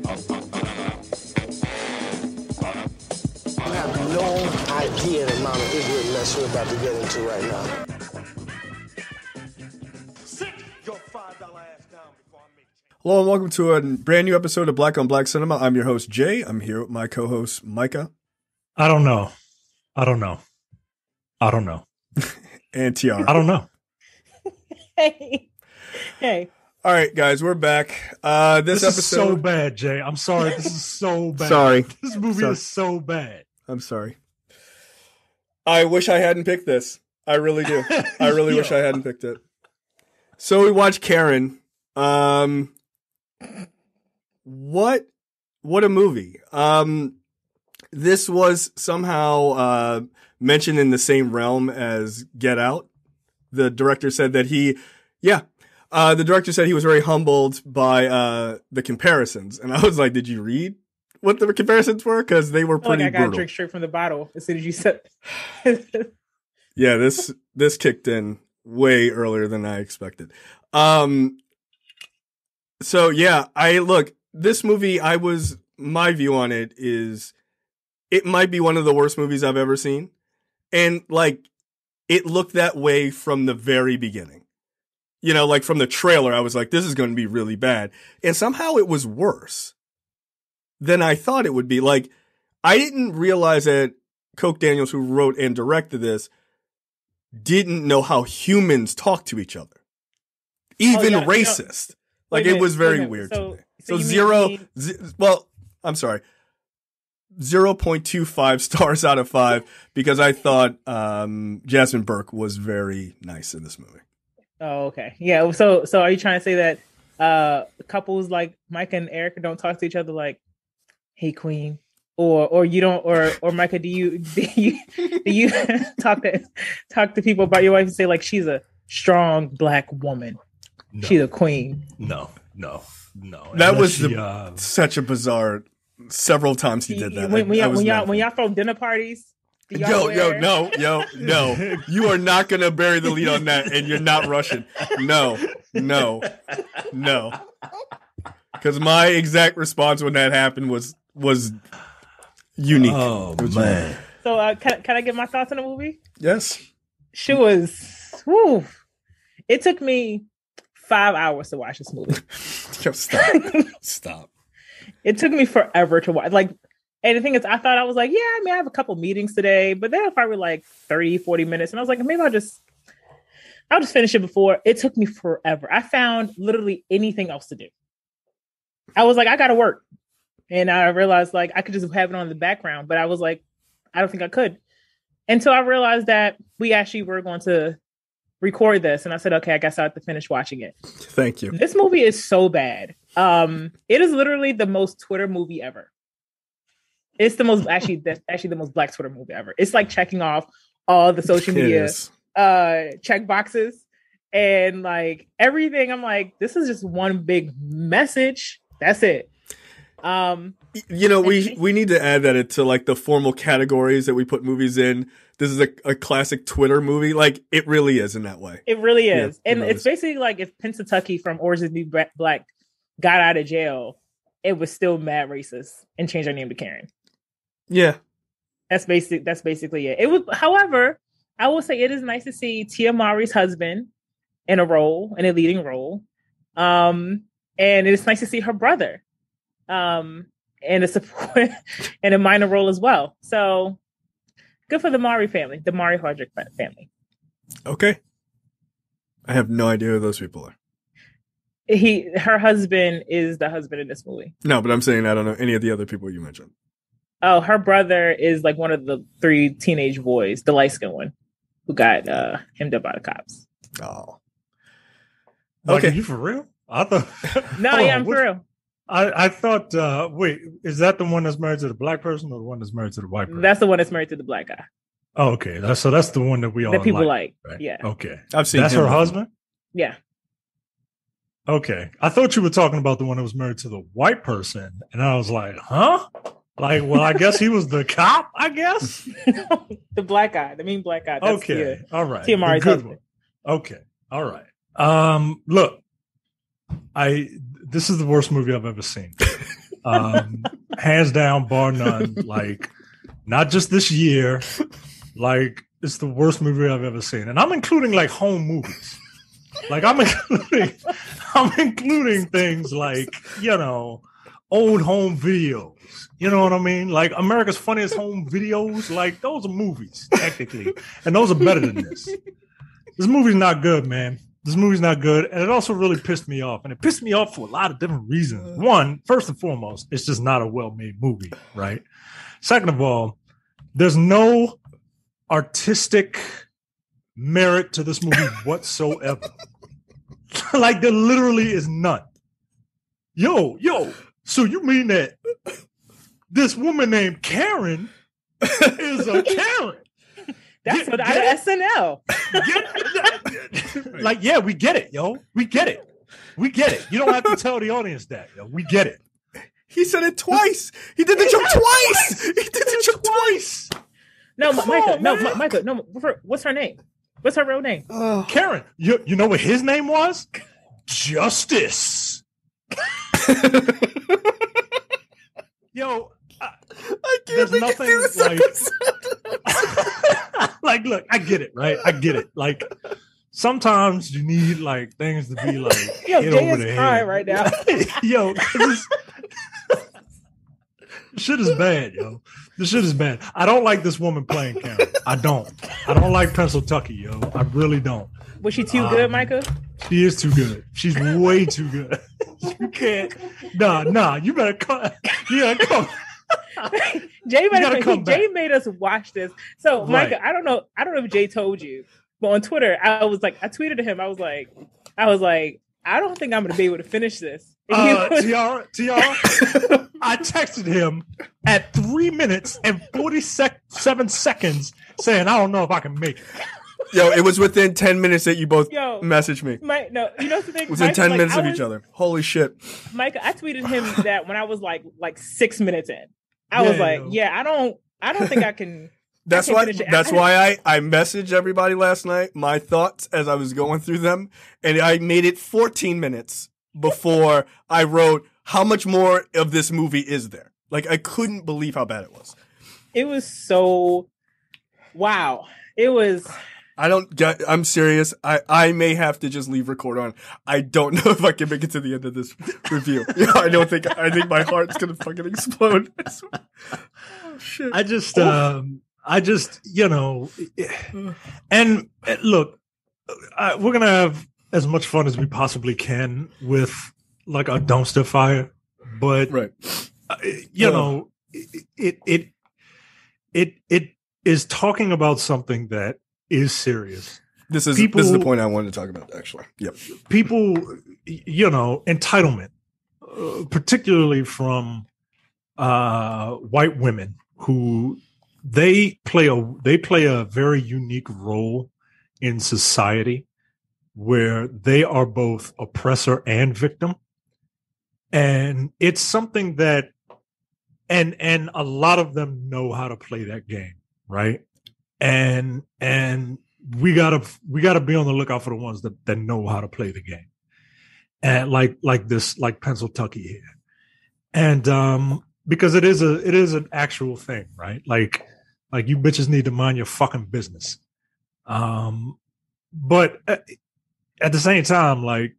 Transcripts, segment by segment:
You have no idea the amount of ignorant mess we're about to get into right now. Hello and welcome to a brand new episode of Black on Black Cinema. I'm your host, Jay. I'm here with my co-host, Micah. I don't know. And Tiara. I don't know. Hey. All right, guys, we're back. This episode is so bad, Jay. I'm sorry. This is so bad. Sorry. This movie is so bad. I'm sorry. I wish I hadn't picked this. I really do. I really wish I hadn't picked it. So we watched Karen. What a movie. This was somehow mentioned in the same realm as Get Out. The director said that the director said he was very humbled by the comparisons. And I was like, did you read what the comparisons were? Because they were pretty brutal. I got to drink straight from the bottle as soon as you said Yeah, this kicked in way earlier than I expected. So yeah, this movie, my view on it is it might be one of the worst movies I've ever seen. And it looked that way from the very beginning. You know, from the trailer, I was like, this is going to be really bad. And somehow it was worse than I thought it would be. I didn't realize that Coke Daniels, who wrote and directed this, didn't know how humans talk to each other. Even racist. It was very weird to me. I'm sorry. 0.25 stars out of 5 because I thought Jasmine Burke was very nice in this movie. Oh, okay. Yeah. So are you trying to say that couples like Micah and Erica don't talk to each other like, "Hey, Queen," or you don't, or Micah, do you talk to people about your wife and say she's a strong Black woman, no. She's a queen? No. That was such a bizarre. Several times he did that. When y'all throw dinner parties. No. You are not going to bury the lead on that, and you're not Russian. No. Because my exact response when that happened was unique. Oh, man. So can I give my thoughts on the movie? Yes. She was, whew. It took me 5 hours to watch this movie. Yo, stop. It took me forever to watch. And the thing is, I thought I was I have a couple meetings today, but they're probably 30, 40 minutes. And I was like, maybe I'll just finish it before. It took me forever. I found literally anything else to do. I was like, I got to work. And I realized I could just have it on the background, but I was like, I don't think I could. Until I realized that we actually were going to record this. And I said, okay, I guess I have to finish watching it. Thank you. This movie is so bad. It is literally the most Twitter movie ever. It's the most that's the most Black Twitter movie ever. It's checking off all the social media check boxes and everything. I'm like, this is just one big message. That's it. We need to add that to the formal categories that we put movies in. This is a classic Twitter movie. It really is in that way. It really is. Yeah, and it's basically if Pennsatucky from Orange is the New Black got out of jail, it was still mad racist and changed her name to Karen. Yeah. That's basically it. It was, however, I will say it is nice to see Tia Mowry's husband in a leading role. And it's nice to see her brother in a support in a minor role as well. So good for the Mowry family, the Mowry Hardrick family. Okay. I have no idea who those people are. Her husband is the husband in this movie. No, but I'm saying I don't know any of the other people you mentioned. Oh, her brother is one of the 3 teenage boys, the light-skinned one, who got hemmed up by the cops. Oh. Okay. Are you for real? I thought. No, yeah, I'm for real. I thought, wait, is that the one that's married to the Black person or the one that's married to the white person? That's the one that's married to the Black guy. Oh, okay. That's the one that we all that people like. Right? Yeah. Okay. I've seen that's her husband? Yeah. Okay. I thought you were talking about the one that was married to the white person. And I was like, huh? Well, I guess he was the cop, I guess. The black guy, the mean black guy. That's okay. All right. Tia Mowry's husband. Okay. All right. Look, this is the worst movie I've ever seen. Hands down, bar none. Like, not just this year. Like, it's the worst movie I've ever seen, and I'm including like home movies. Like, I'm including things like, you know, old home videos. You know what I mean? Like, America's Funniest Home Videos. Like, those are movies technically, and those are better than this. This movie's not good, man. This movie's not good, and it also really pissed me off. And it pissed me off for a lot of different reasons. One, first and foremost, it's just not a well-made movie, right? Second of all, there's no artistic merit to this movie whatsoever. Like, there literally is none. Yo, so you mean that this woman named Karen is a Karen? That's what out of SNL. Like, yeah, we get it, yo. We get it. You don't have to tell the audience that, yo. We get it. He said it twice. He did the joke twice. He did the joke twice. No, Micah. No, what's her name? What's her real name? Karen. You know what his name was? Justice. Yo, I can't there's nothing like. Like, look, I get it, right? I get it. Like, sometimes you need like things to be like. Yo, Jay is crying right now. Yo, this shit is bad, yo. This shit is bad. I don't like this woman playing Karen. I don't like Pencil Tucky, yo. I really don't. Was she too good, Micah? She is too good. She's way too good. You can't. Nah. You better come. Yeah, come. Jay made us watch this. So, Micah, right. I don't know if Jay told you, but on Twitter, I tweeted to him. I was like, I don't think I'm going to be able to finish this. Tiara, I texted him at 3 minutes and 47 seconds saying, I don't know if I can make it. Yo, it was within 10 minutes that you both messaged me. You know the thing? Within 10 minutes of each other. Holy shit. Micah, I tweeted him that when I was like 6 minutes in. I was like, I don't think I can. That's why I messaged everybody last night, my thoughts as I was going through them, and I made it 14 minutes before I wrote, how much more of this movie is there? Like, I couldn't believe how bad it was. It was so, wow. It was. I'm serious. I may have to just leave record on. I don't know if I can make it to the end of this review. I think my heart's going to fucking explode. Oh, shit. I just, you know, and look, we're going to have as much fun as we possibly can with like a dumpster fire, but right. You know, it is talking about something that is serious. This is the point I wanted to talk about, actually. Yep. People, you know, entitlement, particularly from white women who they play a very unique role in society where they are both oppressor and victim. And it's something that and a lot of them know how to play that game, right? And we gotta be on the lookout for the ones that know how to play the game, and like Pencil Tucky here, and because it is an actual thing, right? Like you bitches need to mind your fucking business, but at the same time, like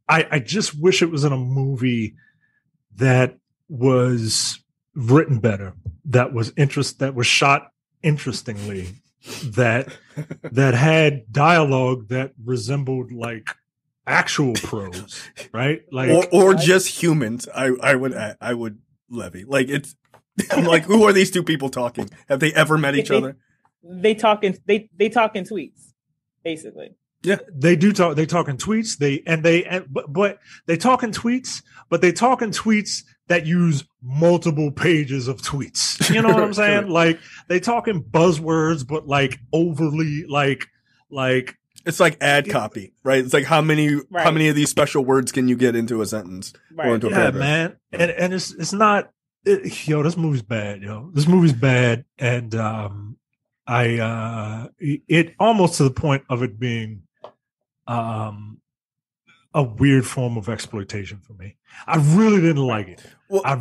I just wish it was in a movie that was written better, that was shot interestingly, that had dialogue that resembled like actual prose, right? Like or just humans. I would levy. Like it's I'm like, who are these two people talking? Have they ever met each other? They talk in tweets, basically. Yeah, they do talk. They talk in tweets. But they talk in tweets. But they talk in tweets that use multiple pages of tweets. You know what I'm saying? Sure. Like they talk in buzzwords, but like overly like it's like ad copy, right? It's like how many of these special words can you get into a sentence or into a paragraph? Man, and it's not. This movie's bad, yo. This movie's bad, and it almost to the point of it being a weird form of exploitation for me. I really didn't like it. Well, I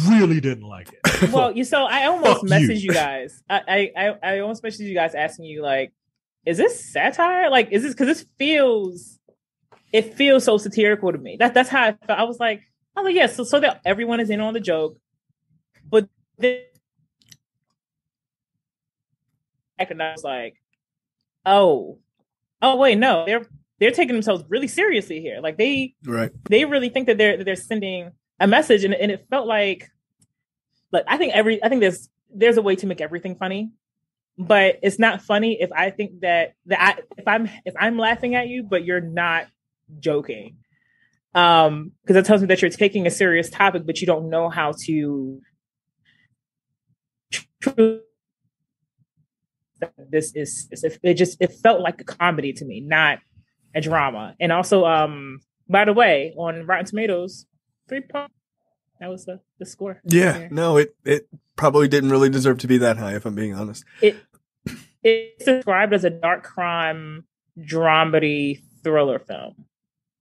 really didn't like it. Well, so I almost Fuck messaged you. you guys. I almost messaged you guys asking you like, is this satire? Like, is this because it feels so satirical to me. That's how I felt. I was like, yeah, so that everyone is in on the joke, but then and I was like, oh wait, no, they're taking themselves really seriously here. Like they really think that they're sending a message, and it felt like I think there's a way to make everything funny, but it's not funny if I think if I'm laughing at you, but you're not joking, because it tells me that you're taking a serious topic, but you don't know how to. It felt like a comedy to me, not a drama. And also, by the way, on Rotten Tomatoes, 3 that was the score. Yeah, no, it probably didn't really deserve to be that high, if I'm being honest. It's described as a dark crime dramedy thriller film.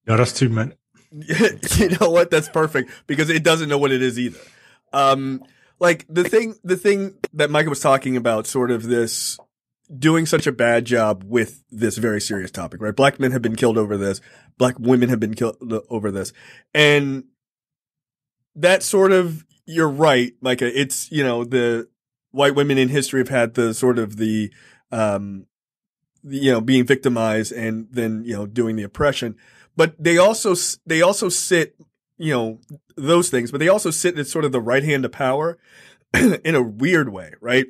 No, that's too many. You know what? That's perfect because it doesn't know what it is either. Like the thing that Micah was talking about, sort of this doing such a bad job with this very serious topic, right? Black men have been killed over this. Black women have been killed over this. And that sort of, you're right, Micah. It's, the white women in history have had the sort of being victimized and then, doing the oppression. But they also sit, those things, but they also sit at sort of the right hand of power in a weird way, right?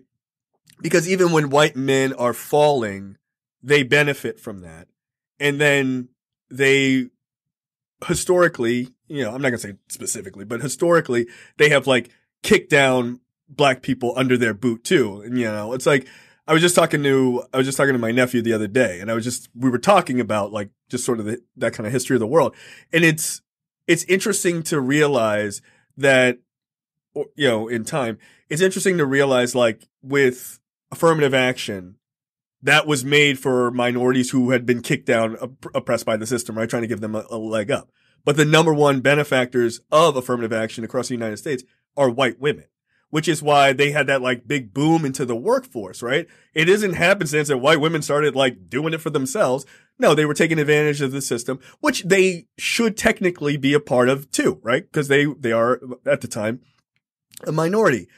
Because even when white men are falling, they benefit from that. And then they historically, I'm not going to say specifically, but historically, they have kicked down black people under their boot too. And, it's like, I was just talking to my nephew the other day, and we were talking about just sort of that kind of history of the world. And it's interesting to realize that, in time, it's interesting to realize with affirmative action, that was made for minorities who had been kicked down, oppressed by the system, right? Trying to give them a leg up. But the number one benefactors of affirmative action across the United States are white women, which is why they had that big boom into the workforce, right? It isn't happenstance that white women started doing it for themselves. No, they were taking advantage of the system, which they should technically be a part of too, right? Because they are at the time a minority.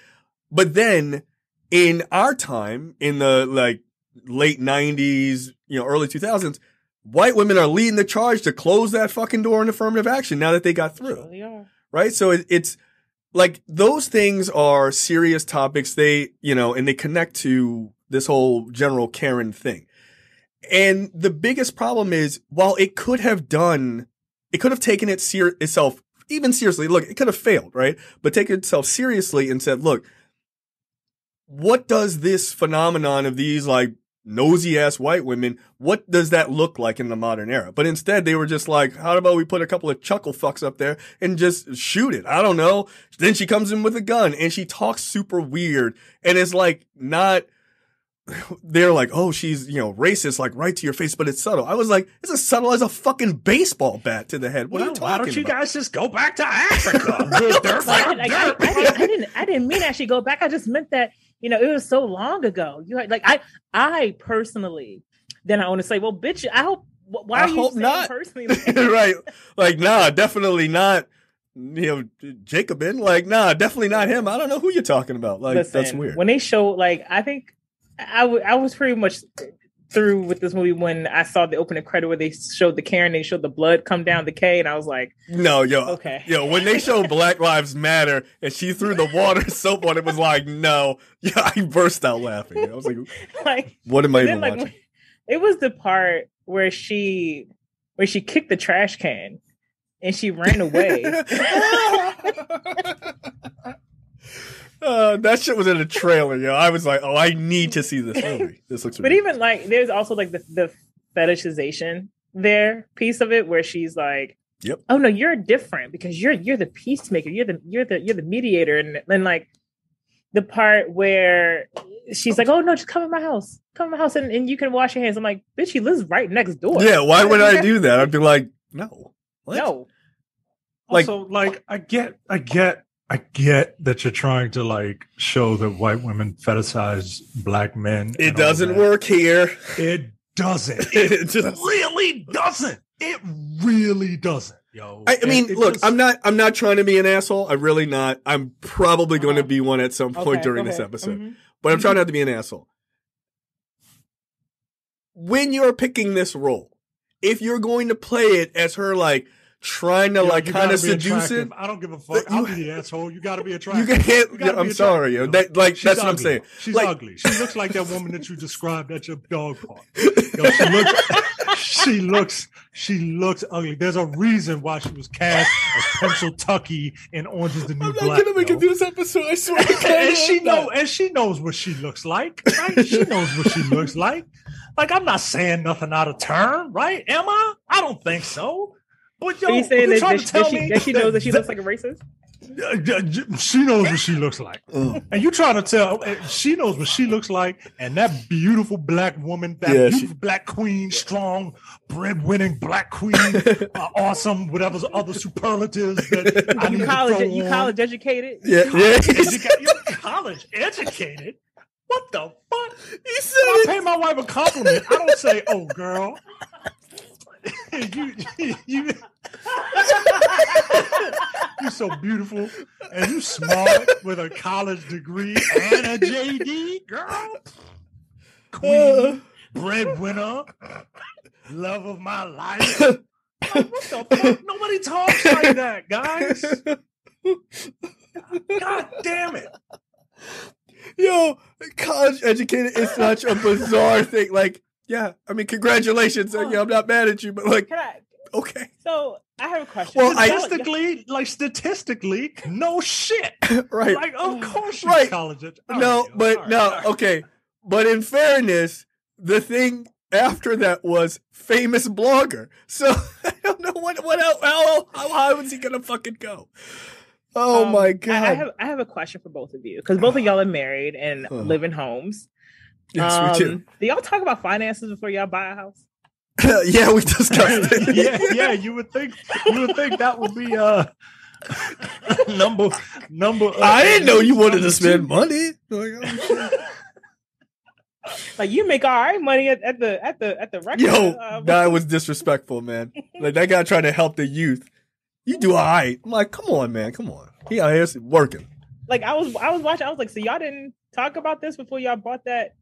But then in our time, in the late 90s, early 2000s, white women are leading the charge to close that fucking door on affirmative action now that they got through. They are. Right? So it's those things are serious topics. They, and they connect to this whole general Karen thing. And the biggest problem is, while it could have taken itself even seriously. Look, it could have failed, right? But taken itself seriously and said, look, what does this phenomenon of these nosy ass white women, what does that look like in the modern era? But instead they were just how about we put a couple of chuckle fucks up there and just shoot it? I don't know. Then she comes in with a gun and she talks super weird. And it's not, they're oh, she's, racist, right to your face, but it's subtle. I was it's as subtle as a fucking baseball bat to the head. What are you talking why don't you about? guys just go back to Africa? I didn't mean actually go back. I just meant that, it was so long ago. You had, I personally, then I want to say, well, bitch, I hope, why are you saying not. personally? Right. Nah, definitely not, Jacobin. Nah, definitely not him. I don't know who you're talking about. Listen, that's weird. When they show, I think I was pretty much through with this movie when I saw the opening credit where they showed the Karen, they showed the blood come down the K, and I was like, no, okay. When they showed Black Lives Matter and she threw the water soap on it, was no. Yeah, I burst out laughing. I was what am I even watching? It was the part where she kicked the trash can and she ran away. That shit was in a trailer, yo. I was oh, I need to see this movie. This looks ridiculous. But even there's also the fetishization there piece of it where she's yep. Oh no, you're different because you're the peacemaker, you're the mediator, and then the part where she's oh no, just come in my house and you can wash your hands. I'm bitch, he lives right next door. Yeah, why would I do that? I'd be no. What? No. Like- Also, like, I get that you're trying to like show that white women fetishize black men. It and all doesn't that. work here. It doesn't. It It just- really doesn't. It really doesn't, yo. I mean, It look, just- I'm not trying to be an asshole. I'm really not. I'm probably going to be one at some point Okay, during go this ahead. episode. Mhm. But I'm trying not to be an asshole. When you're picking this role, if you're going to play it as her like trying to Yo, like you kind gotta of be seduce attractive. it, I don't give a fuck. I'll be the asshole. You got to be you attractive. can't. You gotta I'm be sorry, yo. attractive, That, like She's that's what I'm ugly. saying. She's Like- ugly. She looks like that woman that you described at your dog park. Yo, she looks ugly. There's a reason why she was cast as Pencil Tucky in Orange is the New I'm Black. not gonna make yo. it through this episode. I swear. to God, and she knows what she looks like, right? She knows what she looks like. Like, I'm not saying nothing out of turn, right? Am I? I don't think so. But yo, Are you saying you that, trying that, to tell she, me that she knows that she looks like a racist? she knows what she looks like, and you trying to tell she knows what she looks like, and that beautiful black woman, that Yeah, beautiful black queen, strong, breadwinning black queen, awesome, whatever other superlatives that I need You to throw you on. college educated? Yeah, yeah. You college educated? What the fuck? He said When I it. pay my wife a compliment, I don't say, "Oh, girl." you you're so beautiful and you smart with a college degree and a JD, girl. Queen, breadwinner, love of my life. Like, what the fuck? Nobody talks like that, guys. God damn it. Yo, college educated is such a bizarre thing. Like, yeah, I mean, congratulations. Yeah, I'm not mad at you, but like, Can I? okay. So I have a question. Well, Statistically, no shit. Right. Like, of course you Right. college it. No, but no, okay. But in fairness, the thing after that was famous blogger. So I don't know what else, how high was he gonna fucking go? Oh my god! I have a question for both of you because both of y'all are married and live in homes. Yes, we do. Do y'all talk about finances before y'all buy a house? Yeah, we discussed it. yeah. You would think that would be number. I didn't know you wanted to number spend two. money. Like, oh, shit. Like you make all right money at the record. Yo, that was disrespectful, man. Like that guy trying to help the youth. You do all right. I'm like, come on, man, come on. He out here working. Like I was watching. I was like, so y'all didn't talk about this before y'all bought that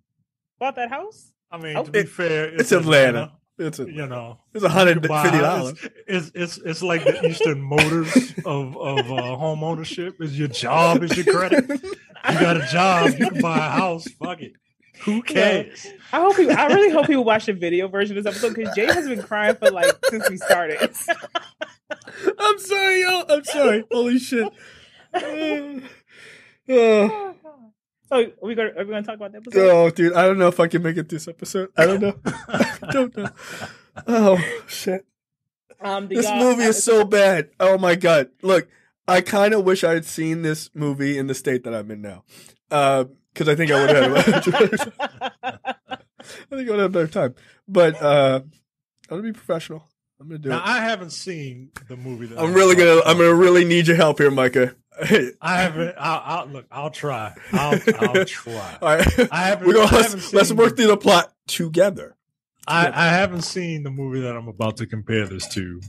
house? I mean, Oh, to be fair, It's Atlanta. It's You know, it's you $150. can buy a house. It's like the Eastern Motors of home ownership. Is your job, is your credit. You got a job, you can buy a house. Fuck it. Who cares? I really hope people watch the video version of this episode because Jay has been crying for like since we started. I'm sorry, yo. I'm sorry. Holy shit. So are we gonna talk about the episode? Oh, dude, I don't know if I can make it this episode. I don't know. I don't know. Oh shit. This movie is so bad. Oh my god. Look, I kind of wish I had seen this movie in the state that I'm in now. Because I think I would have had a better time. But I'm gonna be professional. I'm gonna do Now, it. I haven't seen the movie. That I'm gonna really need your help here, Micah. I haven't. I'll try. I'll try. All right. I haven't. We're gonna I haven't let's seen- work through the plot together. I haven't seen the movie that I'm about to compare this to,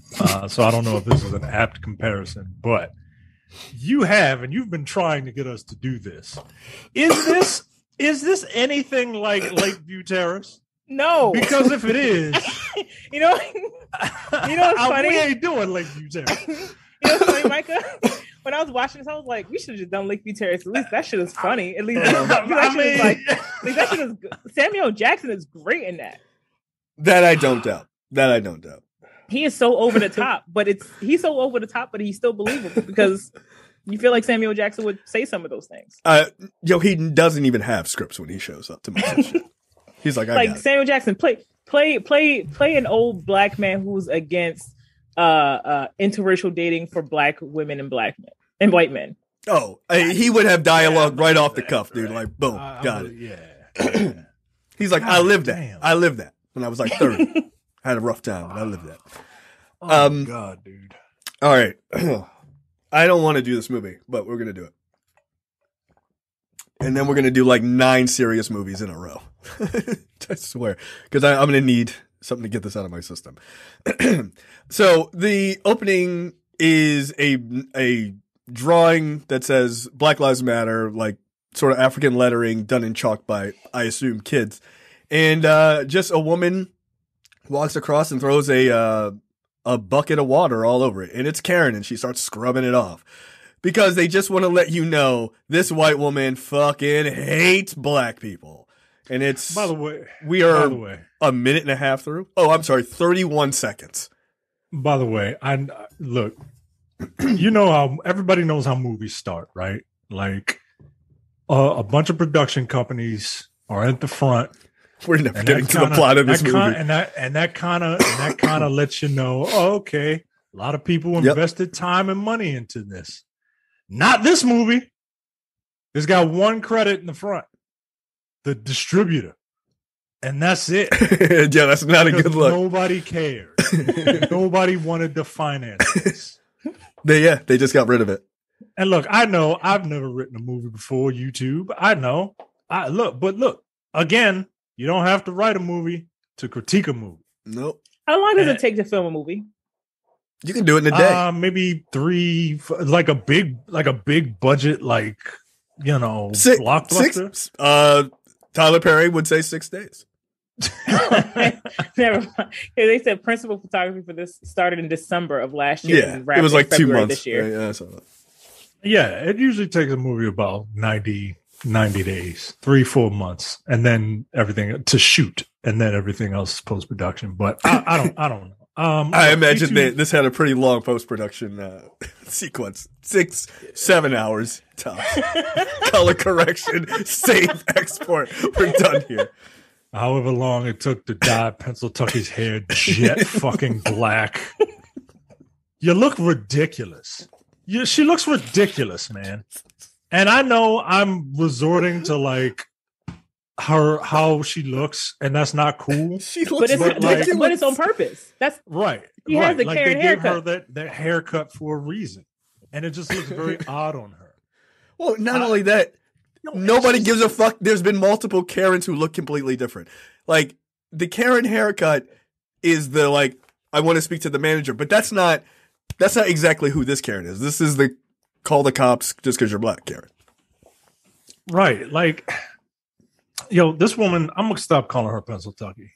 so I don't know if this is an apt comparison. But you have, and you've been trying to get us to do this. Is this anything like Lakeview Terrace? No, Because if it is, you know what's funny? we ain't doing Lakeview Terrace. You know what's funny, Micah? When I was watching this, I was like, we should have just done Lakeview Terrace. At least that shit is funny. At least that shit is good. Samuel Jackson is great in that. That I don't doubt. He is so over the top, but he's so over the top, but he's still believable because you feel like Samuel Jackson would say some of those things. He doesn't even have scripts when he shows up to make that shit. He's like, I got it. Samuel Jackson, play an old black man who's against interracial dating for black women and black men and white men. Oh, he would have dialogue right off the cuff, dude. Like, boom, got it. Yeah. He's like, God I lived that. damn. I lived that when I was like 30. I had a rough time, but I lived that. Oh my God, dude. All right. I don't want to do this movie, but we're going to do it. And then we're going to do like 9 serious movies in a row. I swear. Because I'm going to need something to get this out of my system. So the opening is a drawing that says Black Lives Matter, like sort of African lettering done in chalk by, I assume, kids. And just a woman walks across and throws a bucket of water all over it. And it's Karen, and she starts scrubbing it off. Because they just want to let you know this white woman fucking hates black people. And it's... By the way... We are a minute and a half through. Oh, I'm sorry, 31 seconds. By the way, look, you know how everybody knows how movies start, right? Like a bunch of production companies are at the front. We're never getting to the plot of this movie. And that kind of lets you know, oh, okay, a lot of people invested time and money into this. Not this movie. It's got one credit in the front. The distributor. And that's it. Yeah, that's not a good look. Nobody cared. Nobody wanted to finance this. They just got rid of it. And look, I know I've never written a movie before YouTube. I know. Look, again, you don't have to write a movie to critique a movie. Nope. How long does it take to film a movie? You can do it in a day. Maybe 3, like a big budget, like, blockbuster. 6. Tyler Perry would say 6 days. Never mind. They said principal photography for this started in December of last year. Yeah, it was like 2 months this year. Yeah, I saw that. Yeah, it usually takes a movie about 90 days, 3-4 months, and then everything to shoot, and then everything else is post production. But I don't know. I imagine that this had a pretty long post production sequence, 6-7 hours tops. Color correction, save, export. We're done here. However long it took to dye Pennsyltucky's hair jet fucking black. You look ridiculous. She looks ridiculous, man. And I know I'm resorting to like how she looks, and that's not cool. She looks but it's on purpose. That's right. She has the like Karen they haircut. gave her that haircut for a reason, and it just looks very odd on her. Well, not only that, nobody gives a fuck. There's been multiple Karens who look completely different. Like the haircut is the like I want to speak to the manager, but that's not exactly who this Karen is. This is the call the cops just because you're black Karen. Right. Like, this woman, I'm going to stop calling her Pennsyltucky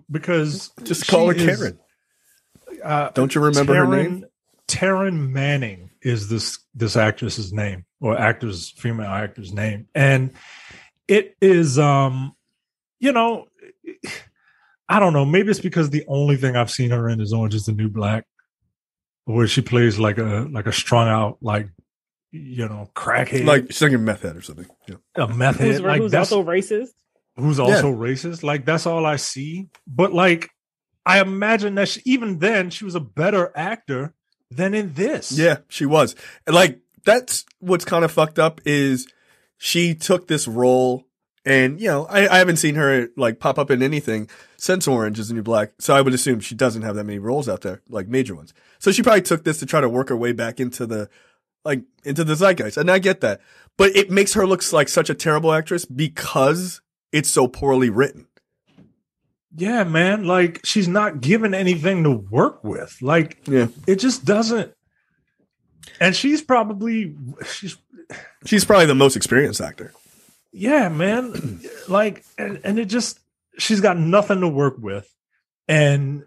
because just call her Karen. Don't you remember her name? Taryn Manning is this actress's name, or female actor's name. And it is, I don't know. Maybe it's because the only thing I've seen her in is Orange is the New Black, where she plays like a strung out, like, crackhead. Like she's like a meth head or something. Yeah. A meth head. Who's also racist. Who's also racist. Like, that's all I see. But, like, I imagine that even then, she was a better actor than in this. Yeah, she was. Like, that's what's kind of fucked up is she took this role and, I haven't seen her, like, pop up in anything since Orange is the New Black. So I would assume she doesn't have that many roles out there, like major ones. So she probably took this to try to work her way back into the zeitgeist. And I get that. But it makes her look like such a terrible actress because it's so poorly written. Yeah, man. Like, she's not given anything to work with. Like, it just doesn't. And she's probably the most experienced actor. Yeah, man. Like, and it just, she's got nothing to work with. And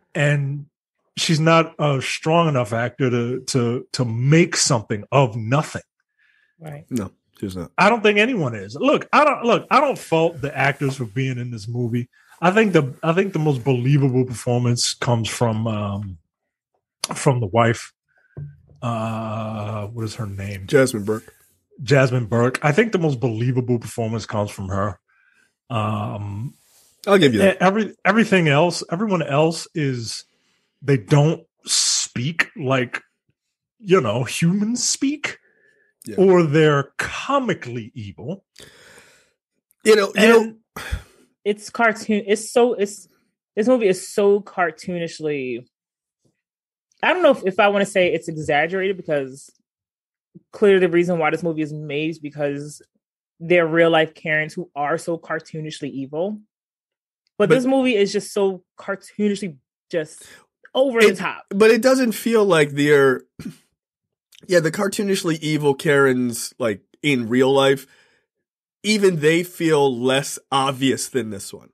she's not a strong enough actor to make something of nothing. Right. No, she's not. I don't think anyone is. I don't fault the actors for being in this movie. I think the most believable performance comes from the wife. What is her name? Jasmine Burke. I think the most believable performance comes from her. I'll give you that. Everyone else is, they don't speak like, humans speak, or they're comically evil. It's cartoon. This movie is so cartoonishly I don't know if I want to say it's exaggerated, because clearly the reason why this movie is made is because they're real life Karens who are so cartoonishly evil. But this movie is just so cartoonishly just over the top. But it doesn't feel like they're, the cartoonishly evil Karens, like in real life, even they feel less obvious than this one.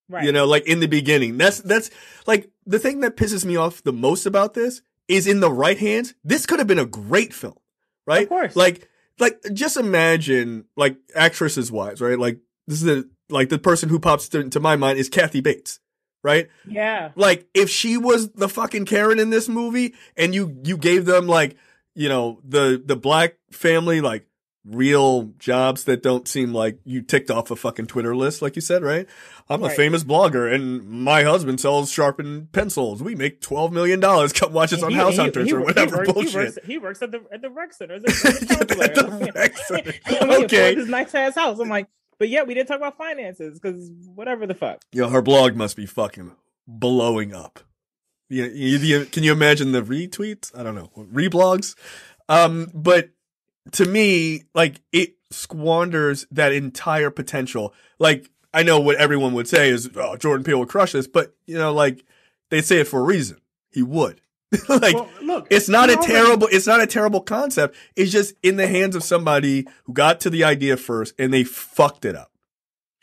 Right. You know, like in the beginning. That's like the thing that pisses me off the most about this is in the right hands, this could have been a great film, right? Of course. Like just imagine like actresses wise, right? Like this is the person who pops to my mind is Kathy Bates, right? Yeah. Like if she was the fucking Karen in this movie and you gave them like, you know, the black family, like real jobs that don't seem like you ticked off a fucking Twitter list, like you said, right? I'm a famous blogger and my husband sells sharpened pencils. We make $12 million. Come watch us on House Hunters or whatever bullshit. He works at the rec center. At the rec center. Okay. His nice ass house. I'm like, but yeah, we didn't talk about finances because whatever the fuck. Yo, her blog must be fucking blowing up. Can you imagine the retweets? I don't know. Reblogs? But to me, like, it squanders that entire potential. Like, I know what everyone would say is, oh, Jordan Peele would crush this, but, you know, like, they say it for a reason. He would. Like, well, look, it's not a terrible concept. It's just in the hands of somebody who got to the idea first and they fucked it up.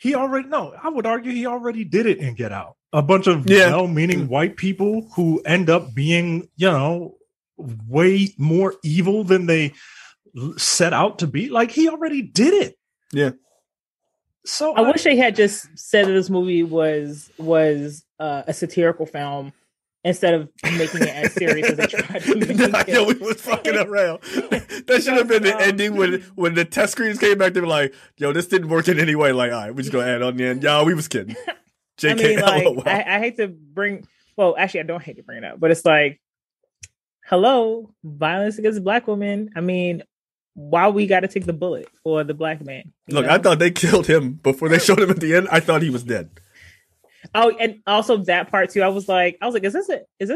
I would argue he already did it in Get Out. A bunch of well-meaning white people who end up being, you know, way more evil than they set out to be. Like, he already did it. Yeah. So I wish they had just said that this movie was a satirical film instead of making it as serious as they tried to make it. I know we was fucking around. That should have been the ending when the test screens came back. They were like, "Yo, this didn't work in any way." Like, all right, we're just gonna add on the end. Yo, we was kidding. JK, I mean, like, I hate to bring. Well, actually, I don't hate to bring it up, but it's like, hello, violence against Black women. I mean, why we got to take the bullet for the Black man? Look, know? I thought they killed him before they showed him at the end. I thought he was dead. Oh, and also that part too. I was like, is this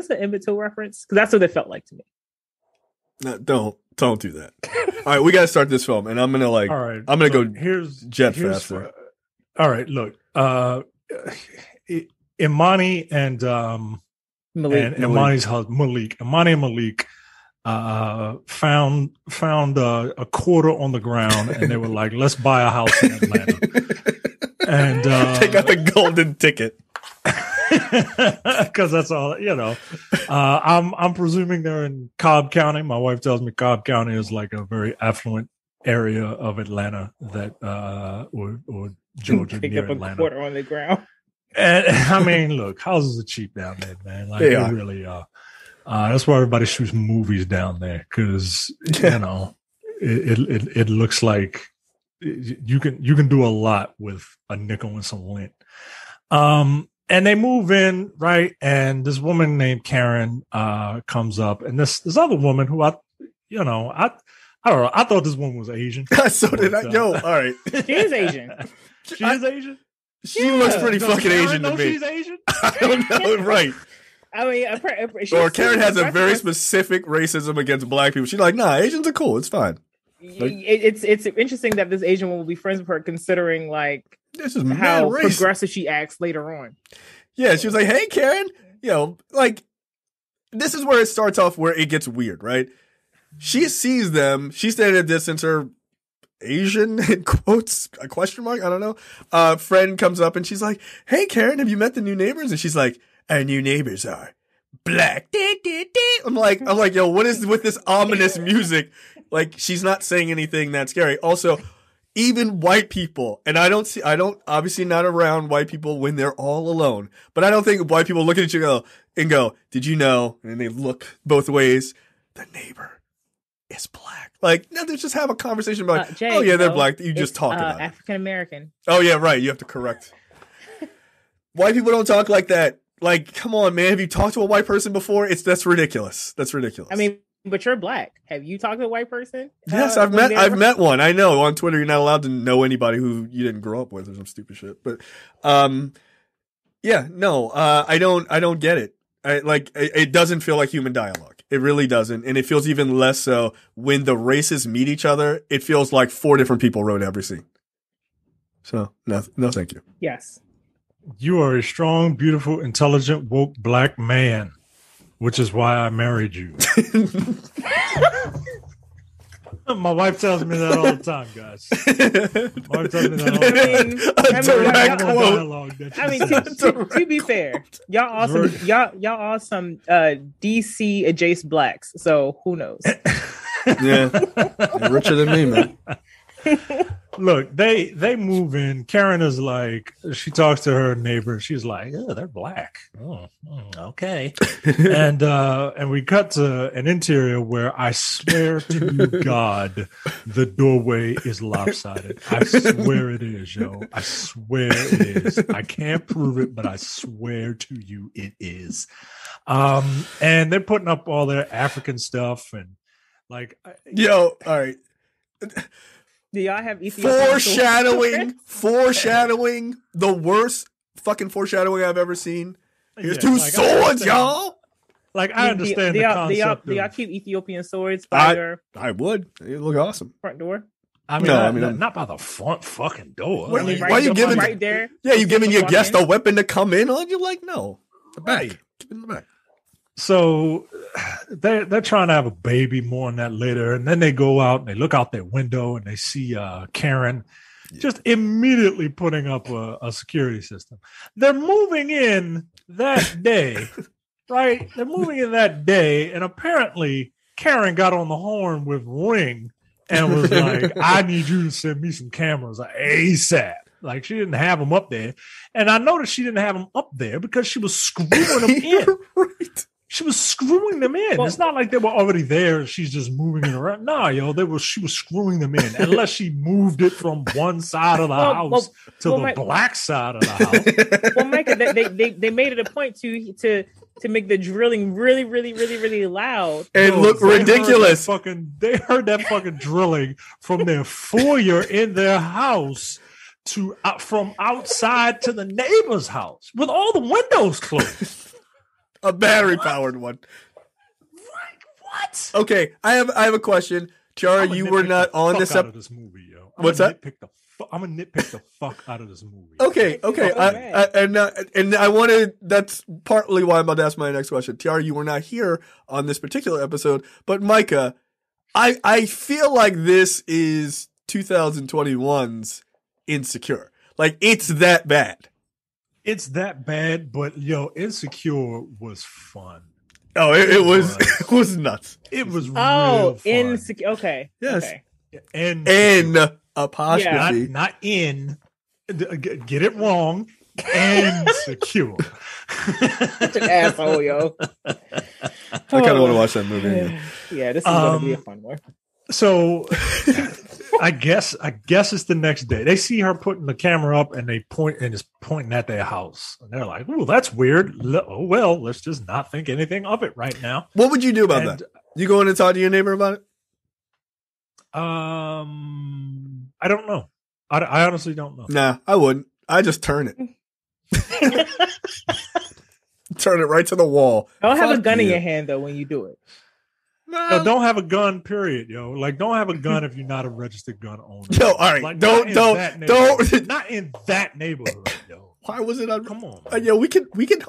an Emmett Till reference? Because that's what it felt like to me. No, don't do that. All right, we got to start this film, and I'm gonna like, all right, I'm gonna go. Here's faster. All right, look, Imani and Malik. And Imani's husband Malik. Imani and Malik found a quarter on the ground, and they were like, "Let's buy a house in Atlanta." And take out the golden ticket because that's all, you know. I'm presuming they're in Cobb County. My wife tells me Cobb County is like a very affluent area of Atlanta that or Georgia pick near up a Atlanta. Quarter on the ground. And I mean, look, houses are cheap down there, man. Like they really are. That's why everybody shoots movies down there, because you know it looks like you can do a lot with a nickel and some lint. And they move in, right? And this woman named Karen comes up, and this other woman who I don't know. I thought this woman was Asian. So did I. Yo, all right. She is Asian. She is Asian. She looks pretty fucking Asian to me. She's Asian. I don't know. Right. I mean, or Karen has a very specific racism against Black people. She's like, nah, Asians are cool. It's fine. Like, it's interesting that this Asian woman will be friends with her, considering like this is how progressive she acts later on. Yeah, she was like, "Hey, Karen, you know, like this is where it starts off, where it gets weird, right?" She sees them. She's standing at a distance. Her Asian in quotes, a question mark, I don't know. Friend comes up and she's like, "Hey, Karen, have you met the new neighbors?" And she's like, "Our new neighbors are black." I'm like, yo, what is with this ominous music? Like, she's not saying anything that scary. Also, even white people, and I don't obviously not around white people when they're all alone, but I don't think white people look at you and go, "Did you know?" And they look both ways. The neighbor is black. Like, no, they just have a conversation about, Jay, oh yeah, they're black. You just talk about it. African American. Oh yeah, right. You have to correct. White people don't talk like that. Like, come on, man. Have you talked to a white person before? That's ridiculous. That's ridiculous. I mean, but you're black. Have you talked to a white person? Yes, I've met one. I know on Twitter you're not allowed to know anybody who you didn't grow up with or some stupid shit. But, yeah, no, I don't get it. It doesn't feel like human dialogue. It really doesn't. And it feels even less so when the races meet each other. It feels like 4 different people wrote every scene. So, no, thank you. Yes. You are a strong, beautiful, intelligent, woke black man, which is why I married you. My wife tells me that all the time, guys. My wife tells me that all the time. To be fair, y'all are some DC adjacent blacks, so who knows? Yeah, you're richer than me, man. Look, they move in. Karen is like, she talks to her neighbor. She's like, oh, they're black. Okay. And we cut to an interior where I swear to God, the doorway is lopsided. I swear it is, yo. I swear it is. I can't prove it, but I swear to you it is. And they're putting up all their African stuff and like, yo, all right. Do y'all have Ethiopian foreshadowing the worst fucking foreshadowing I've ever seen. Here's 2 swords, y'all. Like, I understand the concept. Do y'all keep Ethiopian swords by your I would. It look awesome. front door? I mean, not by the front fucking door. Why are you giving right there? Yeah, you giving your guest a weapon to come in on? You're like, no. The back. Keep it in the back. So they're trying to have a baby. More on that later. And then they go out and they look out their window and they see Karen just immediately putting up a security system. They're moving in that day, right? They're moving in that day. And apparently Karen got on the horn with Ring and was like, I need you to send me some cameras ASAP. Like, she didn't have them up there. And I noticed she didn't have them up there because she was screwing them in. Right. She was screwing them in. Well, it's not like they were already there. She's just moving it around. No, yo, she was screwing them in. Unless she moved it from one side of the house to the black side of the house. Well, Micah, they made it a point to make the drilling really, really, really, really loud. And look ridiculous. They heard that fucking drilling from their foyer in their house to from outside to the neighbor's house with all the windows closed. A battery-powered one. What? Okay, I have a question. Tiara, you were not on this episode. This movie, yo. What's that? I'm gonna nitpick the fuck out of this movie. Okay. And I wanted. That's partly why I'm about to ask my next question. Tiara, you were not here on this particular episode, but Micah, I feel like this is 2021's Insecure. Like, it's that bad. It's that bad, but yo, Insecure was fun. Oh, it was it was nuts. It was real fun. Insecure. Okay. Yes. Okay. N apostrophe. Not in. Get it wrong. Insecure. Such an asshole, yo. I kind of want to watch that movie again. Yeah, this is going to be a fun one. So I guess it's the next day. They see her putting the camera up and they point and it's pointing at their house. And they're like, "Oh, that's weird. Oh, well, let's just not think anything of it right now." What would you do about that? You go in and talk to your neighbor about it? I don't know. I honestly don't know. Nah, I wouldn't. I just turn it. Turn it right to the wall. Don't have a gun in your hand though when you do it. No, don't have a gun, period, yo. Like, don't have a gun if you're not a registered gun owner. Yo, all right. Like, don't. Not in that neighborhood, yo. Why was it on? Come on, man. Yo, we can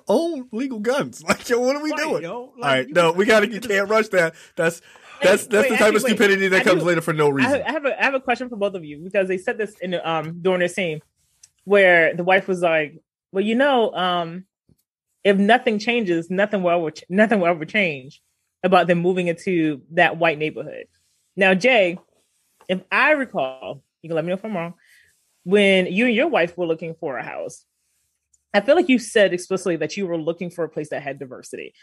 own legal guns. Like, yo, what are we doing? Yo. Like, all right, no, you can't rush that. That's the type of stupidity that comes later for no reason. I have a question for both of you because they said this in during the scene where the wife was like, "Well, if nothing changes, nothing will ever change about them moving into that white neighborhood." Now, Jay, if I recall, you can let me know if I'm wrong. When you and your wife were looking for a house, I feel like you said explicitly that you were looking for a place that had diversity.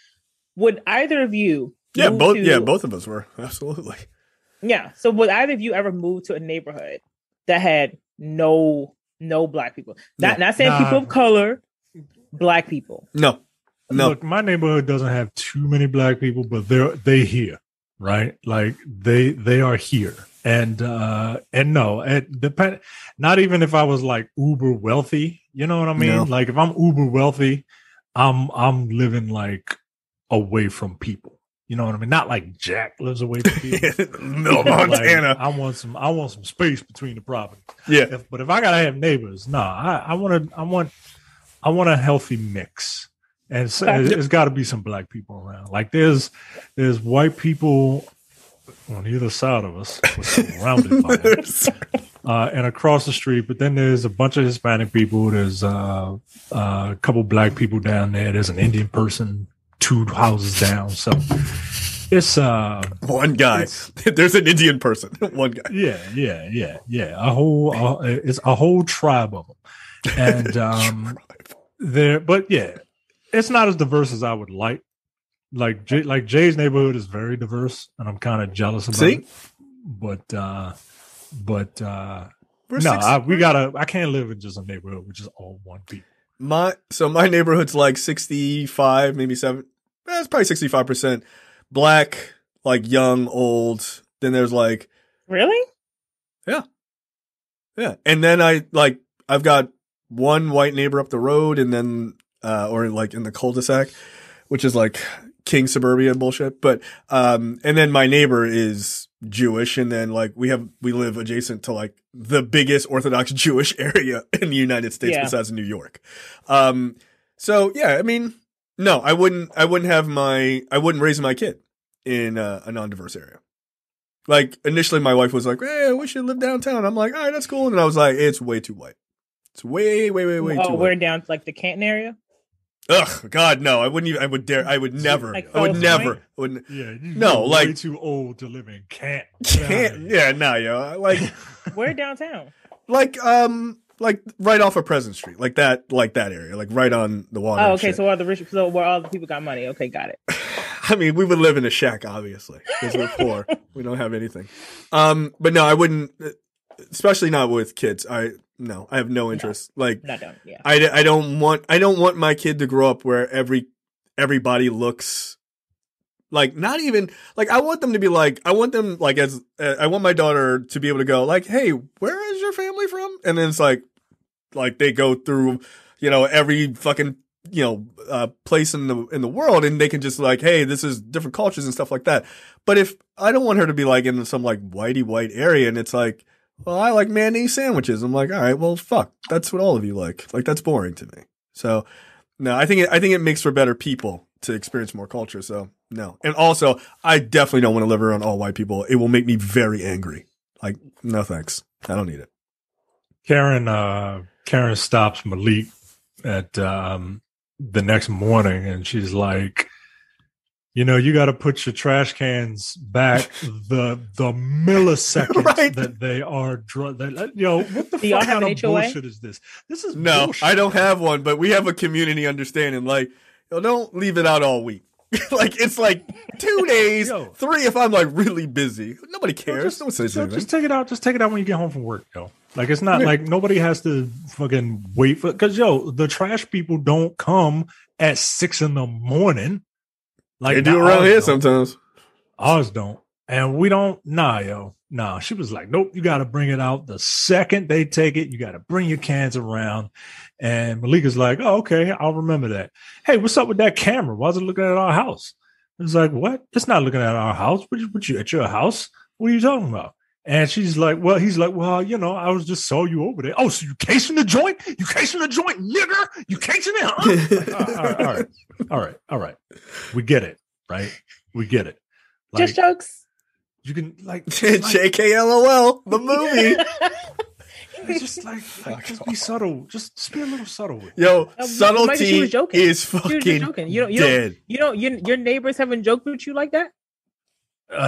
Would either of you? Both of us were, absolutely. Yeah. So would either of you ever move to a neighborhood that had no black people? Not saying people of color, black people. No. Look, my neighborhood doesn't have too many black people, but they here, right? Like they are here. And no, it depend. Not even if I was like uber wealthy, you know what I mean? No. Like if I'm uber wealthy, I'm living like away from people. You know what I mean? Not like Jack lives away from people. No, Montana. Like, I want some space between the properties. Yeah. But if I gotta have neighbors, I want a healthy mix. And so there's got to be some black people around. Like there's white people on either side of us, we're surrounded by them. And across the street. But then there's a bunch of Hispanic people. There's a couple black people down there. There's an Indian person 2 houses down. So it's one guy. There's an Indian person. One guy. Yeah. It's a whole tribe of them. And but yeah, it's not as diverse as I would like. Like Jay's neighborhood is very diverse, and I'm kind of jealous about it. But I can't live in just a neighborhood with just all one people. My neighborhood's like 65, maybe 7. It's probably 65% black, like young, old. Then there's like really, yeah. And then I've got one white neighbor up the road, and then or like in the cul-de-sac, which is like king suburbia bullshit. But and then my neighbor is Jewish, and then like we live adjacent to like the biggest Orthodox Jewish area in the United States besides New York. So yeah, I mean, no, I wouldn't raise my kid in a non-diverse area. Like initially my wife was like, hey, we should live downtown. I'm like, all right, that's cool. And I was like, it's way too white. It's way too white. Oh, we're down like the Canton area? Ugh, God, no! I wouldn't even. I would never. Like I would never. I wouldn't. Yeah, no, way like too old to live in Canton. Yeah, no, yo, like where downtown? Like right off of Pleasant Street, like that area, like right on the water. Oh, okay. So where all the people got money? Okay, got it. I mean, we would live in a shack, obviously, because we're poor. We don't have anything. But no, I wouldn't. Especially not with kids. I have no interest. No, like, yeah. I don't want my kid to grow up where everybody looks like, not even like, I want them to be like, I want my daughter to be able to go like, hey, where is your family from? And then it's like they go through, every fucking, place in the world, and they can just like, hey, this is different cultures and stuff like that. But if I don't want her to be like in some like whitey white area, and it's like, well, I like mayonnaise sandwiches. I'm like, all right, well, fuck. That's what all of you like. Like, that's boring to me. So, no, I think it makes for better people to experience more culture. So, no. And also, I definitely don't want to live around all white people. It will make me very angry. Like, no thanks. I don't need it. Karen stops Malik at the next morning, and she's like, you got to put your trash cans back the milliseconds that they are what the fuck kind of bullshit is this? This is no, bullshit. I don't have one, but we have a community understanding. Like, don't leave it out all week. Like, it's like 2 days, 3 if I'm like really busy. Nobody cares. Just take it out. Just take it out when you get home from work, yo. Like, it's not like nobody has to fucking wait for, because the trash people don't come at 6 a.m. Like, they do around here sometimes. Ours don't. And we don't. Nah. She was like, nope, you got to bring it out the second they take it. You got to bring your cans around. And Malika's like, oh, okay, I'll remember that. Hey, what's up with that camera? Why is it looking at our house? It's like, what? It's not looking at our house. What you at your house? What are you talking about? And she's like, he's like, I was just saw you over there. Oh, so you casing the joint? You casing the joint, nigger? You casing it, huh? Like, all right. We get it, right? We get it. Like, just jokes. You can like JKLOL, the movie. It's just just be subtle. Just be a little subtle with it. Yo, subtlety is fucking dead. Your neighbors haven't joked with you like that?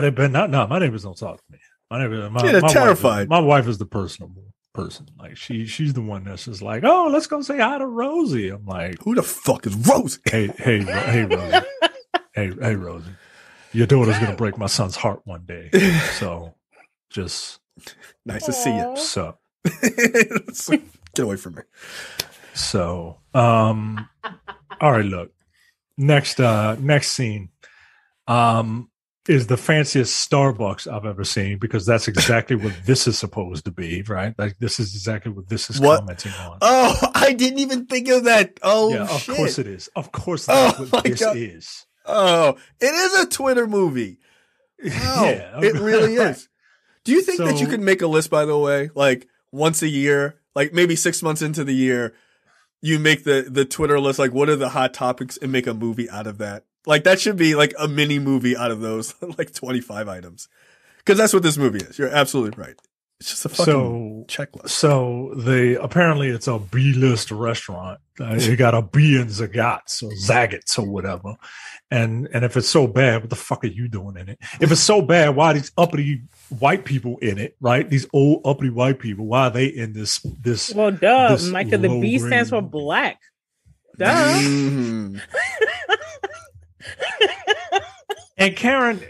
They've been not. No, my neighbors don't talk to me. They're terrified. My wife is the personable person. Like she's the one that's just like, oh, let's go say hi to Rosie. I'm like, who the fuck is Rosie? Hey, Rosie. hey, Rosie. Your daughter's gonna break my son's heart one day. So, just nice to see you. So, get away from me. So, all right. Look, next scene. Is the fanciest Starbucks I've ever seen, because that's exactly what this is supposed to be, right? Like, this is exactly what this is commenting on. Oh, I didn't even think of that. Oh, yeah, shit. Of course it is. Of course that's what this is. Oh, it is a Twitter movie. Oh, Yeah, it really is. Do you think that you So- could make a list, by the way, like once a year, like maybe 6 months into the year, you make the Twitter list, like what are the hot topics and make a movie out of that? Like that should be like a mini movie out of those, like 25 items. Because that's what this movie is. You're absolutely right. It's just a fucking checklist. So apparently it's a B-list restaurant. You got a B in Zagat's or Zagat's or whatever. And if it's so bad, what the fuck are you doing in it? If it's so bad, why are these uppity white people in it, right? These old uppity white people, why are they in this? Well, duh, this Micah, the B low-grade- stands for black. Duh. Mhm. And Karen's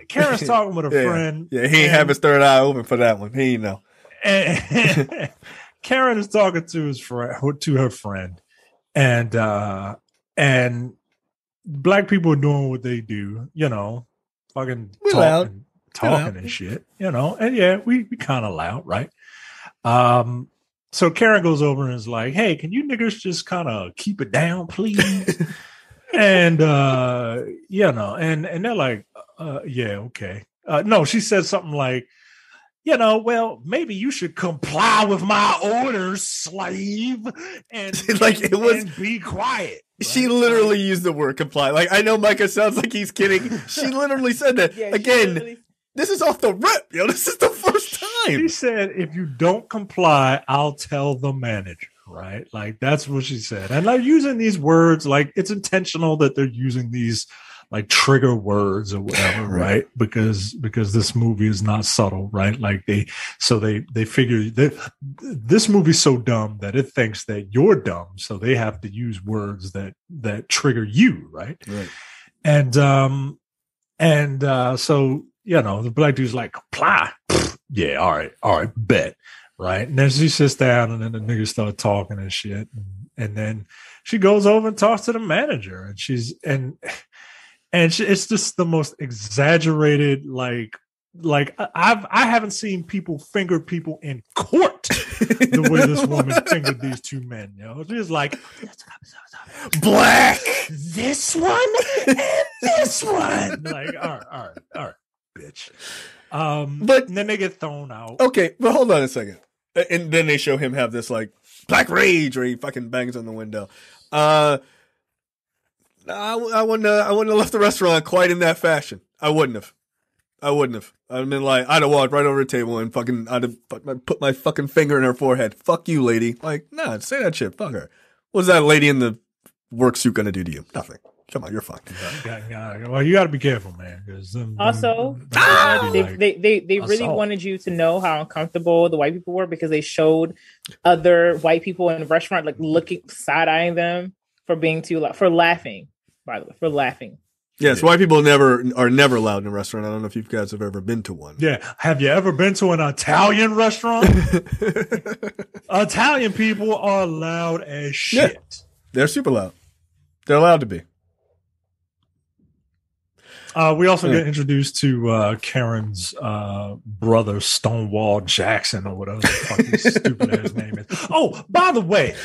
talking with a friend. Yeah, he ain't have his third eye open for that one. He ain't know. And Karen is talking to her friend, and black people are doing what they do, fucking We loud. talking and shit, and yeah, we kind of loud, right? So Karen goes over and is like, "Hey, can you niggers just kind of keep it down, please?" And and they're like, "Yeah, okay." No, she said something like, well, maybe you should comply with my orders, slave, and Like, it was- and be quiet. She right? literally used the word comply. Like, I know Micah sounds like he's kidding. She literally said that. Yeah, she Again, literally- this is off the rip. Yo, this is the first She time. said, if you don't comply, I'll tell the manager, right? Like, that's what she said. And like using these words, like, it's intentional that they're using these like trigger words or whatever, right? Because this movie is not subtle, right? Like they figure that this movie's so dumb that it thinks that you're dumb, so they have to use words that trigger you, right? Right. And so the black dude's like, comply. Yeah, all right, bet. Right. And then she sits down and then the niggas start talking and shit. And then she goes over and talks to the manager and it's just the most exaggerated, like I haven't seen people finger people in court the way this woman fingered these two men. She's like, Black. this one and this one. Like, all right, bitch. But- and then they get thrown out. Okay, but hold on a second. And then they show him have this like black rage where he fucking bangs on the window. I wouldn't have left the restaurant quite in that fashion. I wouldn't have. I'd been like, I'd have walked right over the table and fucking, I'd have put my fucking finger in her forehead. Fuck you, lady. Like, nah, say that shit. Fuck her. What's that lady in the work suit gonna do to you? Nothing. Come on, you're fine. Well, you got to be careful, man. Also, they really assault. wanted you to know how uncomfortable the white people were because they showed other white people in the restaurant like looking side eyeing them for being too loud, for laughing. By the way, for laughing. Yes, white people are never allowed in a restaurant. I don't know if you guys have ever been to one. Yeah. Have you ever been to an Italian restaurant? Italian people are loud as shit. Yeah. They're super loud. They're allowed to be. We also get introduced to Karen's brother, Stonewall Jackson, or whatever the fuck his stupid ass name is. Oh, by the way,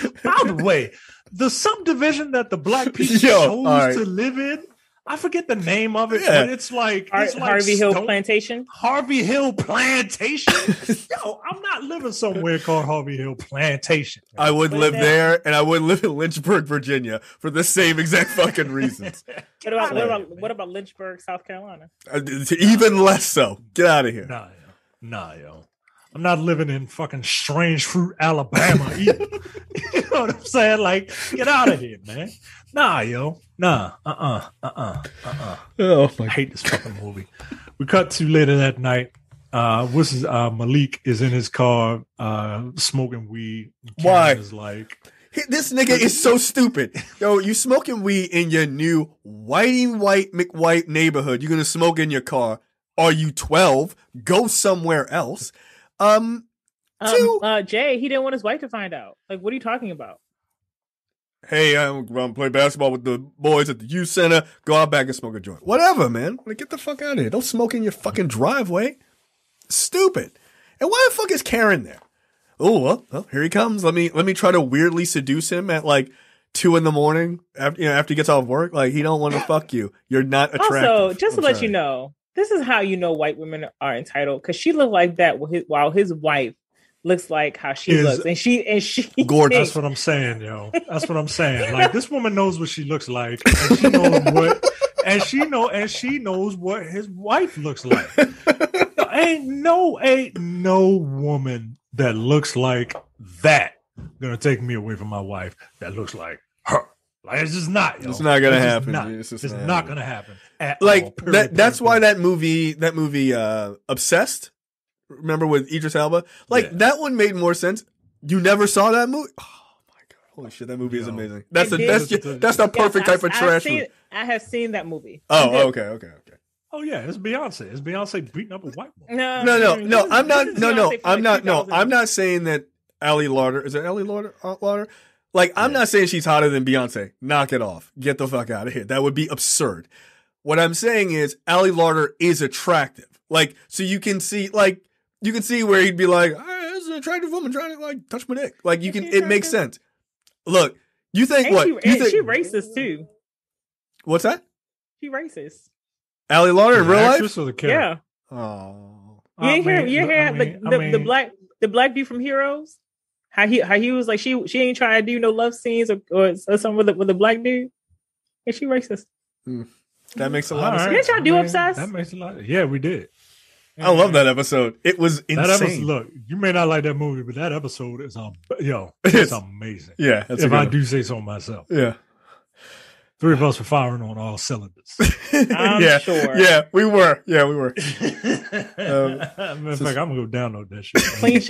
the subdivision that the black people chose to live in, I forget the name of it, but it's like Harvey Hill Plantation. Harvey Hill Plantation. Yo, I'm not living somewhere called Harvey Hill Plantation. I would live there, and I would live in Lynchburg, Virginia, for the same exact fucking reasons. What about Lynchburg, South Carolina? Even less so. Get out of here. Nah, yo. I'm not living in fucking Strange Fruit, Alabama either. You know what I'm saying? Like, get out of here, man. Nah, yo. Nah. Oh I hate this fucking movie. We cut to later that night. Malik is in his car smoking weed. Why? Is like, this nigga is so stupid. Yo, you smoking weed in your new white McWhite neighborhood. You're going to smoke in your car. Are you 12? Go somewhere else. Jay, he didn't want his wife to find out. Like, what are you talking about? Hey, I'm going to play basketball with the boys at the youth center. Go out back and smoke a joint. Whatever, man. Like, get the fuck out of here. Don't smoke in your fucking driveway. Stupid. And why the fuck is Karen there? Oh, well, here he comes. Let me try to weirdly seduce him at like 2 a.m. after he gets off work. Like, he don't want to fuck you. You're not attractive. Also, just to let you know, this is how you know white women are entitled, because she looked like that while his wife looks like how she looks, and she gorgeous. That's what I'm saying, yo. That's what I'm saying. Like, this woman knows what she looks like, and she knows what, and she knows what his wife looks like. Ain't no woman that looks like that gonna take me away from my wife that looks like her. Like, it's just not. Yo. It's not gonna happen. It's not gonna happen. Like that's why that movie, Obsessed. Remember with Idris Elba? Like that one made more sense. You never saw that movie? Oh my god! Holy shit, that movie is amazing. That's the perfect type of trash movie. I have seen that movie. Oh, okay. Oh yeah, it's Beyonce. It's Beyonce beating up a white woman. No. I'm not saying that Ali Larter. Is it Ali Larter? Like, I'm not saying she's hotter than Beyonce. Knock it off. Get the fuck out of here. That would be absurd. What I'm saying is Ali Larter is attractive. Like, so you can see where he'd be like, "This is an attractive woman trying to like touch my dick." Like, it makes sense. Look, you think what? She racist too. What's that? She racist. Ali Larter in real life? Or the character? Yeah. Oh. You hear the black dude from Heroes? How he was like, she ain't trying to do no love scenes or something with a black dude. And she racist. That makes a lot of sense. Didn't y'all do Obsessed? That makes a lot. Yeah, we did. I love that episode. It was insane. Look, you may not like that movie, but that episode is it's amazing. Yeah, if I do say so myself. Yeah. 3 of us were firing on all cylinders. I'm sure. Yeah, we were. Matter of fact, I'm gonna go download that shit. Clean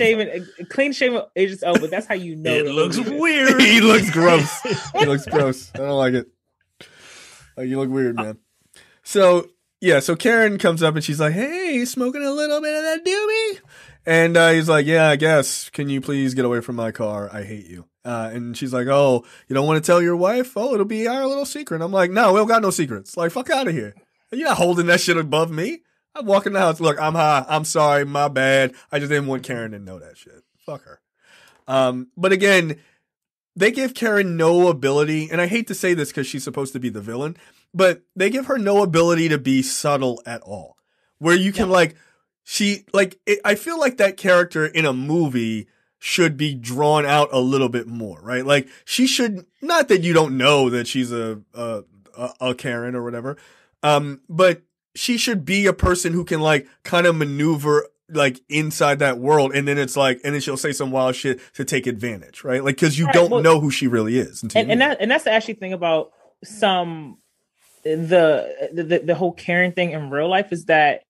shaven Idris Elba. That's how you know it looks weird. He looks gross. He looks gross. I don't like it. Like, you look weird, man. So Karen comes up and she's like, "Hey, smoking a little bit of that doobie?" And he's like, "Yeah, I guess. Can you please get away from my car? I hate you." And she's like, "Oh, you don't want to tell your wife? Oh, it'll be our little secret." I'm like, "No, we don't got no secrets. Like, fuck out of here. You're not holding that shit above me. I'm walking the house. Look, I'm high. I'm sorry. My bad. I just didn't want Karen to know that shit. Fuck her." But again, they give Karen no ability, and I hate to say this because she's supposed to be the villain, but they give her no ability to be subtle at all. Where you can I feel like that character in a movie should be drawn out a little bit more, right? Like, she should, not that you don't know that she's a Karen or whatever, but she should be a person who can like kind of maneuver like inside that world, and then it's like, and then she'll say some wild shit to take advantage, right? Like, because you don't know who she really is, and that's the actually thing about the whole Karen thing in real life, is that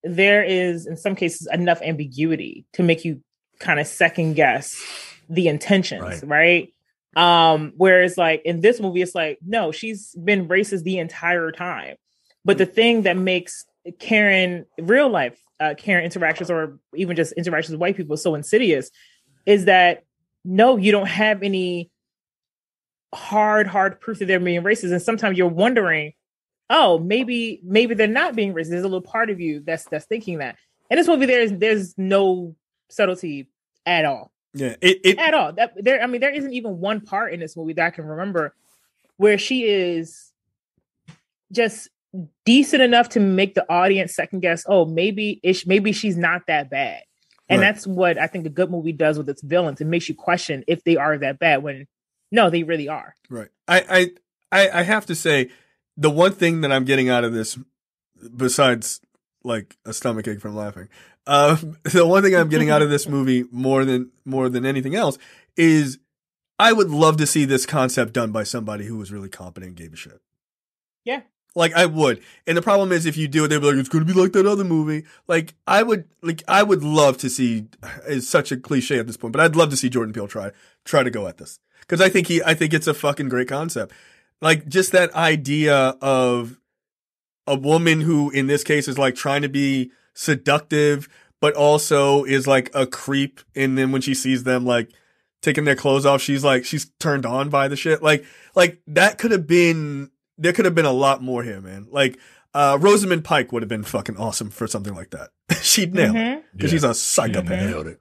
there is in some cases enough ambiguity to make you kind of second guess the intentions, right? Whereas like in this movie, it's like, no, she's been racist the entire time. But the thing that makes Karen real life Karen interactions, or even just interactions with white people, so insidious, is that no, you don't have any hard proof that they're being racist. And sometimes you're wondering, oh, maybe they're not being racist. There's a little part of you that's thinking that. In this movie, there's no subtlety at all. Yeah, at all. There isn't even one part in this movie that I can remember where she is just decent enough to make the audience second guess, oh, maybe she's not that bad. And that's what I think a good movie does with its villains. It makes you question if they are that bad, when no, they really are. Right. I have to say, the one thing that I'm getting out of this, besides like a stomachache from laughing, the one thing I'm getting out of this movie more than anything else is I would love to see this concept done by somebody who was really competent and gave a shit. Yeah. Like, I would. And the problem is, if you do it, they'd be like, it's going to be like that other movie. I would love to see, it's such a cliche at this point, but I'd love to see Jordan Peele try to go at this. Cause I think it's a fucking great concept. Like, just that idea of a woman who, in this case, is like trying to be seductive, but also is like a creep. And then when she sees them like taking their clothes off, she's turned on by the shit. Like that could have been, there could have been a lot more here, man. Like, Rosamund Pike would have been fucking awesome for something like that. She'd nail it. Cause she's a psychopath. Nailed it.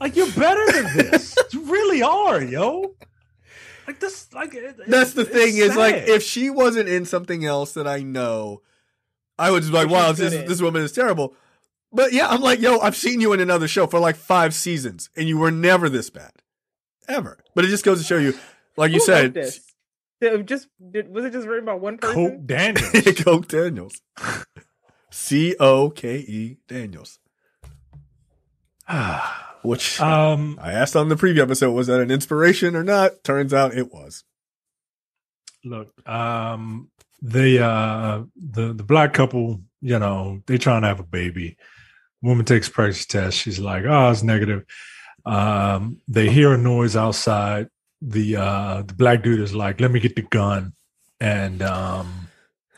Like you're better than this. You really are, yo. Like this, like that's the thing is sad. like if she wasn't in something else that I know, I would just be like, wow, this woman is terrible. But yeah, I'm like, yo, I've seen you in another show for like 5 seasons, and you were never this bad, ever. But it just goes to show you, like you said, was it just written by one person? Coke Daniels. Coke Daniels, Coke Daniels. Which I asked on the preview episode, was that an inspiration or not? Turns out it was. Look, the black couple, you know, they trying to have a baby. Woman takes a pregnancy test. She's like, oh, it's negative. They hear a noise outside. The black dude is like, let me get the gun and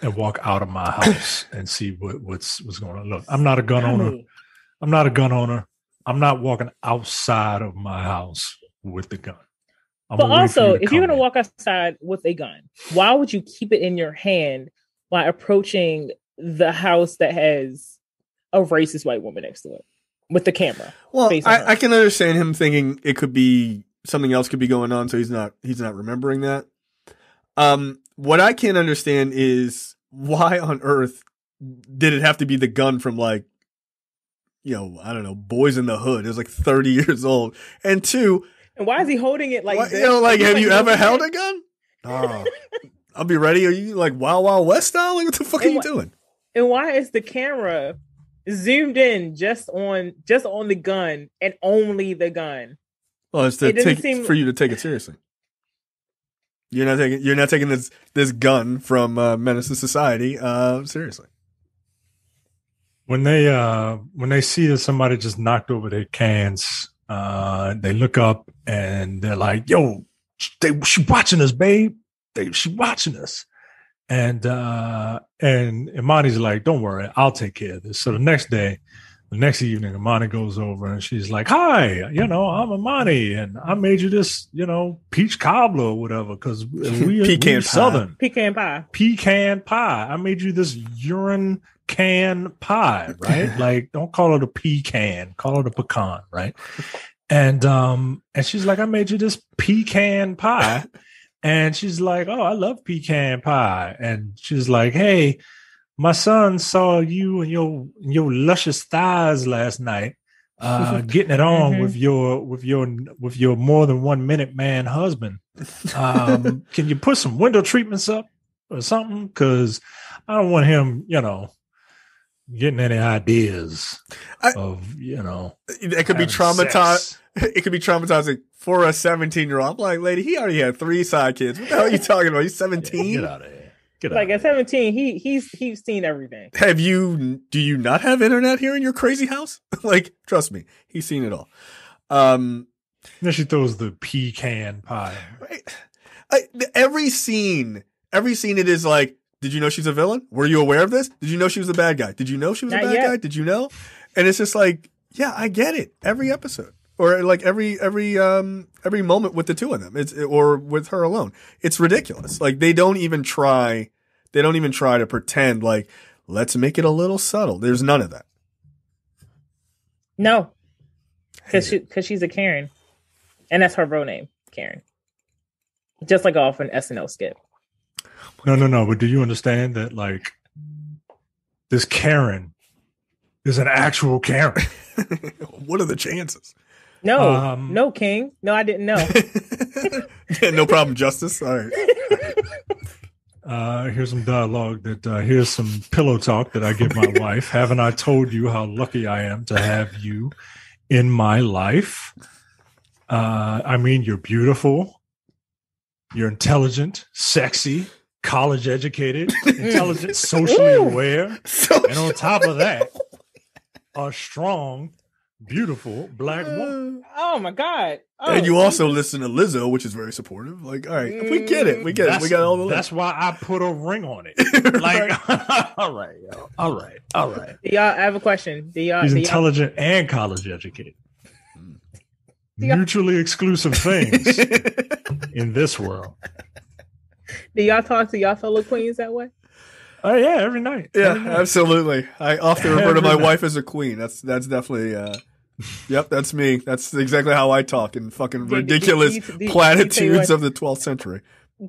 walk out of my house and see what's going on. Look, I'm not a gun owner. I'm not walking outside of my house with the gun. But also, if you're going to walk outside with a gun, why would you keep it in your hand while approaching the house that has a racist white woman next to it with the camera? Well, I can understand him thinking it could be something else could be going on, so he's not remembering that. What I can't understand is why on earth did it have to be the gun from like, you know, I don't know, Boys in the Hood. It was like 30 years old. And 2, and why is he holding it like this? You know, like, have you ever held a gun? Oh, I'll be ready. Are you like Wild Wild West style? Like, what the fuck are you doing? And why is the camera zoomed in just on the gun and only the gun? Well, it's for you to take it seriously. You're not taking this gun from Menace to Society seriously. When they see that somebody just knocked over their cans, they look up and they're like, "Yo, she watching us, babe. She watching us." And Imani's like, "Don't worry, I'll take care of this." So the next evening, Imani goes over and she's like, "Hi, you know, I'm Imani, and I made you this, you know, peach cobbler or whatever because we're Southern pecan pie. I made you this urine can pie, right? Like, don't call it a pecan, call it a pecan, right?" And she's like, "I made you this pecan pie," and she's like, "Oh, I love pecan pie," and she's like, "Hey, my son saw you and your luscious thighs last night, getting it on with your more than 1 minute man husband. Can you put some window treatments up or something? Because I don't want him, you know, getting any ideas of, you know, it could be traumatized. It could be traumatizing for a 17-year-old. I'm like, lady, he already had 3 side kids. What the hell are you talking about? He's 17. Get out of here. Like at 17, he's seen everything. Do you not have internet here in your crazy house? Like, trust me, he's seen it all. Then she throws the pecan pie. Right? Every scene it is like, did you know she's a villain? Were you aware of this? Did you know she was a bad guy? Did you know she was a bad guy? Did you know? And it's just like, yeah, I get it. Every episode. Or like every moment with the two of them, or with her alone, it's ridiculous. Like they don't even try to pretend like let's make it a little subtle. There's none of that. No, because she's a Karen, and that's her real name, Karen. Just like off an SNL skit. No. But do you understand that like this Karen is an actual Karen? What are the chances? No, King. No, I didn't know. No problem, Justice. All right. Here's some dialogue here's some pillow talk that I give my wife. Haven't I told you how lucky I am to have you in my life? I mean, you're beautiful. You're intelligent, sexy, college educated, intelligent, socially aware. And on top of that, a strong, beautiful black woman. Oh my God. Oh. And you also listen to Lizzo, which is very supportive. Like, all right, we get it. We got all the That's why I put a ring on it. Like, all right, yo. All right. I have a question. He's intelligent and college educated. Mutually exclusive things in this world. Do y'all talk to y'all fellow queens that way? Oh yeah, every night. Yeah, absolutely. I often refer to my wife as a queen. That's definitely Yep, that's me. That's exactly how I talk in fucking Do- do- ridiculous do you platitudes what? of the 12th century.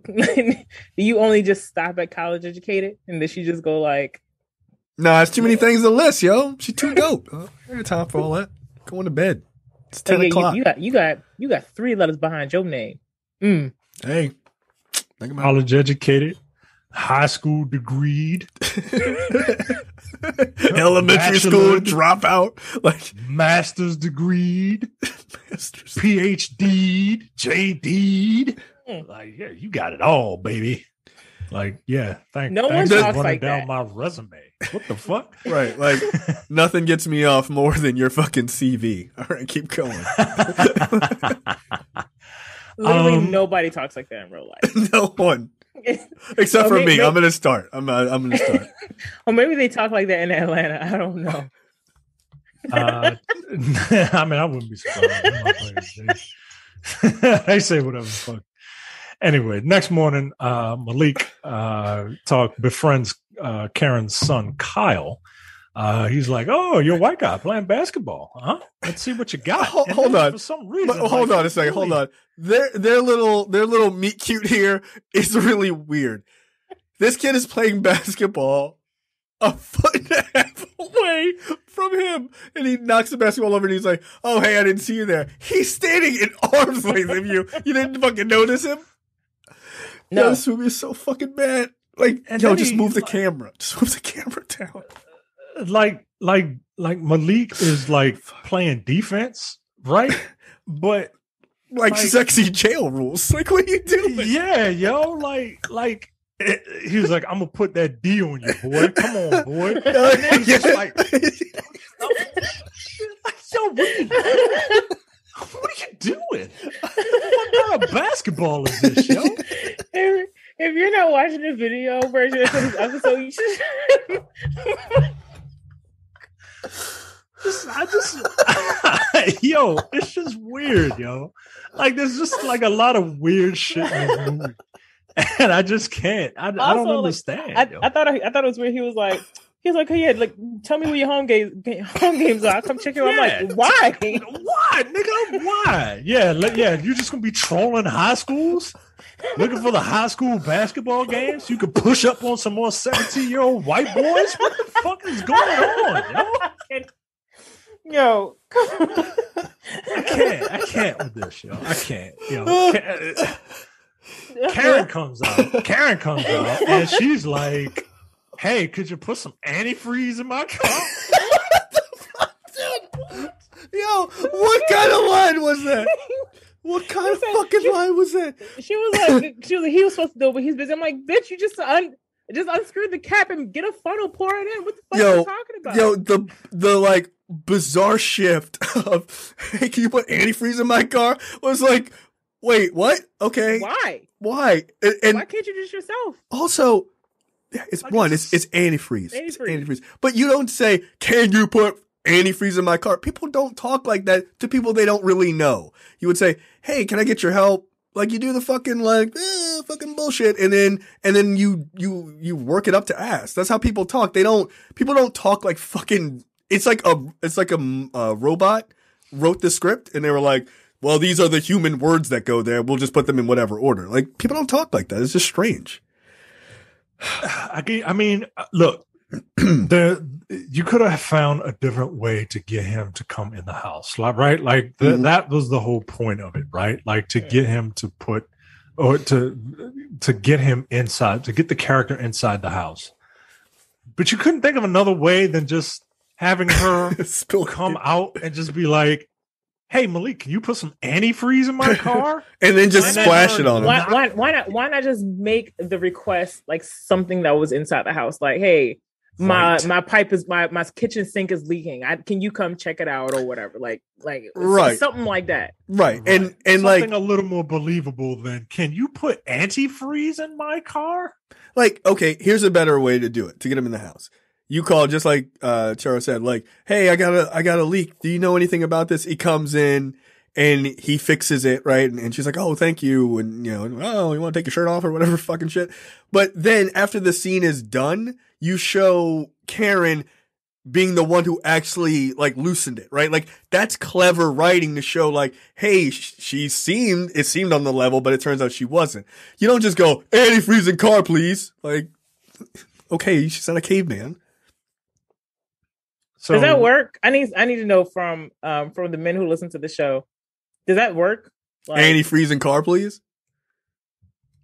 Do you only just stop at college educated, and then she just go like, Nah, it's too many things to list, yo. She too dope. I ain't got time for all that. Going to bed. It's 10 o'clock. You got 3 letters behind your name. Hey, think about College educated, high school degreed, elementary school dropout, like master's degreed, PhD, JD. Like, yeah, you got it all, baby. Like, yeah, No one thanks for talks running like down that. my resume. What the fuck? right, like nothing gets me off more than your fucking CV. All right, keep going. Literally, nobody talks like that in real life. No one, except for me. I'm gonna start. I'm gonna start. Or maybe they talk like that in Atlanta. I don't know. I mean, I wouldn't be surprised. They say whatever the fuck. Anyway, next morning, Malik befriends Karen's son, Kyle. He's like, "Oh, you're a white guy playing basketball, huh? Let's see what you got." Hold on. For some reason, Hold on a second. Hold on. Their little meet cute here is really weird. This kid is playing basketball a foot and a half away from him, and he knocks the basketball over, and he's like, "Oh, hey, I didn't see you there." He's standing in arm's length of you. You didn't fucking notice him? No. Yo, this movie is so fucking bad. Like, And yo, then just he- move the camera. Just move the camera down. Like Malik is like playing defense, right? But Like sexy jail rules. Like, what are you doing? yeah, yo, like he was like, "I'm gonna put that D on you, boy. Come on, boy." And then he's just like, "Yo, what are you doing? What kind of basketball is this, yo?" If you're not watching the video version of this episode, you should. Yo, it's just weird, yo. Like, there's just like a lot of weird shit in this movie, and I just can't. I don't understand. Yo. I thought it was weird. He was like, "Hey, yeah, like, tell me where your home games are. I'll come check you out." I'm like, why? Why, nigga? Why? Yeah, you're just gonna be trolling high schools, looking for the high school basketball games. You could push up on some more 17-year-old white boys. What the fuck is going on, yo? Yo, I can't with this, yo. I can't, yo. Karen comes out, and she's like, "Hey, could you put some antifreeze in my car?" Yo, what kind of line was that? What kind of fucking line was that? She was like, he was supposed to do it, but he's busy. I'm like, bitch, you just unscrew the cap and get a funnel, pour it in. What the fuck are you talking about? Yo, the like bizarre shift of, "Hey, can you put antifreeze in my car?" was like, wait, what? Okay. Why? And Why can't you just yourself? also, it's antifreeze. It's antifreeze. But you don't say, "Can you put antifreeze in my car?" People don't talk like that to people they don't really know. You would say, "Hey, can I get your help?" Like, you do the fucking fucking bullshit, and then you work it up to ass. That's how people talk. People don't talk like fucking. It's like a robot wrote the script, and they were like, "Well, these are the human words that go there. We'll just put them in whatever order." Like, people don't talk like that. It's just strange. I mean, look, you could have found a different way to get him to come in the house, right? Like that was the whole point of it, right? Like to get him to put, or to get him inside, to get the character inside the house. But you couldn't think of another way than just having her come out and just be like, "Hey, Malik, can you put some antifreeze in my car?" And then just splash it on him. Why not just make the request like something that was inside the house? Like, "Hey, my pipe is my kitchen sink is leaking. Can you come check it out or whatever?" Like right. something like that. Right. And something like a little more believable than, "Can you put antifreeze in my car?" Like, okay, here's a better way to do it, to get him in the house. You call, just like Charo said, like, "Hey, I got a leak. Do you know anything about this?" He comes in and he fixes it, right? And she's like, "Oh, thank you." And, you want to take your shirt off or whatever fucking shit. But then after the scene is done, you show Karen being the one who actually like loosened it, right? Like that's clever writing to show like, hey, it seemed on the level, but it turns out she wasn't. You don't just go, antifreeze in car, please. Like, okay, she's not a caveman. So, does that work? I need to know from the men who listen to the show. Does that work? Like, antifreeze in car, please.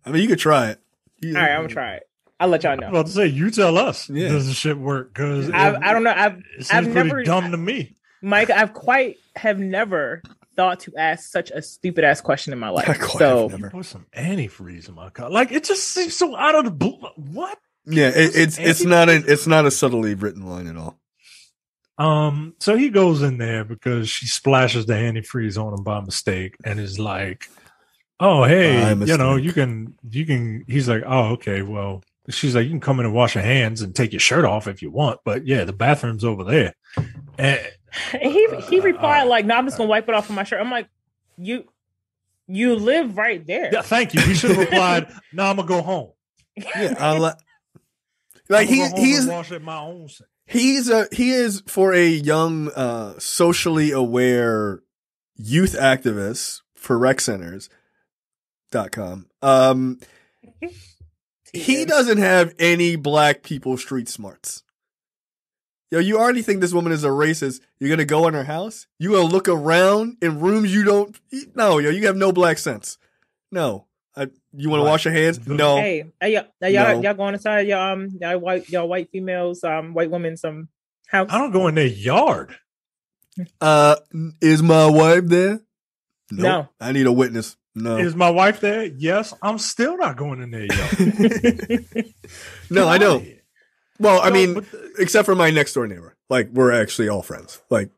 I mean, you could try it. All right, I'm gonna try it. I'll let y'all know. I was about to say, you tell us. Yeah. Does the shit work? Because I don't know. I've never dumb to me, Mike. Have never thought to ask such a stupid ass question in my life. So you put some antifreeze in my car. Like it just seems so out of the blue. What? Yeah, it's not a subtly written line at all. So he goes in there because she splashes the antifreeze on him by mistake, and is like, "Oh, hey, you can." He's like, "Oh, okay, well." She's like, you can come in and wash your hands and take your shirt off if you want, but yeah, the bathroom's over there. And he replied like, "No, I'm just gonna wipe it off of my shirt." I'm like, "You live right there." Yeah, thank you. He should have replied, "No, I'm gonna go home." Yeah, like he's wash it my own. He is for a young, socially aware youth activist for recceners.com. He doesn't have any black people street smarts. Yo, you already think this woman is a racist. You're going to go in her house? You going to look around in rooms you don't? No, yo, you have no black sense. No. You want to wash your hands? No. Hey, y'all going inside y'all white females, white women's house? I don't go in their yard. Is my wife there? Nope. No. I need a witness. No. Is my wife there? Yes. I'm still not going in there, yo. No, I don't. Well, I mean, except for my next door neighbor. Like, we're actually all friends. Like,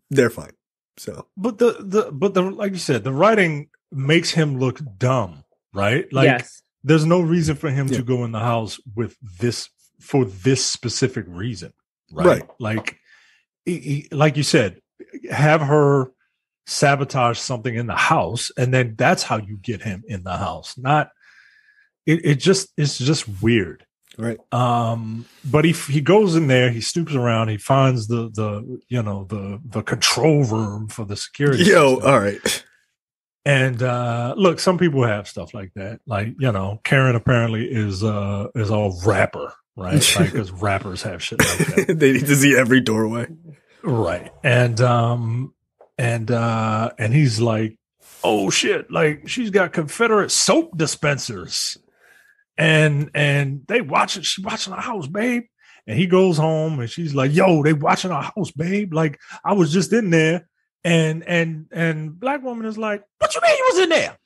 they're fine. So, but the like you said, the writing makes him look dumb, right? Like, yes. There's no reason for him to go in the house with this for this specific reason, right? Like, like you said, have her sabotage something in the house, and then that's how you get him in the house. Not it's just weird, right? But he goes in there, he stoops around, he finds the control room for the security system. All right. And look, some people have stuff like that. Like, Karen apparently is all rapper, right? Like, because rappers have shit like that. They need to see every doorway, right? And he's like, oh shit, like she's got Confederate soap dispensers. And she watching our house, babe. And he goes home and she's like, yo, they watching our house, babe. Like I was just in there. And black woman is like, what you mean you was in there?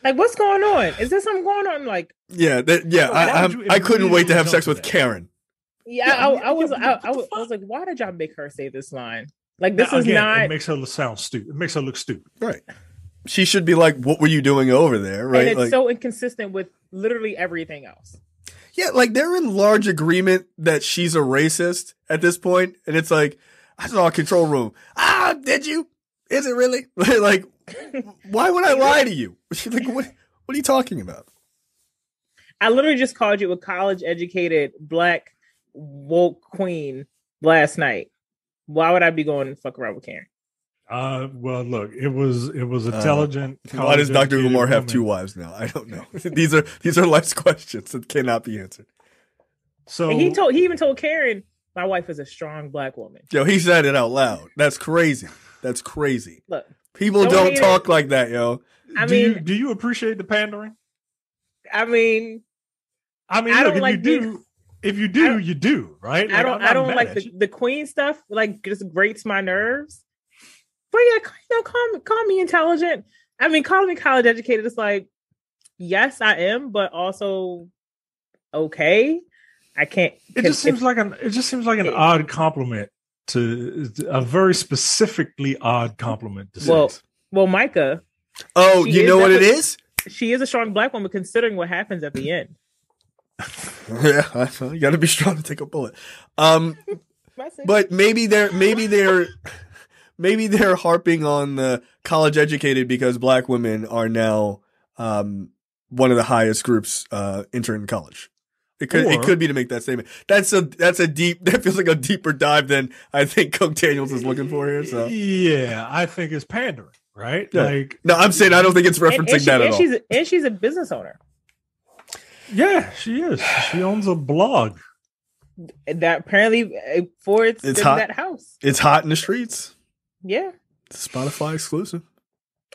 Like, what's going on? Is there something going on? Like, I couldn't wait to have sex with Karen. Yeah, I was like, why did y'all make her say this line? Like, this is not. It makes her sound stupid. It makes her look stupid. Right. She should be like, what were you doing over there? Right. And it's so inconsistent with literally everything else. Yeah. Like, they're in large agreement that she's a racist at this point, and it's like, I saw a control room. Did you? Is it really? Like, why would I lie to you? Like, what are you talking about? I literally just called you a college-educated black woke queen last night. Why would I be going to fuck around with Karen? Well, look, it was intelligent. Why does Dr. Umar have two wives now? I don't know. These are life's questions that cannot be answered. So and he even told Karen, my wife is a strong black woman. Yo, he said it out loud. That's crazy. That's crazy. Look, people don't talk like that, yo. Do you appreciate the pandering? I mean, look, if you do, you do, right? Like, I don't like the queen stuff. Like, just grates my nerves. But yeah, call me intelligent. I mean, call me college educated. It's like, yes, I am, but also okay. I can't. It just seems like an odd compliment to a very specifically odd compliment to say. Well, Micah. Oh, you know what it is? She is a strong black woman, considering what happens at the end. Yeah, you got to be strong to take a bullet. But maybe they're harping on the college educated because black women are now one of the highest groups entering college. It could be to make that statement. That feels like a deeper dive than I think Coke Daniels is looking for here. So yeah, I think it's pandering, right? Yeah. Like, no, I'm saying I don't think it's referencing that at all. She's a business owner. Yeah, she is. She owns a blog that apparently it's hot. That house. It's hot in the streets. Yeah, it's Spotify exclusive.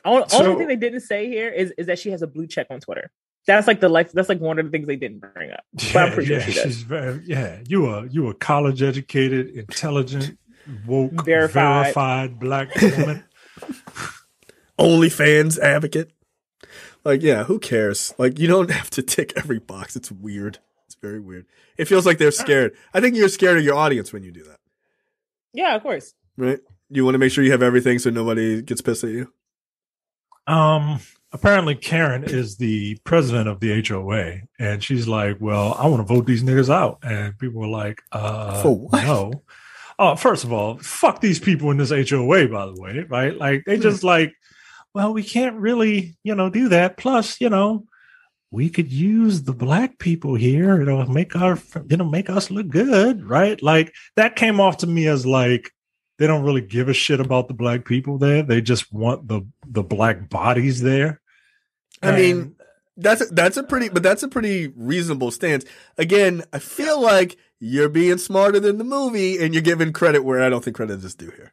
Only thing they didn't say here is that she has a blue check on Twitter. That's like that's like one of the things they didn't bring up. But I'm pretty sure she does. You a college educated, intelligent, woke, verified black woman. OnlyFans advocate. Like, yeah, who cares? Like, you don't have to tick every box. It's weird. It's very weird. It feels like they're scared. I think you're scared of your audience when you do that. Yeah, of course. Right? You want to make sure you have everything so nobody gets pissed at you. Apparently Karen is the president of the HOA, and she's like, well, I want to vote these niggas out. And people were like, for what? No. Oh, first of all, fuck these people in this HOA, by the way, right? Like, they just like, well, we can't really, do that. Plus, we could use the black people here, make us look good, right? Like, that came off to me as like, they don't really give a shit about the black people there. They just want the black bodies there. I mean, that's a pretty reasonable stance. Again, I feel like you're being smarter than the movie, and you're giving credit where I don't think credit is due here.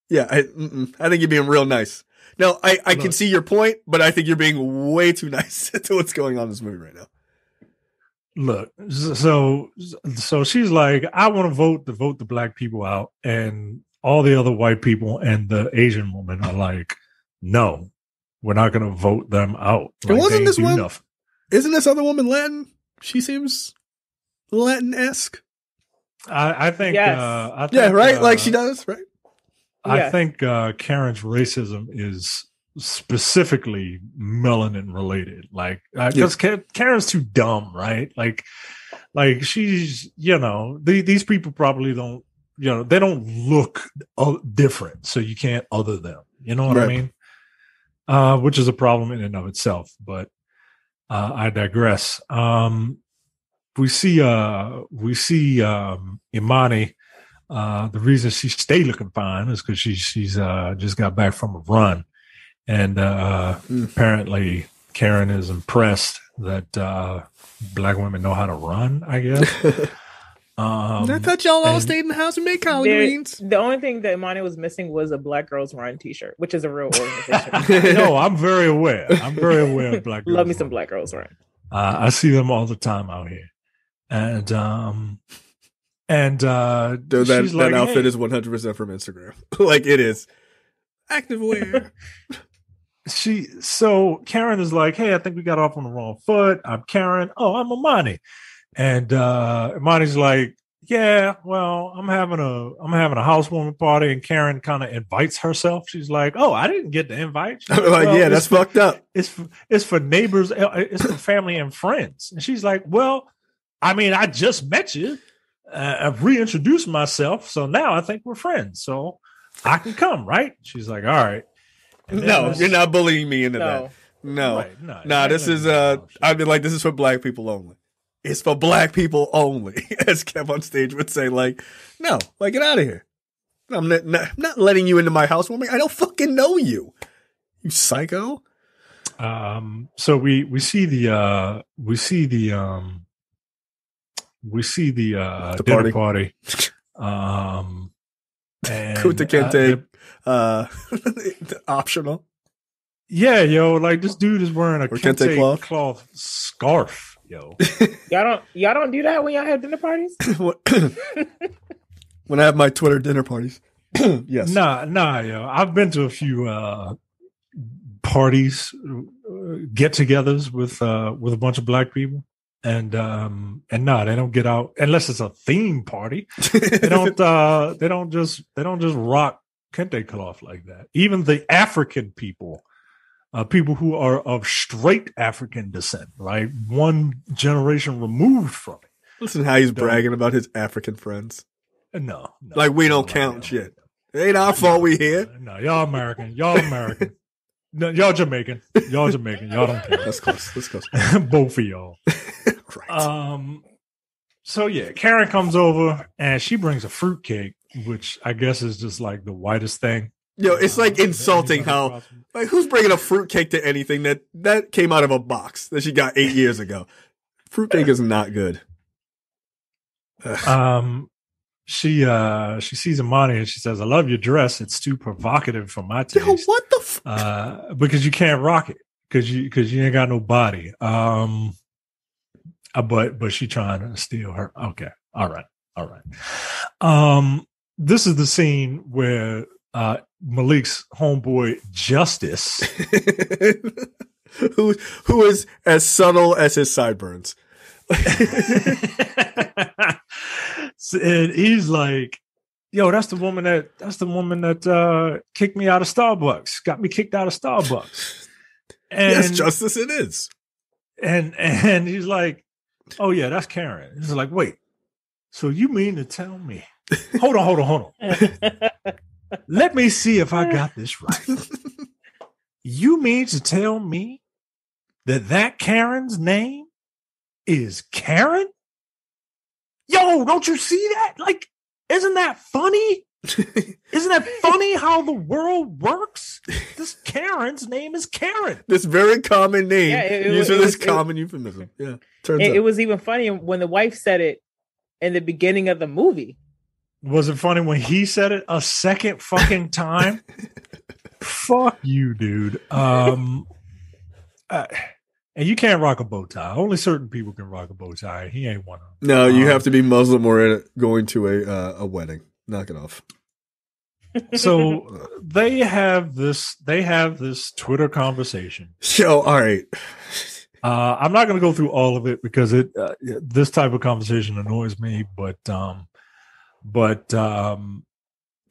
Yeah, I think you're being real nice. No, I can see your point, but I think you're being way too nice to what's going on in this movie right now. Look, so she's like, I want to vote the black people out, and all the other white people and the Asian woman are like, no, we're not going to vote them out. Like, wasn't this one? Isn't this other woman Latin? She seems Latin-esque. I think. Yes. Right. Like she does, right? I think Karen's racism is specifically melanin related, like because Karen's too dumb, right? Like she's these people probably don't they don't look different, so you can't other them. You know what I mean? Which is a problem in and of itself. But I digress. We see Imani. The reason she stayed looking fine is because she's just got back from a run. And apparently Karen is impressed that black women know how to run, I guess. I thought y'all all stayed in the house and made collard greens. The only thing that Imani was missing was a Black Girls Run t-shirt, which is a real organization. No, I'm very aware. I'm very aware of Black Girls Love me some Black Girls Run. I see them all the time out here. And that outfit is 100% from Instagram. Like, it is. Activewear. So Karen is like, hey, I think we got off on the wrong foot. I'm Karen. Oh, I'm Imani. And Imani's like, yeah, well, I'm having a housewarming party, and Karen kind of invites herself. She's like, oh, I didn't get the invite. Like, well, yeah, that's fucked up. It's for neighbors, it's for family and friends. And she's like, well, I mean, I just met you. I've reintroduced myself, so now I think we're friends. So I can come, right? She's like, all right. No, you're not bullying me into that. No. Right, no, this is I'd be like, this is for black people only. It's for black people only, as Kev on stage would say. Like, no, like, get out of here. I'm not letting you into my housewarming. I don't fucking know you, you psycho. So we see the dinner party. And Kunta Kinte, optional. Yeah, yo, like this dude is wearing a Kente cloth scarf. Yo, y'all don't do that when y'all have dinner parties. When I have my Twitter dinner parties, yes. Nah, yo. I've been to a few parties, get-togethers with a bunch of black people, and no, they don't get out unless it's a theme party. They don't just rock Kente cloth like that. Even the African people. People who are of straight African descent, right? One generation removed from it. Listen how he's bragging about his African friends. No. Like we don't count shit. It ain't our fault we here. No, y'all American. Y'all American. No, y'all Jamaican. Y'all Jamaican. Y'all don't care. That's close. That's close. Both of y'all. Right. So yeah, Karen comes over and she brings a fruitcake, which I guess is just like the whitest thing. Yo, it's like insulting how, like, who's bringing a fruitcake to anything that came out of a box that she got 8 years ago? Fruitcake is not good. She sees Imani and she says, "I love your dress. It's too provocative for my taste." Yo, what the? Because you can't rock it because you ain't got no body. But she trying to steal her. Okay, all right. This is the scene where Malik's homeboy Justice, who is as subtle as his sideburns. And he's like, "Yo, that's the woman that kicked me out of Starbucks. Got me kicked out of Starbucks." And yes, Justice, it is. And he's like, "Oh yeah, that's Karen." He's like, "Wait, so you mean to tell me? Hold on. Let me see if I got this right. You mean to tell me that Karen's name is Karen? Yo, don't you see that? Like, isn't that funny? Isn't that funny how the world works? This Karen's name is Karen. This very common name used for this common euphemism. Yeah, it was even funny when the wife said it in the beginning of the movie. Was it funny when he said it a second fucking time? Fuck you, dude. And you can't rock a bow tie. Only certain people can rock a bow tie. He ain't one of them. No, you have to be Muslim or going to a wedding. Knock it off. So they have this Twitter conversation. So, all right. I'm not going to go through all of it because this type of conversation annoys me. But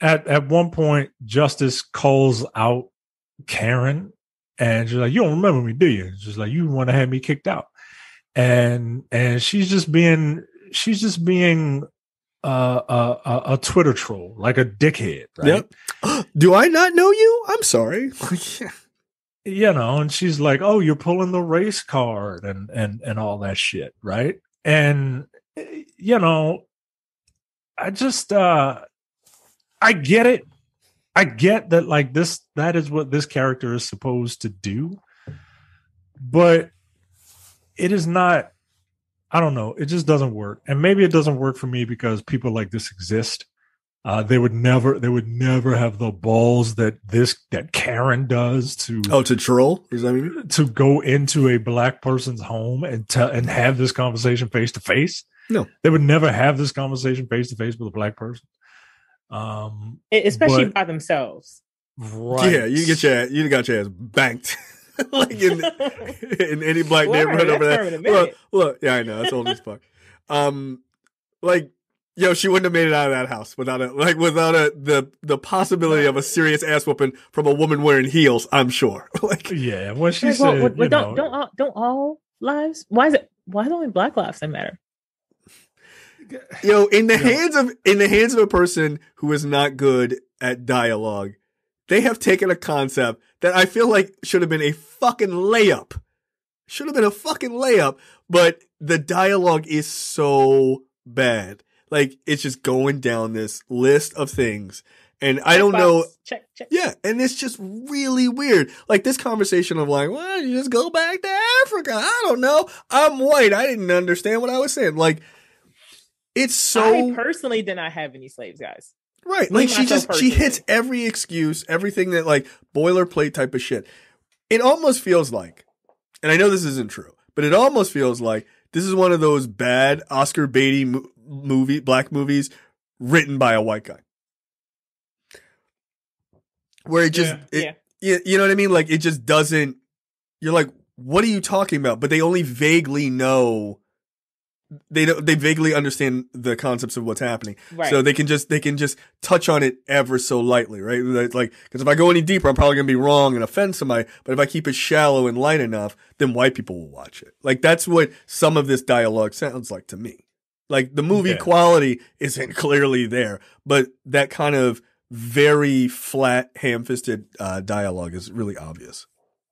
at one point, Justice calls out Karen. And she's like, "You don't remember me, do you?" She's like, "You want to have me kicked out," and she's just being a Twitter troll, like a dickhead, right? Yep. Do I not know you? I'm sorry. You know, and she's like, "Oh, you're pulling the race card and all that shit, right?" And you know, I just I get it. I get that, like, that is what this character is supposed to do, but it is not, I don't know. It just doesn't work. And maybe it doesn't work for me because people like this exist. They would never have the balls that Karen does to troll. Is that what you mean? To go into a black person's home and have this conversation face to face. No, they would never have this conversation face to face with a black person. Especially by themselves. Right. Yeah, you got your ass banked. Like in any black neighborhood over there. Look, yeah, I know, that's old as fuck. Like, yo, she wouldn't have made it out of that house without the possibility of a serious ass whooping from a woman wearing heels, I'm sure. Like, yeah, when she said, don't all lives? Why do only black lives that matter? Yo, in the hands of a person who is not good at dialogue, they have taken a concept that I feel like should have been a fucking layup. But the dialogue is so bad. Like, it's just going down this list of things. And I don't know. Check. Yeah, and it's just really weird. Like, this conversation of like, well, you just go back to Africa. I don't know. I'm white. I didn't understand what I was saying. Like, it's so. I personally did not have any slaves, guys. Right. Like, she hits every excuse, everything that, like, boilerplate type of shit. It almost feels like, and I know this isn't true, but it almost feels like this is one of those bad Oscar Beatty black movies written by a white guy. Where it just, you know what I mean? Like, it just doesn't, you're like, what are you talking about? But they only vaguely know. They vaguely understand the concepts of what's happening. Right. So they can just touch on it ever so lightly, right? Like, cause if I go any deeper, I'm probably going to be wrong and offend somebody. But if I keep it shallow and light enough, then white people will watch it. Like, that's what some of this dialogue sounds like to me. Like, the movie quality isn't clearly there, but that kind of very flat, ham-fisted dialogue is really obvious.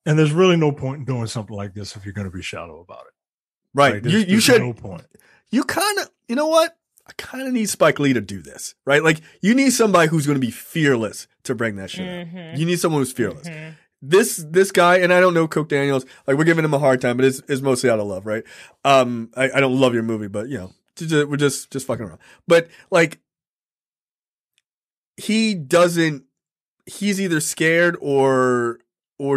And there's really no point in doing something like this if you're going to be shallow about it. Right. Like, you should. No point. You kind of, you know what? I kind of need Spike Lee to do this, right? Like, you need somebody who's going to be fearless to bring that shit up. You need someone who's fearless. This guy, and I don't know Coke Daniels, like, we're giving him a hard time, but it's mostly out of love, right? I don't love your movie, but, you know, we're just fucking around. But, like, he's either scared or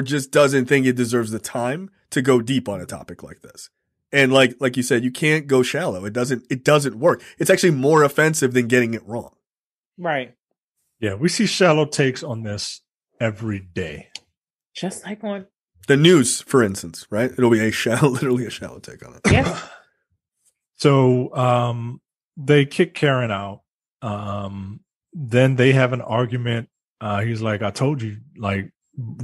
just doesn't think it deserves the time to go deep on a topic like this. And like you said, you can't go shallow. It doesn't work. It's actually more offensive than getting it wrong. Right. Yeah, we see shallow takes on this every day. Just like on the news, for instance, right? It'll be literally a shallow take on it. Yes. So they kick Karen out. Then they have an argument. He's like, I told you, like,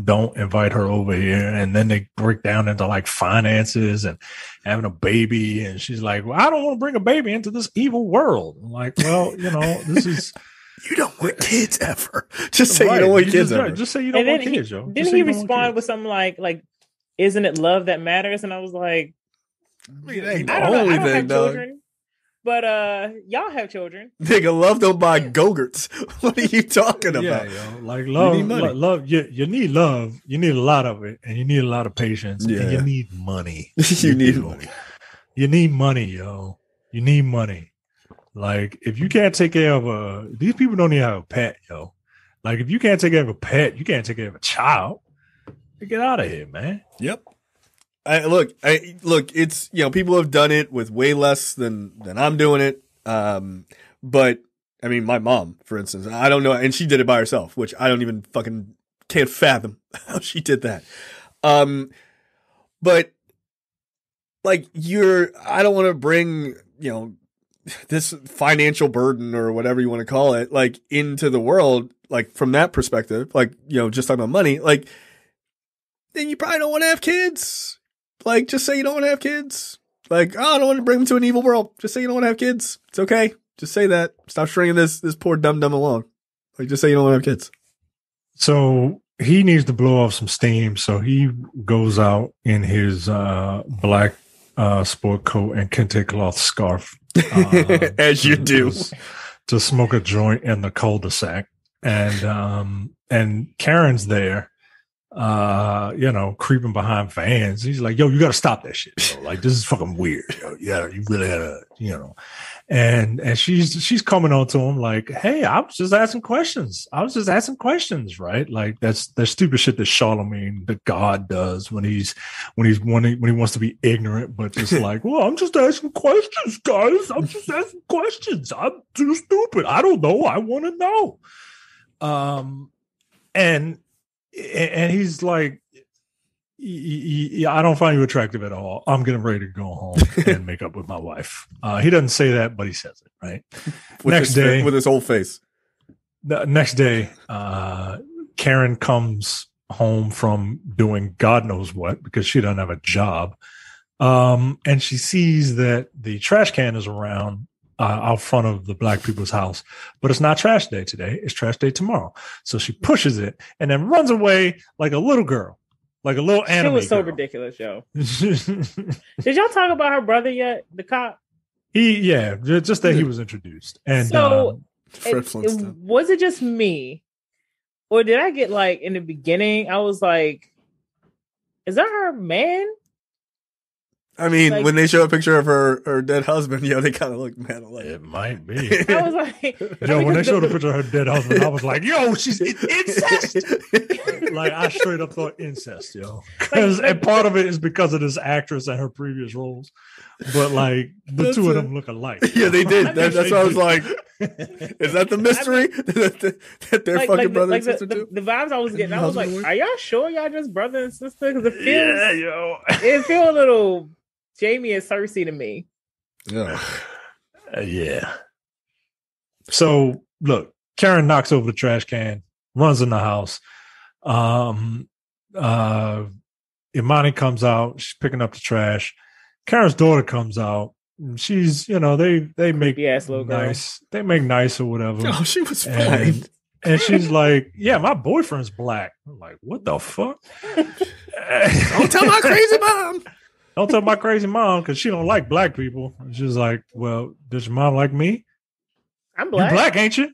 don't invite her over here. And then they break down into like finances and having a baby. And she's like, well, I don't want to bring a baby into this evil world. I'm like, well, you know, this is. You don't want kids ever. Just say you don't want kids ever. Just say you don't want kids, yo. Didn't he respond with something like, isn't it love that matters? And I was like, I mean, ain't I the don't know. only I don't thing, have dog. children, but y'all have children. Nigga, love don't buy Go-Gurts. What are you talking about? Yeah, yo. Like love, you need love. You need love. You need a lot of it, and you need a lot of patience. Yeah. And you need money. You need money. You need money, yo. You need money. Like, if you can't take care of these people don't even have a pet, yo. Like, if you can't take care of a pet, you can't take care of a child. Get out of here, man. Yep. Look, it's, you know, people have done it with way less than I'm doing it. But I mean, my mom, for instance, I don't know. And she did it by herself, which I don't even fucking can't fathom how she did that. But like I don't want to bring, you know, this financial burden or whatever you want to call it, like into the world, like from that perspective, like, you know, just talking about money, like then you probably don't want to have kids. Like, just say you don't want to have kids. Like, oh, I don't want to bring them to an evil world. Just say you don't want to have kids. It's okay. Just say that. Stop stringing this poor dumb along. Like, just say you don't want to have kids. So he needs to blow off some steam. So he goes out in his black sport coat and kente cloth scarf. As you do. To smoke a joint in the cul-de-sac. And Karen's there, you know, creeping behind fans. He's like, yo, you got to stop that shit. Yo. Like, this is fucking weird. Yo. Yeah, you really gotta, you know. And she's coming on to him like, hey, I was just asking questions. Right? Like, that's stupid shit that Charlemagne, the god, does when he wants to be ignorant, but just like, well, I'm just asking questions, guys. I'm just asking questions. I'm too stupid. I don't know. I want to know. And he's like, I don't find you attractive at all. I'm getting ready to go home and make up with my wife. He doesn't say that, but he says it, right? Next day, with his whole face. The next day, Karen comes home from doing God knows what because she doesn't have a job. And she sees that the trash can is around out front of the black people's house, but it's not trash day today. It's trash day tomorrow. So she pushes it and then runs away like a little girl. Like a little anime. She was so girl. ridiculous, yo. Did y'all talk about her brother yet? The cop? Just that he was introduced. And so was it just me? Or did I get like in the beginning, I was like, is that her man? I mean, like, when they show a picture of her dead husband, they kind of look mad alike. It might be. I was like, when they showed a picture of her dead husband, I was like, yo, she's incest. Like, I straight up thought incest, yo. And part of it is because of this actress and her previous roles. But like, the two of them look alike. Yeah, they did. That's why I was like, is that the mystery? That they're fucking brother and sister too? The vibes I was getting, I was like, are y'all sure y'all just brother and sister? Because it feels, it feels a little Jamie and Cersei to me. Yeah. Yeah. So look, Karen knocks over the trash can, runs in the house. Imani comes out, she's picking up the trash. Karen's daughter comes out. She's, they make nice. They make nice or whatever. Oh, she was fine. And she's like, yeah, my boyfriend's black. I'm like, what the fuck? Don't tell my crazy mom. Don't tell my crazy mom because she don't like black people. And she's like, well, does your mom like me? I'm black. You black, ain't you?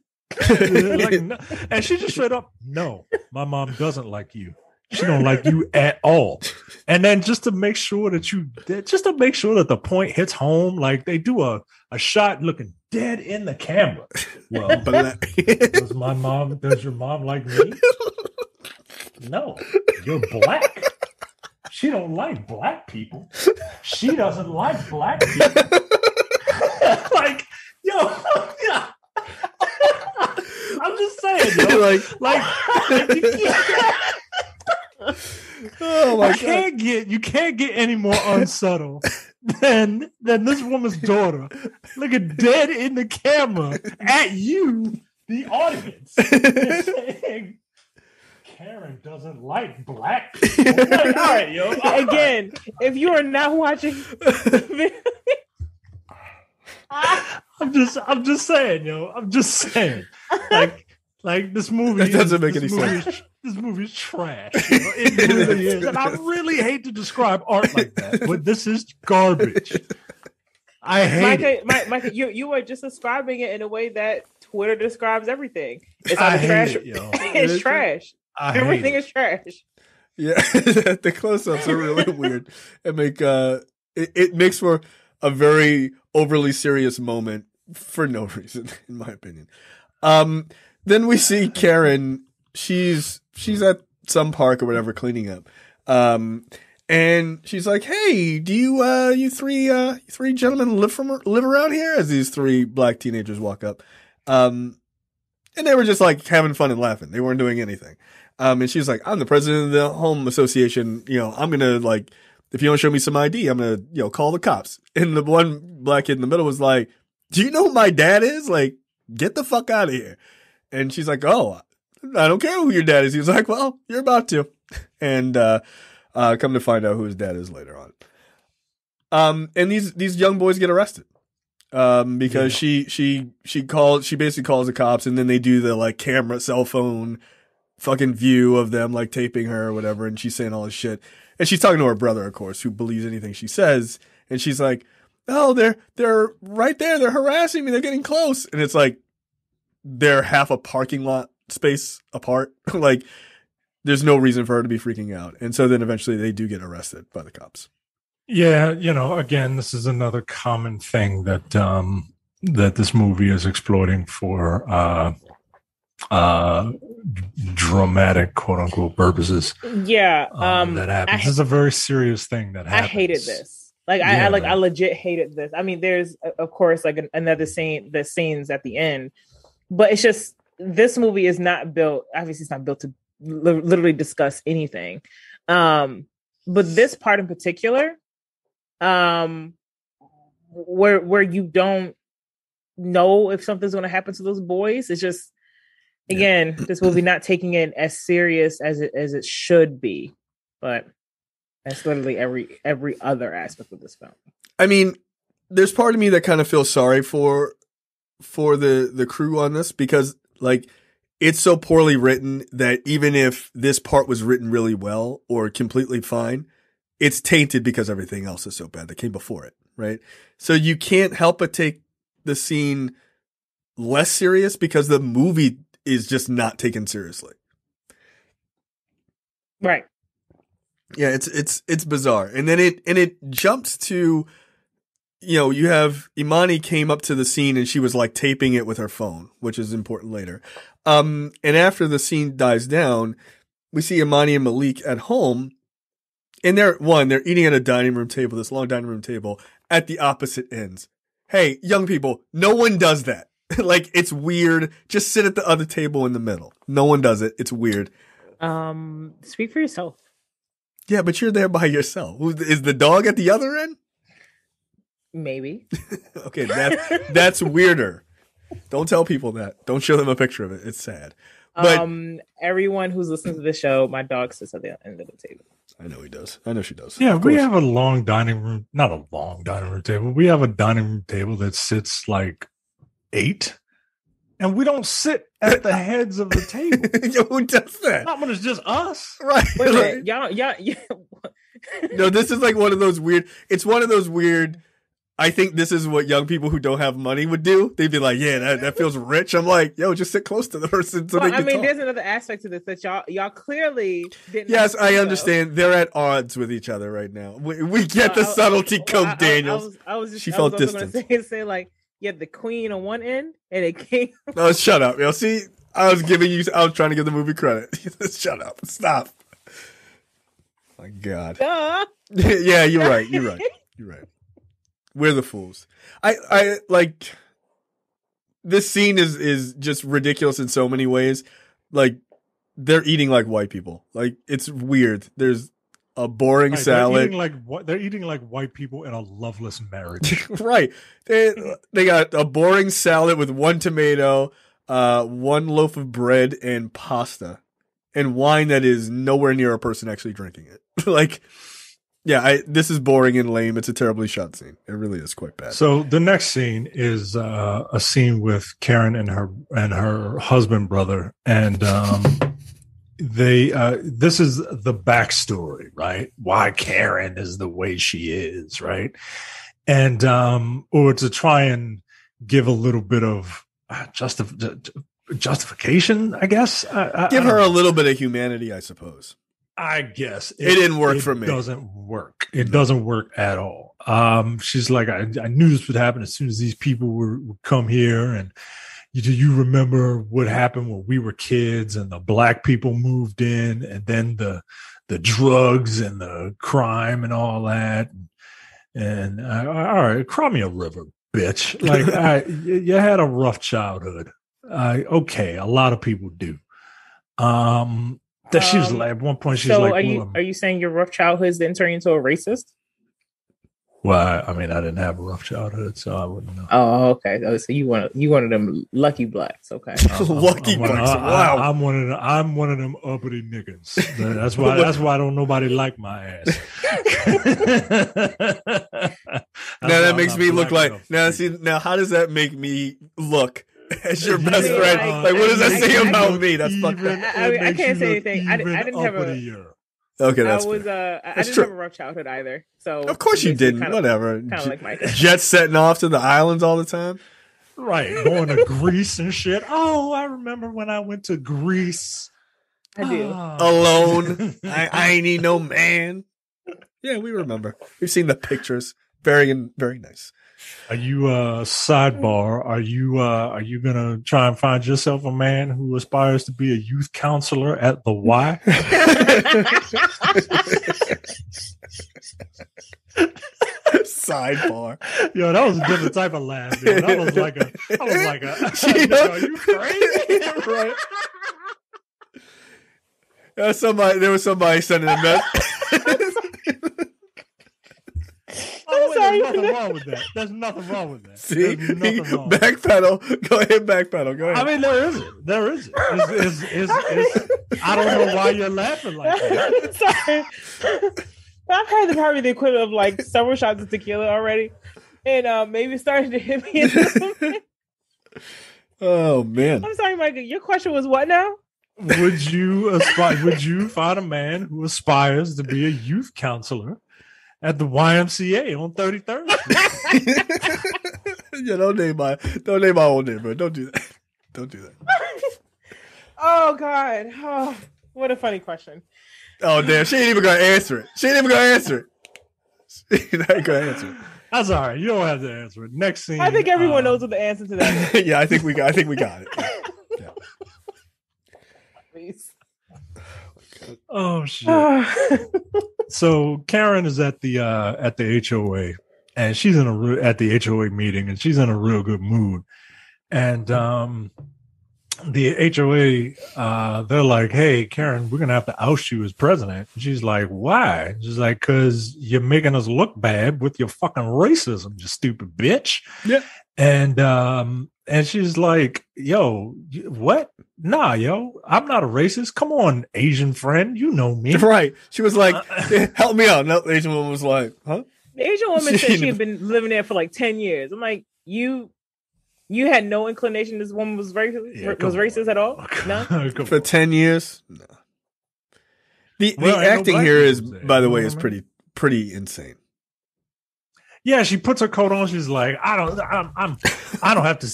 Like, no. And she just straight up, no, my mom doesn't like you. She don't like you at all. And then just to make sure that the point hits home, like they do a shot looking dead in the camera. Well, does your mom like me? No, you're black. She don't like black people. She doesn't like black people. Like, yo, yeah. I'm just saying, yo. like oh my God. You can't get any more unsubtle than this woman's daughter looking dead in the camera at you, the audience, and saying, Karen doesn't like black people. Like, all right, yo. Again, if you are not watching I'm just saying, yo. I'm just saying. Like this movie doesn't make any sense. This movie is trash. You know? It really is. And I really hate to describe art like that, but this is garbage. I hate it. Micah, you were just describing it in a way that Twitter describes everything. It's either trash. It's trash. Everything is trash. Yeah, the close-ups are really weird. It makes for a very overly serious moment for no reason, in my opinion. Then we see Karen. She's at some park or whatever cleaning up. And she's like, "Hey, do you three gentlemen live around here?" As these three black teenagers walk up. And they were just like having fun and laughing. They weren't doing anything. And she's like, "I'm the president of the home association. You know, I'm going to like, if you don't show me some ID, I'm going to, call the cops." And the one black kid in the middle was like, "Do you know who my dad is? Like, get the fuck out of here." And she's like, "Oh, I don't care who your dad is." He was like, "Well, you're about to." And, come to find out who his dad is later on. And these young boys get arrested. Because she basically calls the cops, and then they do the like camera cell phone fucking view of them like taping her or whatever, and she's saying all this shit. And she's talking to her brother, of course, who believes anything she says. And she's like, "Oh, they're right there. They're harassing me. They're getting close." And it's like they're half a parking lot space apart. Like there's no reason for her to be freaking out. And so then eventually they do get arrested by the cops. Yeah, again, this is another common thing that that this movie is exploiting for dramatic, quote unquote, purposes. Yeah, that happens. This is a very serious thing that happens. I hated this. I legit hated this. I mean, there's of course like another scene, the scenes at the end, but it's just this movie is not built. Obviously, it's not built to literally discuss anything. But this part in particular, where you don't know if something's going to happen to those boys, it's just again this movie not taking it as serious as it should be. But that's literally every other aspect of this film. I mean, there's part of me that kind of feels sorry for the crew on this, because like it's so poorly written that even if this part was written really well or completely fine, it's tainted because everything else is so bad that came before it, right? So you can't help but take the scene less serious because the movie is just not taken seriously. Right. Yeah, it's bizarre. And then it jumps to, you have Imani came up to the scene and she was like taping it with her phone, which is important later. And after the scene dies down, we see Imani and Malik at home. And they're eating at a dining room table, this long dining room table at the opposite ends. Hey, young people, no one does that. Like, it's weird. Just sit at the other table in the middle. No one does it. It's weird. Speak for yourself. Yeah, but you're there by yourself. Is the dog at the other end? Maybe. Okay, that's weirder. Don't tell people that. Don't show them a picture of it. It's sad. But everyone who's listening to the show, my dog sits at the end of the table. I know he does. I know she does. Yeah, we have a long dining room. Not a long dining room table. We have a dining room table that sits like 8. and we don't sit at the heads of the table. Yo, who does that? Not when it's just us. Right. Wait a minute. Y'all. No, this is like one of those weird. It's one of those weird. I think this is what young people who don't have money would do. They'd be like, "Yeah, that feels rich." I'm like, "Yo, just sit close to the person so they can talk." There's another aspect to this that y'all clearly didn't. Yes, I understand. They're at odds with each other right now. We get the subtlety, Coke Daniels. She felt distant. Say like, you had the queen on one end and a king. No, shut up, yo. See, I was trying to give the movie credit. Shut up. Stop. My God. Yeah, you're right. We're the fools. I like this scene is just ridiculous in so many ways. Like they're eating like white people. Like it's weird. There's a boring salad. They're eating like white people in a loveless marriage. Right. They got a boring salad with one tomato, one loaf of bread, and pasta, and wine that is nowhere near a person actually drinking it. Like. Yeah, this is boring and lame. It's a terribly shot scene. It really is quite bad. So the next scene is a scene with Karen and her husband brother, and this is the backstory, right? Why Karen is the way she is, right? And or to try and give a little bit of justification, I guess. Give her a little bit of humanity, I suppose. I guess it didn't work for me. It doesn't work. It doesn't work at all. She's like, I knew this would happen as soon as these people would come here. And you remember what happened when we were kids and the black people moved in, and then the drugs and the crime and all that. And all right, cry me a river, bitch. Like you had a rough childhood. Okay, a lot of people do. That she was like, at one point she's like, are you saying your rough childhood didn't turn you into a racist? Well, I mean, I didn't have a rough childhood, so I wouldn't know. Oh, okay. Oh, so you one of them lucky blacks, okay? Lucky blacks. Wow. I'm one of them uppity niggas. That's why don't nobody like my ass. Now that makes me look like now how does that make me look? As your best friend, like what does that say about me? That's fucked up. I can't say anything. I didn't have a. Okay, that's I didn't have a rough childhood either. So of course you didn't. Whatever. Kind of like my jet setting off to the islands all the time. Right, going to Greece and shit. Oh, I remember when I went to Greece. I do alone. I ain't need no man. Yeah, we remember. We've seen the pictures. Very nice. Are you sidebar? Are you gonna try and find yourself a man who aspires to be a youth counselor at the Y? Sidebar. Yo, that was a different type of laugh. Yo. That was like a. Are you crazy? Right. There was somebody sending a message. There's nothing wrong with that. There's nothing wrong with that. See, backpedal. Go ahead, backpedal. Go ahead. I mean, there isn't. I don't know why you're laughing like that. Sorry, I've had probably the equivalent of like several shots of tequila already, and maybe starting to hit me. Oh man! I'm sorry, Micah. Your question was what now? Would you find a man who aspires to be a youth counselor at the YMCA on 33rd? Yeah, don't name my old neighborhood. Don't do that. Don't do that. Oh God! Oh, what a funny question. Oh damn! She ain't even gonna answer it. She ain't gonna answer it. That's all right. You don't have to answer it. Next scene. I think everyone knows what the answer to that is. Yeah, I think we got it. Yeah. Please. Oh shit! So Karen is at the HOA, and she's at the HOA meeting, and she's in a real good mood. And the HOA, they're like, "Hey, Karen, we're gonna have to oust you as president." And she's like, "Why?" She's like, "Because you're making us look bad with your fucking racism, you stupid bitch." Yeah. And she's like, "Yo, what? Nah, yo, I'm not a racist. Come on, Asian friend, you know me." Right. She was like, "Help me out." No, the Asian woman was like, "Huh?" The Asian woman said she had been living there for like 10 years. I'm like, you You had no inclination this woman was racist at all? No? For 10 years? No. The acting here is, by the way, is pretty insane. Yeah, she puts her coat on. She's like, I don't have to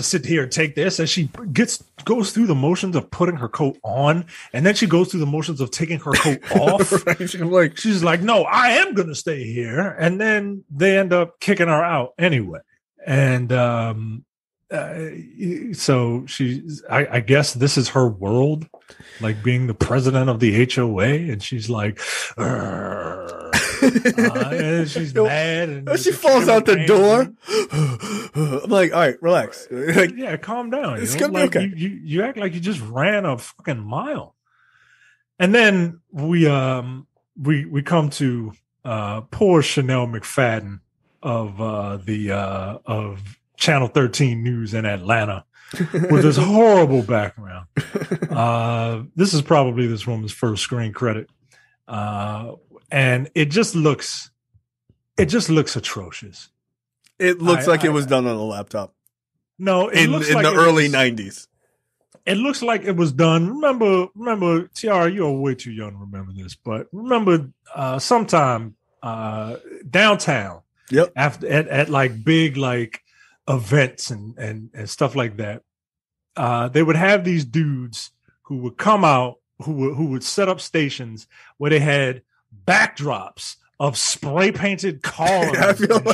sit here and take this. And she goes through the motions of putting her coat on, and then she goes through the motions of taking her coat off. Right. She's like, no, I am gonna stay here. And then they end up kicking her out anyway. And so I guess this is her world, like being the president of the HOA, and she's like, and she's mad, and she falls out the door. I'm like, all right, relax. Like, yeah, calm down. It's gonna be okay. You act like you just ran a fucking mile, and then we come to poor Chanel McFadden of Channel 13 News in Atlanta with this horrible background. This is probably this woman's first screen credit. And it just looks atrocious. It looks like it was done on a laptop. No, in the early 90s. It looks like it was done. Remember, Tiara, you're way too young to remember this, but remember sometime downtown. Yep. After at like big like events and stuff like that. They would have these dudes who would come out who would set up stations where they had backdrops of spray painted cars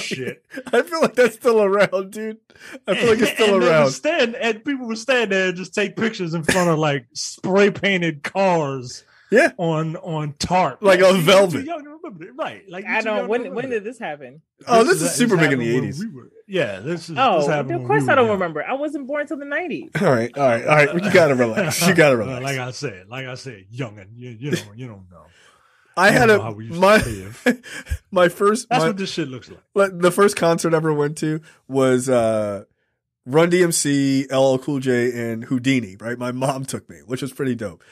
shit. I feel like that's still around, dude. I feel like it's still around. And people would stand there and just take pictures in front of like spray painted cars. Yeah, on tarp, like on velvet. Young to remember it, right? Like I don't. When did this happen? Oh, this is super big in the 80s. This is. Oh, this of course I don't remember. I wasn't born until the 90s. All right. You gotta relax. You gotta relax. Like I said, youngin, you don't know. I had my first. That's what this shit looks like. The first concert I ever went to was Run DMC, LL Cool J, and Houdini. Right, my mom took me, which was pretty dope.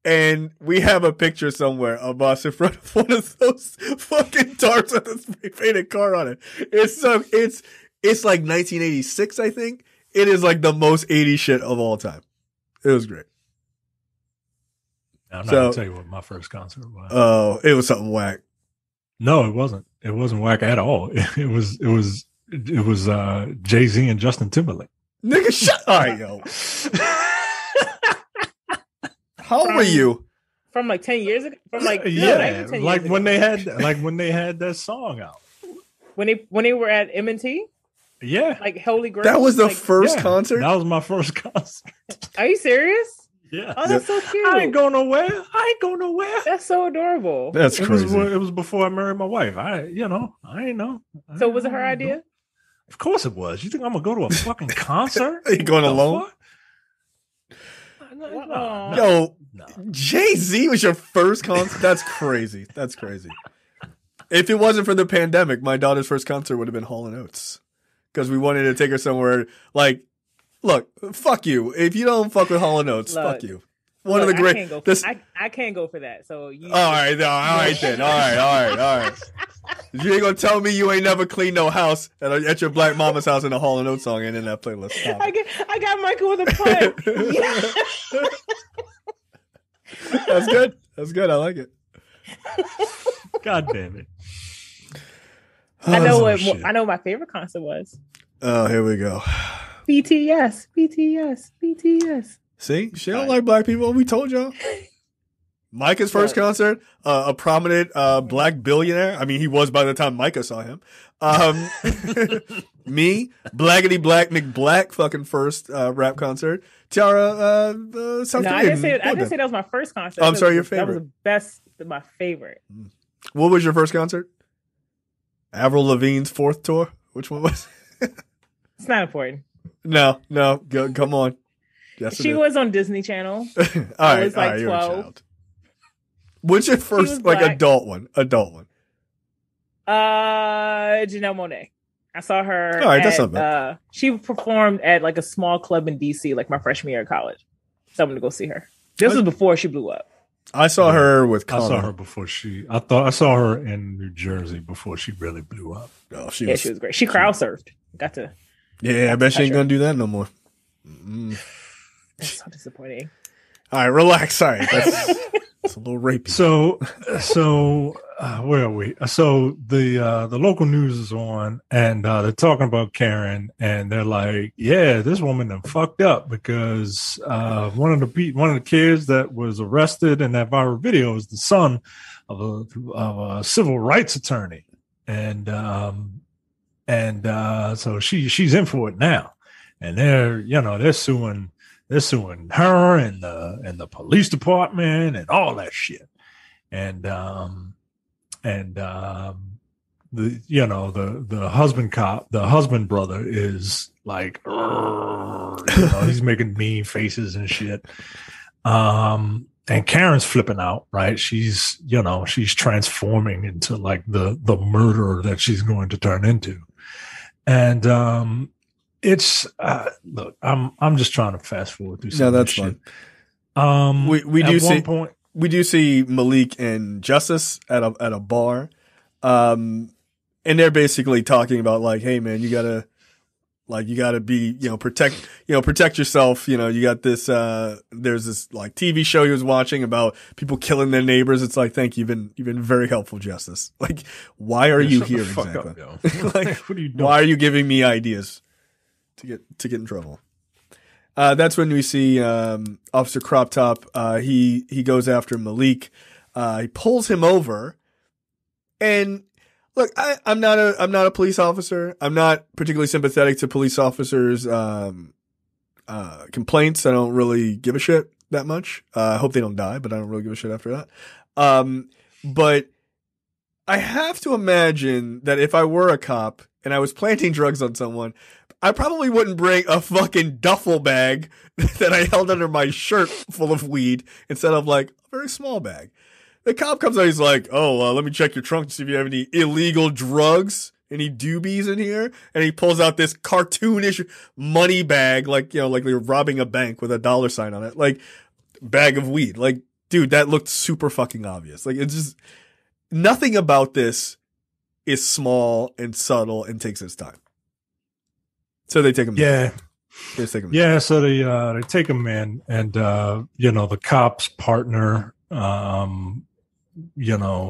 And we have a picture somewhere of us in front of one of those fucking tarps with a spray painted car on it. It's like 1986, I think. It is like the most 80s shit of all time. It was great. I'm not gonna tell you what my first concert was. Oh, it was something whack. No, it wasn't. It wasn't whack at all. It was Jay-Z and Justin Timberlake. Nigga, shut. All right, yo. How old were you? From like 10 years ago? From like like when they had that song out. When they were at M&T? Yeah. Like Holy Grail. That was the first concert? That was my first concert. Are you serious? Yeah. Oh, that's so cute. I ain't going nowhere. That's so adorable. That's crazy. It was before I married my wife. I ain't know. So was it her idea? Of course it was. You think I'm gonna go to a fucking concert? Are you going alone? No. Jay-Z was your first concert? That's crazy. That's crazy. If it wasn't for the pandemic, my daughter's first concert would have been Hall & Oates. Because we wanted to take her somewhere like, look, fuck you. If you don't fuck with Hall & Oates, fuck you. One of the great. I can't go for that. So you. All right then. All right. You ain't gonna tell me you ain't never cleaned no house at your black mama's house and a Hall & Oates song ain't in that playlist. Stop. I got Michael with a punt. That's good. I like it. God damn it. I know what my favorite concert was. Oh, here we go. BTS. See, she don't like black people. We told y'all. Micah's first concert, a prominent black billionaire. I mean, he was by the time Micah saw him. Me, Blackity Black McBlack, fucking first rap concert. Tiara, South Korean. I didn't say that was my first concert. Oh, I'm sorry, your favorite. That was the best, my favorite. What was your first concert? Avril Lavigne's fourth tour? Which one was it? It's not important. No, come on. Yes, she was on Disney Channel. I was like 12. What's your first like adult one? Janelle Monáe. I saw her. All right, that's not bad. She performed at like a small club in DC, like my freshman year of college. So I'm gonna go see her. This was before she blew up. I saw her with Connor. I saw her before I saw her in New Jersey before she really blew up. Oh, she was great. She crowd surfed. Yeah, I bet she ain't gonna do that no more. That's so disappointing. All right, relax. Sorry, that's a little rapey. So where are we? So the local news is on, and they're talking about Karen, and they're like, "Yeah, this woman done fucked up because one of the kids that was arrested in that viral video is the son of a civil rights attorney, and so she's in for it now, and they're suing." They're suing her and the police department and all that shit. And the husband brother is like, he's making mean faces and shit. And Karen's flipping out, right? She's transforming into like the murderer that she's going to turn into. And it's look, I'm just trying to fast forward through some of this shit. We do see Malik and Justice at a bar, and they're basically talking about like, hey man, you gotta be protect yourself. You got this. There's this like TV show he was watching about people killing their neighbors. It's like, thank you, you've been very helpful, Justice. Like, why are you here exactly? Like, what are you doing? Why are you giving me ideas to get in trouble? That's when we see Officer Crop Top. He goes after Malik. He pulls him over, and look, I'm not a police officer. I'm not particularly sympathetic to police officers' complaints. I don't really give a shit that much. I hope they don't die, but I don't really give a shit after that. But I have to imagine that if I were a cop and I was planting drugs on someone, I probably wouldn't bring a fucking duffel bag that I held under my shirt full of weed instead of like a very small bag. The cop comes out, he's like, let me check your trunk to see if you have any illegal drugs, any doobies in here. And he pulls out this cartoonish money bag, like they're robbing a bank with a dollar sign on it, like bag of weed. Like, dude, that looked super fucking obvious. Like, it's just, nothing about this is small and subtle and takes its time. So they take him. Yeah. They take him. Yeah. So they take him in, and the cop's partner, not Nathan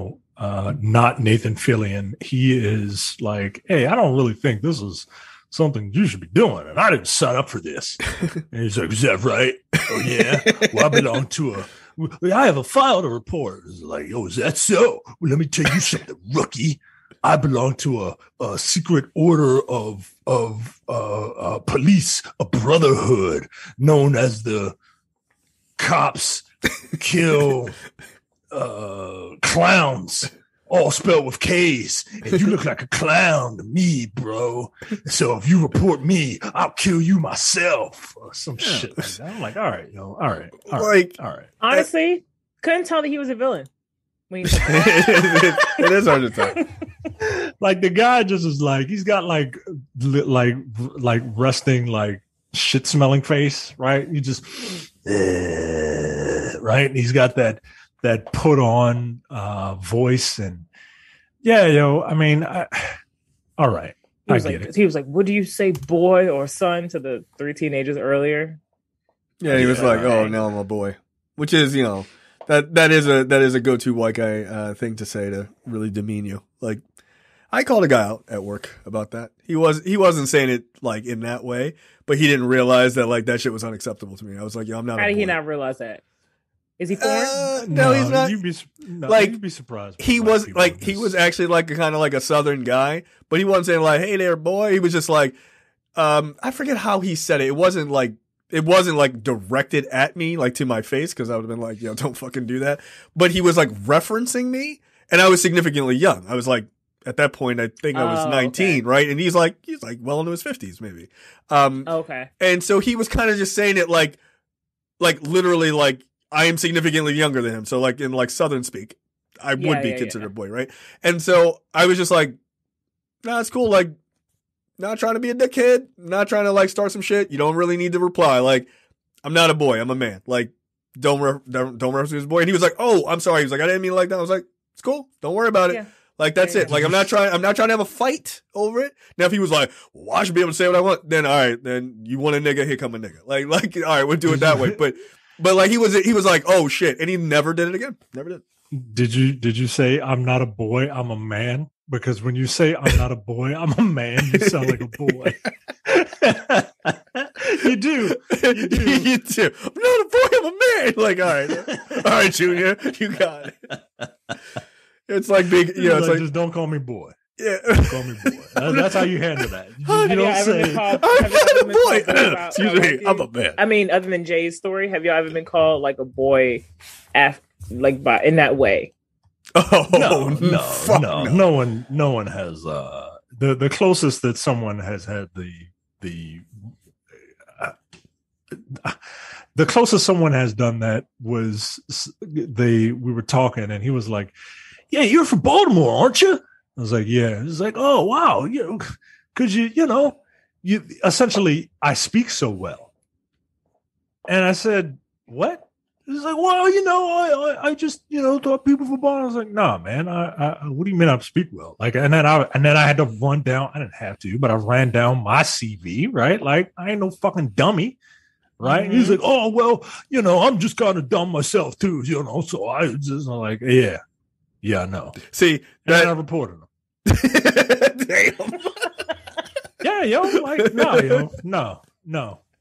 Fillion. He is like, hey, I don't really think this is something you should be doing, and I didn't sign up for this. And he's like, is that right? Oh yeah. Well, I belong to I have filed a report. It's like, oh, is that so? Well, let me tell you something, rookie. I belong to a secret order of police, a brotherhood known as the Cops Kill Clowns, all spelled with K's. And you look like a clown to me, bro. So if you report me, I'll kill you myself, or some shit like that. I'm like, all right. All right. Honestly, couldn't tell that he was a villain. It is hard to tell. Like the guy just is like, he's got like resting, like shit smelling face, right? You just right. And he's got that put on voice, and I mean, all right. I get it. He was like, "Would you say boy or son to the three teenagers earlier?" Yeah, he was like, "Oh, now I'm a boy," which is that is a go-to white guy thing to say to really demean you. Like, I called a guy out at work about that. He wasn't saying it like in that way, but he didn't realize that like that shit was unacceptable to me. I was like, yo, I'm not. How did he not realize that? Is he foreign? No, he's not. You'd be surprised. He was actually like kind of like a Southern guy, but he wasn't saying like, "Hey there, boy." He was just like, I forget how he said it. It wasn't like directed at me, like to my face, because I would have been like, don't fucking do that. But he was like referencing me, and I was significantly young. I was like, at that point, I think I was 19, okay. Right? And he's like well into his 50s, maybe. Okay. And so he was kind of just saying it like literally like, I am significantly younger than him. So like in like Southern speak, I would be considered a boy, right? And so I was just like, nah, it's cool. Like, not trying to be a dickhead, not trying to like start some shit. You don't really need to reply. Like, I'm not a boy, I'm a man. Like, don't reference me as a boy. And he was like, oh, I'm sorry. He was like, I didn't mean it like that. I was like, it's cool. Don't worry about it. Yeah. Like that's it. Like I'm not trying to have a fight over it. Now if he was like, well, I should be able to say what I want, then all right, then you want a nigga, here come a nigga. Like all right, we'll do it that way. But like he was like, oh shit, and he never did it again. Never did. Did you say I'm not a boy, I'm a man? Because when you say I'm not a boy, I'm a man, you sound like a boy. You do. You do. You do. I'm not a boy, I'm a man. Like, all right, Junior, you got it. It's like big, it's like just don't call me boy. Yeah, don't call me boy. That's how you handle that. You don't say I'm not a boy. Excuse me, I'm a man. I mean, other than Jay's story, have y'all ever been called like a boy, in that way? Oh no! No one has. The closest that someone has had the closest someone has done that was we were talking and he was like, "Yeah, you're from Baltimore, aren't you?" I was like, "Yeah." He's like, "Oh wow, because you essentially I speak so well." And I said, "What?" He's like, "Well, I just thought people from Baltimore." I was like, "Nah, man, I what do you mean I speak well?" Like, and then I had to run down. I didn't have to, but I ran down my CV, right? Like, I ain't no fucking dummy. Right? Mm-hmm. He's like, "Oh, well, I'm just kind of dumb myself too, so I'm like, yeah, I know." See, and I reported him. Damn. Yeah, yo, like, no.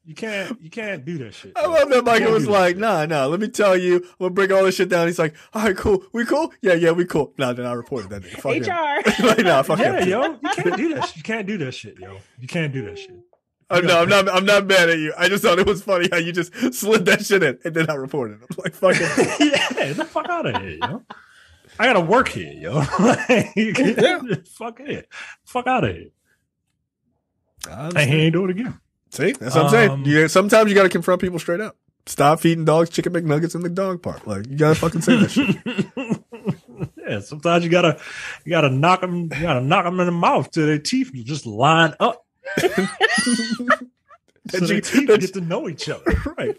You can't do that shit. I love that Michael was like, nah, let me tell you, I'm gonna break all this shit down. He's like, all right, cool. We cool? Yeah, we cool. Nah, then I reported that nigga. Fuck HR. Like, nah, fuck him. Yo, you can't do that. You can't do that shit, yo. You can't do that shit. No, I'm not mad at you. I just thought it was funny how you just slid that shit in and then I reported it. I'm like, fuck it. Yeah, the fuck out of here, yo. I gotta work here, yo. Fuck it. Fuck out of here. And he ain't do it again. See, that's what I'm saying. Sometimes you gotta confront people straight up. Stop feeding dogs chicken McNuggets in the dog park. Like, you gotta fucking say that shit. Yeah, sometimes you gotta knock them in the mouth till their teeth just line up. So their teeth get to know each other. Right.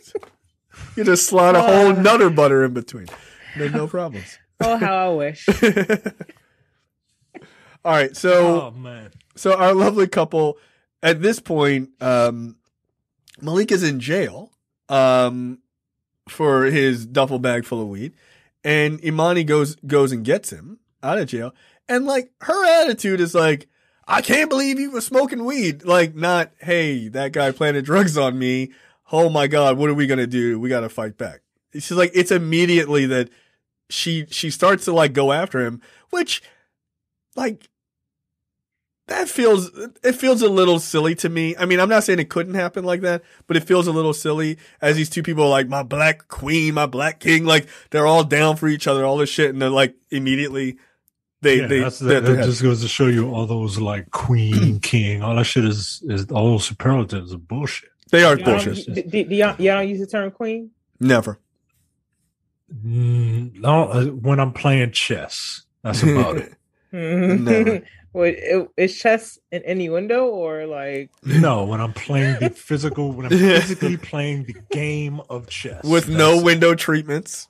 You just slide a whole nutter butter in between. There's no problems. Oh, how I wish. All right, so our lovely couple at this point, Malik is in jail for his duffel bag full of weed, and Imani goes and gets him out of jail, and like her attitude is like, I can't believe you were smoking weed. Like, not, hey, that guy planted drugs on me. Oh my God, what are we gonna do? We gotta fight back. She's like, it's immediately that she starts to like go after him, which like it feels a little silly to me. I mean, I'm not saying it couldn't happen like that, but it feels a little silly as these two people are like, my black queen, my black king, like they're all down for each other, all this shit, and they're like immediately that just goes to show you all those like queen, king, all that shit is all those superlatives are bullshit. They are bullshit. Do y'all don't use the term queen? Never. No, when I'm playing chess, that's about it. Never. Wait, is chess in any window or like? No, when I'm playing when I'm physically playing the game of chess with no window treatments,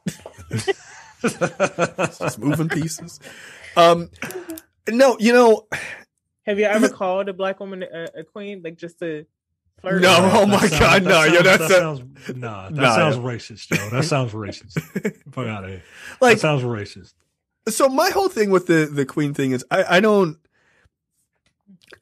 just moving pieces. No, have you ever called a black woman a queen, like just to flirt? No, oh my God, no. That sounds racist, Joe. That sounds racist. Fuck out of here. Like, that sounds racist. So my whole thing with the queen thing is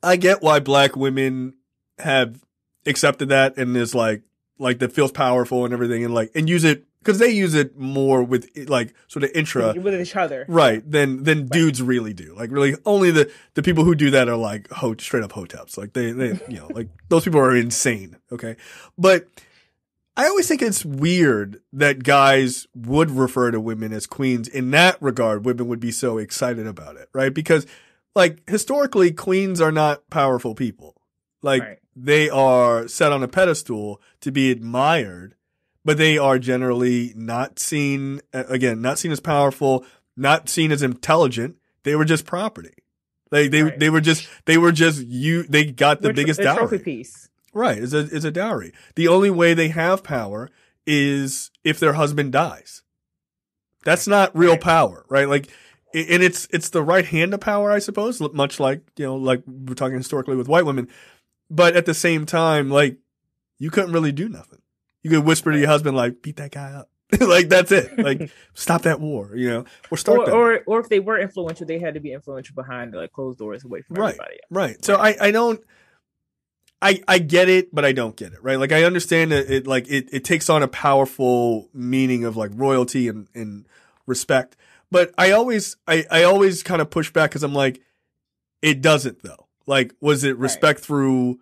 I get why black women have accepted that and is like that feels powerful and everything and use it because they use it more with like sort of with each other, right? Than dudes really do. Like really, only the people who do that are like straight up hoteps. Like they like those people are insane. Okay, but I always think it's weird that guys would refer to women as queens. In that regard, women would be so excited about it, right? Because like historically, queens are not powerful people. Like they are set on a pedestal to be admired. But they are generally not seen as powerful, not seen as intelligent. They were just property. They got the biggest dowry. Trophy piece. Right. Is a dowry. The only way they have power is if their husband dies. That's not real power, right? Like and it's the right hand of power, I suppose, much like, like we're talking historically with white women. But at the same time, like, you couldn't really do nothing. You could whisper to your husband, like, beat that guy up. Like, that's it. Like, stop that war, or start that. Or if they were influential, they had to be influential behind like closed doors away from everybody else. Right. So I don't, I get it, but I don't get it, right? Like, I understand that it takes on a powerful meaning of like royalty and respect. But I always kind of push back because I'm like, it doesn't though. Like, was it respect through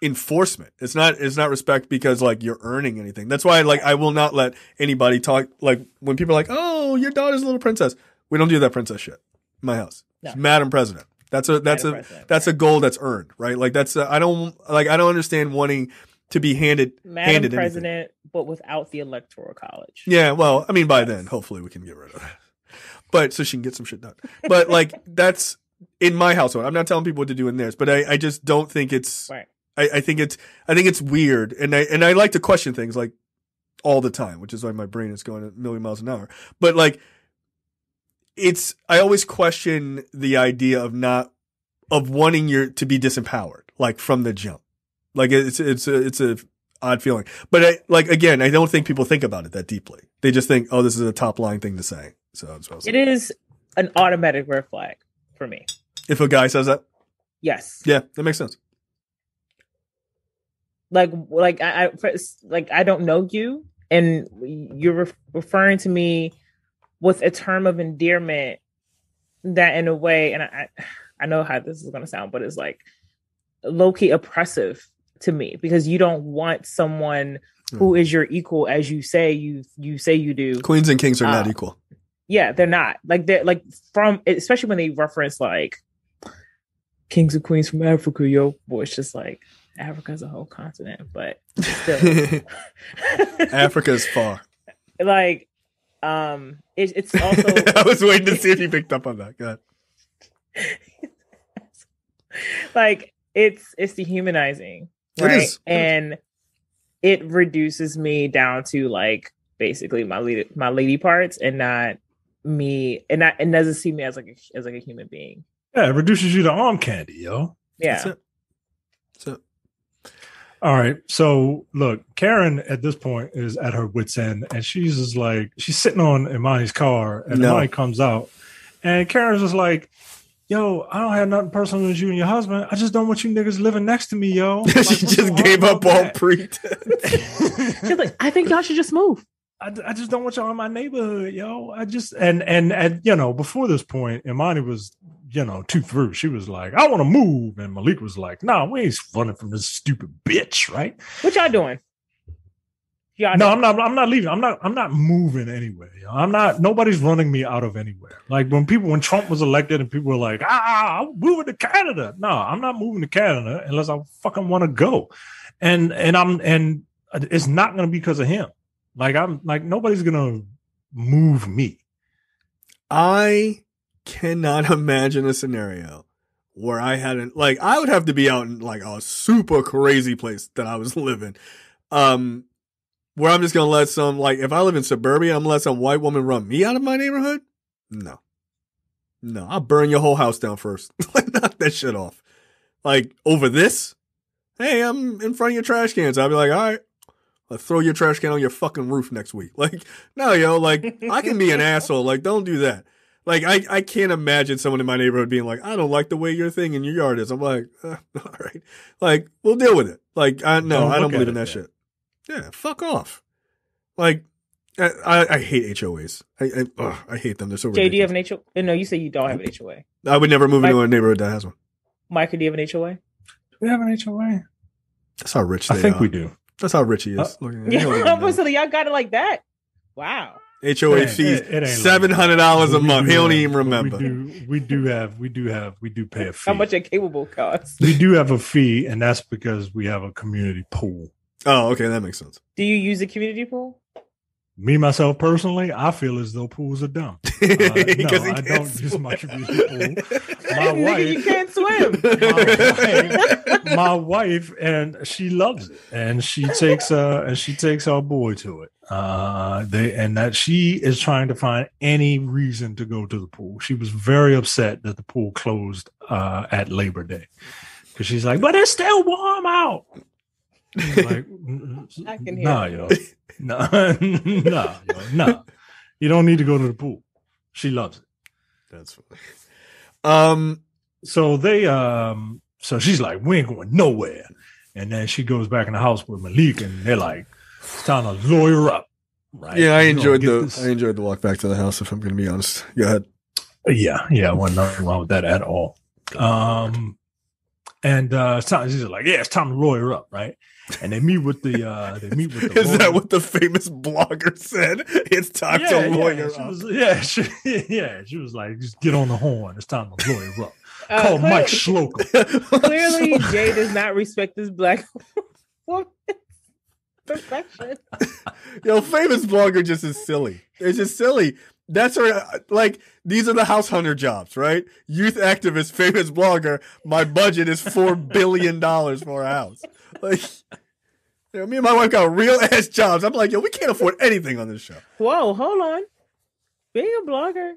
enforcement? It's not respect because like you're earning anything. That's why like I will not let anybody talk like when people are like, oh, your daughter's a little princess. We don't do that princess shit in my house. No. It's Madam President. That's a goal that's earned, right? Like I don't understand wanting to be handed President, anything. But without the electoral college. Yeah, well, I mean, by then hopefully we can get rid of that. But so she can get some shit done. But like that's in my household. I'm not telling people what to do in theirs, but I just don't think it's right. I think it's weird, and I like to question things like all the time, which is why my brain is going a million miles an hour. But like, I always question the idea of wanting to be disempowered, like from the jump. Like it's a odd feeling, but again, I don't think people think about it that deeply. They just think, oh, this is a top line thing to say. So that's what I was saying. It is an automatic red flag for me. If a guy says that, yes, yeah, that makes sense. Like I don't know you, and you're referring to me with a term of endearment that, in a way, and I know how this is going to sound, but it's like low key oppressive to me because you don't want someone who is your equal, as you say you do. Queens and kings are not equal. Yeah, they're not. Like they're like especially when they reference like kings and queens from Africa, yo, boy, it's just like. Africa's a whole continent, but still. Africa's far. Like, it's also. I was waiting to see if you picked up on that. Go ahead. Like, it's dehumanizing, right? It is. And it reduces me down to like basically my lady parts, and not me, and doesn't see me as like a human being. Yeah, it reduces you to arm candy, yo. Yeah. That's it. All right. So look, Karen at this point is at her wit's end, and she's just like, she's sitting on Imani's car, and Imani comes out, and Karen's just like, yo, I don't have nothing personal with you and your husband. I just don't want you niggas living next to me, yo. Like, she just gave up all pretense. She's like, I think y'all should just move. I just don't want y'all in my neighborhood, yo. I just and before this point, Imani was too through. She was like, I want to move, and Malik was like, nah, we ain't running from this stupid bitch, right? What y'all doing? I'm not leaving. I'm not moving anywhere. Nobody's running me out of anywhere. Like when Trump was elected and people were like, I'm moving to Canada. No, I'm not moving to Canada unless I fucking want to go. And it's not going to be because of him. Like nobody's going to move me. I cannot imagine a scenario where I would have to be out in like a super crazy place that I was living. Where I'm just going to let if I live in suburbia, I'm going to let some white woman run me out of my neighborhood? No, I'll burn your whole house down first. Knock that shit off. Like, over this? Hey, I'm in front of your trash cans. I'll be like, all right, I'll throw your trash can on your fucking roof next week. Like, no, yo, like, I can be an asshole. Like, don't do that. Like, I can't imagine someone in my neighborhood being like, I don't like the way your thing in your yard is. I'm like, all right. Like, we'll deal with it. Like, I don't believe in that shit. Yeah, fuck off. Like, I hate HOAs. I hate them. They're so ridiculous. Jay, do you have an HOA? No, you say you don't have an HOA. I would never move into a neighborhood that has one. Micah, do you have an HOA? Do we have an HOA? That's how rich they are. I think we do. That's how rich he is. So y'all got it like that? Wow. HOA fees, $700 a month. He don't even remember. We do pay a fee. How much a cable costs? We do have a fee, and that's because we have a community pool. Oh, okay, that makes sense. Do you use a community pool? Me, myself, personally, I feel as though pools are dumb. No, I don't use my community pool. My wife, you can't swim. My wife, and she loves it, and she takes our boy to it. That she is trying to find any reason to go to the pool. She was very upset that the pool closed at Labor Day because she's like, but it's still warm out. Like, I can hear. nah, yo, no. You don't need to go to the pool. She loves it. That's funny. So she's like, we ain't going nowhere. And then she goes back in the house with Malik, and they're like, it's time to lawyer up. Right? Yeah, I enjoyed the walk back to the house, if I'm going to be honest. Go ahead. Yeah, wasn't nothing wrong with that at all. She's like, yeah, it's time to lawyer up, right? And they meet with the Is lawyer. That what the famous blogger said? It's time to lawyer up. She was like, just get on the horn. It's time to lawyer up. Call Mike Schloker. Clearly, Jay does not respect this black woman. Perfection. Yo, famous blogger just is silly. It's just silly. That's her. Like, these are the house hunter jobs, right? Youth activist, famous blogger. My budget is $4 billion for a house. Like, me and my wife got real ass jobs. I'm like, yo, we can't afford anything on this show. Whoa, hold on. Being a blogger,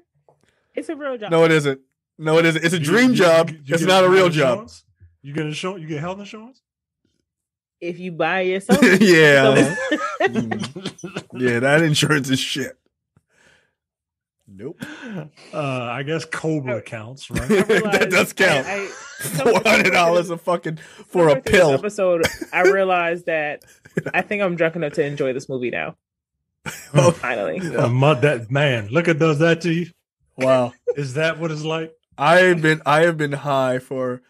it's a real job. No, it isn't. It's a dream job. It's not a real job. You get insurance? You get health insurance? If you buy yourself. Yeah. Yeah, that insurance is shit. Nope. I guess Cobra counts, right? That does count. $400 for a pill. Episode, I realized that I think I'm drunk enough to enjoy this movie now. Finally. That man, look, it does that to you. Wow. Is that what it's like? I have been high for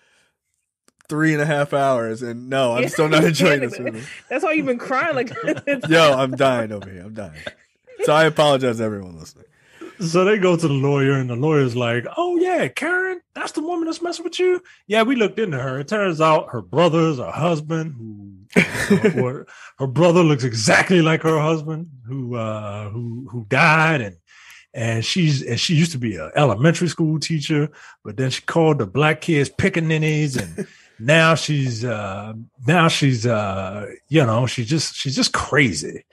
3.5 hours, and no, I'm still not enjoying this movie. That's why you've been crying like this. Yo, I'm dying over here. I'm dying. So I apologize to everyone listening. So they go to the lawyer, and the lawyer's like, oh, yeah, Karen, that's the woman that's messing with you? Yeah, we looked into her. It turns out her brother's her husband, or her brother looks exactly like her husband, who died, and she used to be an elementary school teacher, but then she called the black kids pickaninnies, and now she's she's just crazy.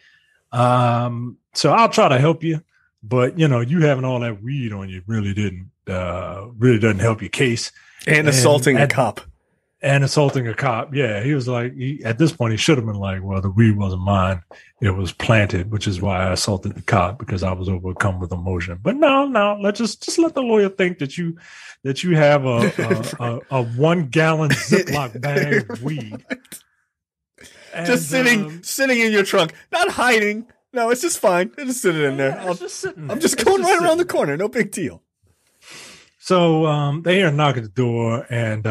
So I'll try to help you. But, you having all that weed on you really doesn't help your case. And assaulting a cop. And assaulting a cop. Yeah. He was like, at this point, he should have been like, well, the weed wasn't mine. It was planted, which is why I assaulted the cop, because I was overcome with emotion. But no, let's just let the lawyer think that you have a 1 gallon Ziploc bag of weed. And, just sitting in your trunk, not hiding. No, it's just fine. I'm just sitting in there. I'm just going right around the corner. No big deal. So they hear a knock at the door, and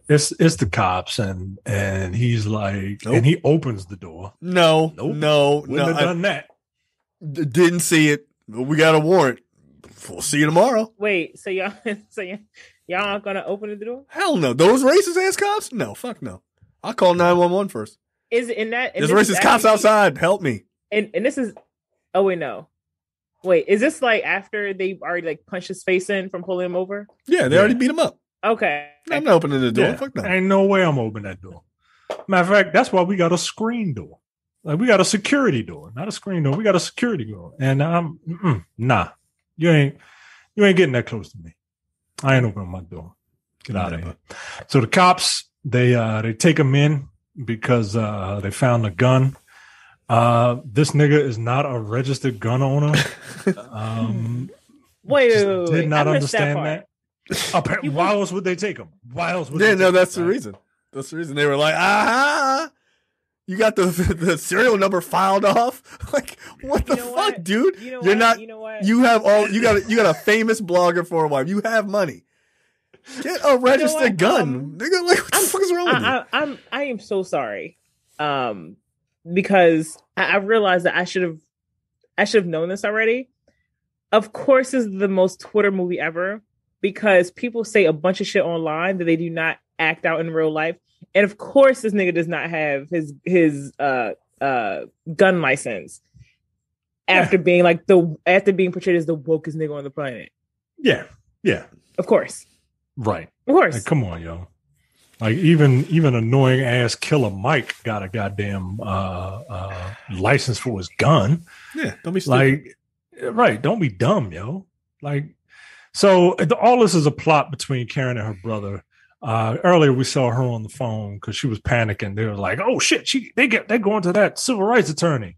it's the cops, and he's like, nope. And he opens the door. No. Wouldn't have done that. Didn't see it. We got a warrant. We'll see you tomorrow. Wait, so y'all aren't gonna open the door? Hell no. Those racist ass cops? No, fuck no. I'll call 911 first. Is in that? There's racist cops outside. Help me. And this is, oh wait, no. Wait, is this like after they already like punched his face in from pulling him over? Yeah, they already beat him up. Okay. I'm not opening the door. Yeah. Fuck no. Ain't no way I'm opening that door. Matter of fact, that's why we got a screen door. Like, we got a security door, not a screen door. We got a security door. And nah, you ain't getting that close to me. I ain't opening my door. Get out of here. So the cops, they take him in because they found a gun. This nigga is not a registered gun owner. Wait. Did not understand that. Apparently, why else would they take him? Why else would they take that's the reason. That's the reason. They were like, aha! You got the serial number filed off? Like, what the fuck, dude? You're not. You know what? You got a famous blogger for a wife. You have money. Get a registered gun. Nigga, like, what the fuck is wrong with you? I am so sorry. Because I realized that I should have known this already. Of course, this is the most Twitter movie ever, because people say a bunch of shit online that they do not act out in real life. And of course, this nigga does not have his gun license after being portrayed as the wokest nigga on the planet. Yeah. Of course. Right. Of course. Like, come on, yo. Like even annoying ass Killer Mike got a goddamn license for his gun. Yeah, don't be stupid. Like, right? Don't be dumb, yo. Like, so all this is a plot between Karen and her brother. Earlier we saw her on the phone because she was panicking. They were like, "Oh shit, they're going to that civil rights attorney."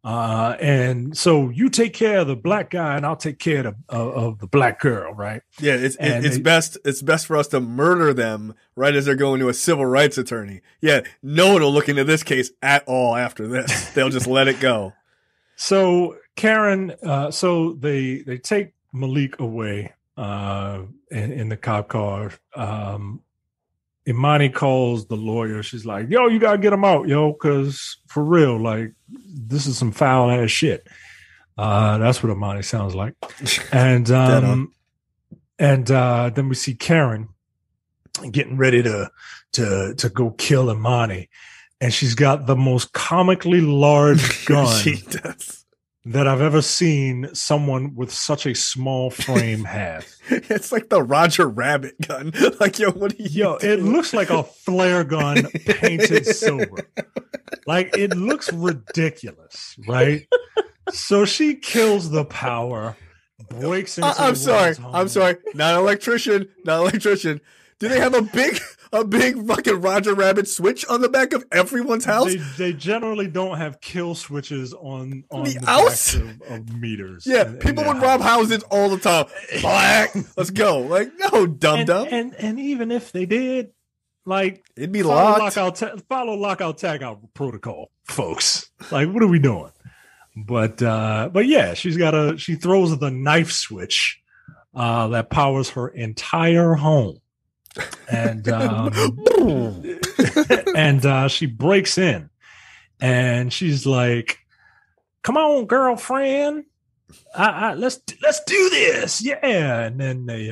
And so you take care of the black guy and I'll take care of the black girl, right? Yeah, it's best for us to murder them right as they're going to a civil rights attorney. Yeah, no one will look into this case at all after this. They'll just let it go. So Karen, so they take Malik away in the cop car. Imani calls the lawyer. She's like, "Yo, you gotta get him out, yo, because for real, like, this is some foul ass shit." That's what Imani sounds like. And then we see Karen getting ready to go kill Imani, and she's got the most comically large gun She does. that I've ever seen someone with such a small frame have. It's like the Roger Rabbit gun. Like, yo, what are you doing? It looks like a flare gun painted silver. Like, it looks ridiculous, right? So she kills the power, breaks into I'm sorry. Not an electrician. Do they have a big fucking Roger Rabbit switch on the back of everyone's house? They generally don't have kill switches on the house backs of meters. Yeah, people would rob houses all the time. Black, let's go. Like, no, dumb. And even if they did, like, it'd be locked. Follow lockout tagout protocol, folks. Like, what are we doing? But yeah, she throws the knife switch that powers her entire home. And she breaks in and she's like, "Come on, girlfriend. Let's do this." Yeah. And then they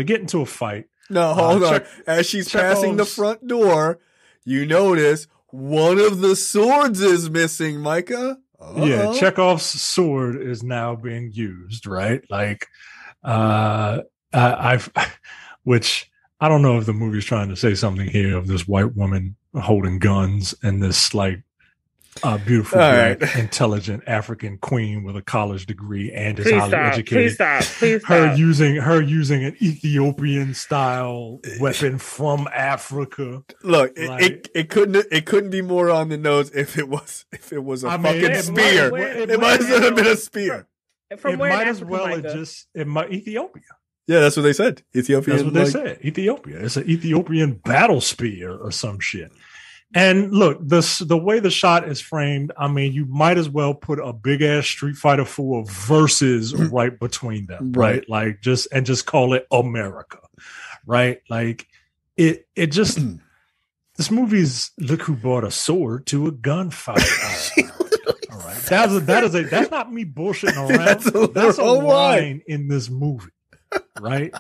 get into a fight. No, hold on. As she's passing the front door, you notice one of the swords is missing, Micah. Uh-oh. Yeah, Chekhov's sword is now being used, right? Like, which I don't know if the movie's trying to say something here of this white woman holding guns and this like beautiful, black, intelligent African queen with a college degree and is highly educated. Please stop. Her using an Ethiopian style weapon from Africa. Look, it couldn't be more on the nose if it was a fucking spear. It might have been a spear. From where? Ethiopia. Yeah, that's what they said. Ethiopian. That's what they said. Ethiopia. It's an Ethiopian battle spear or some shit. And look, the way the shot is framed, I mean, you might as well put a big ass Street Fighter 4 versus right between them, right? Like just call it America, right? Like it just this movie's look who brought a sword to a gunfight. All right, that's not me bullshitting around. That's a line in this movie. Right,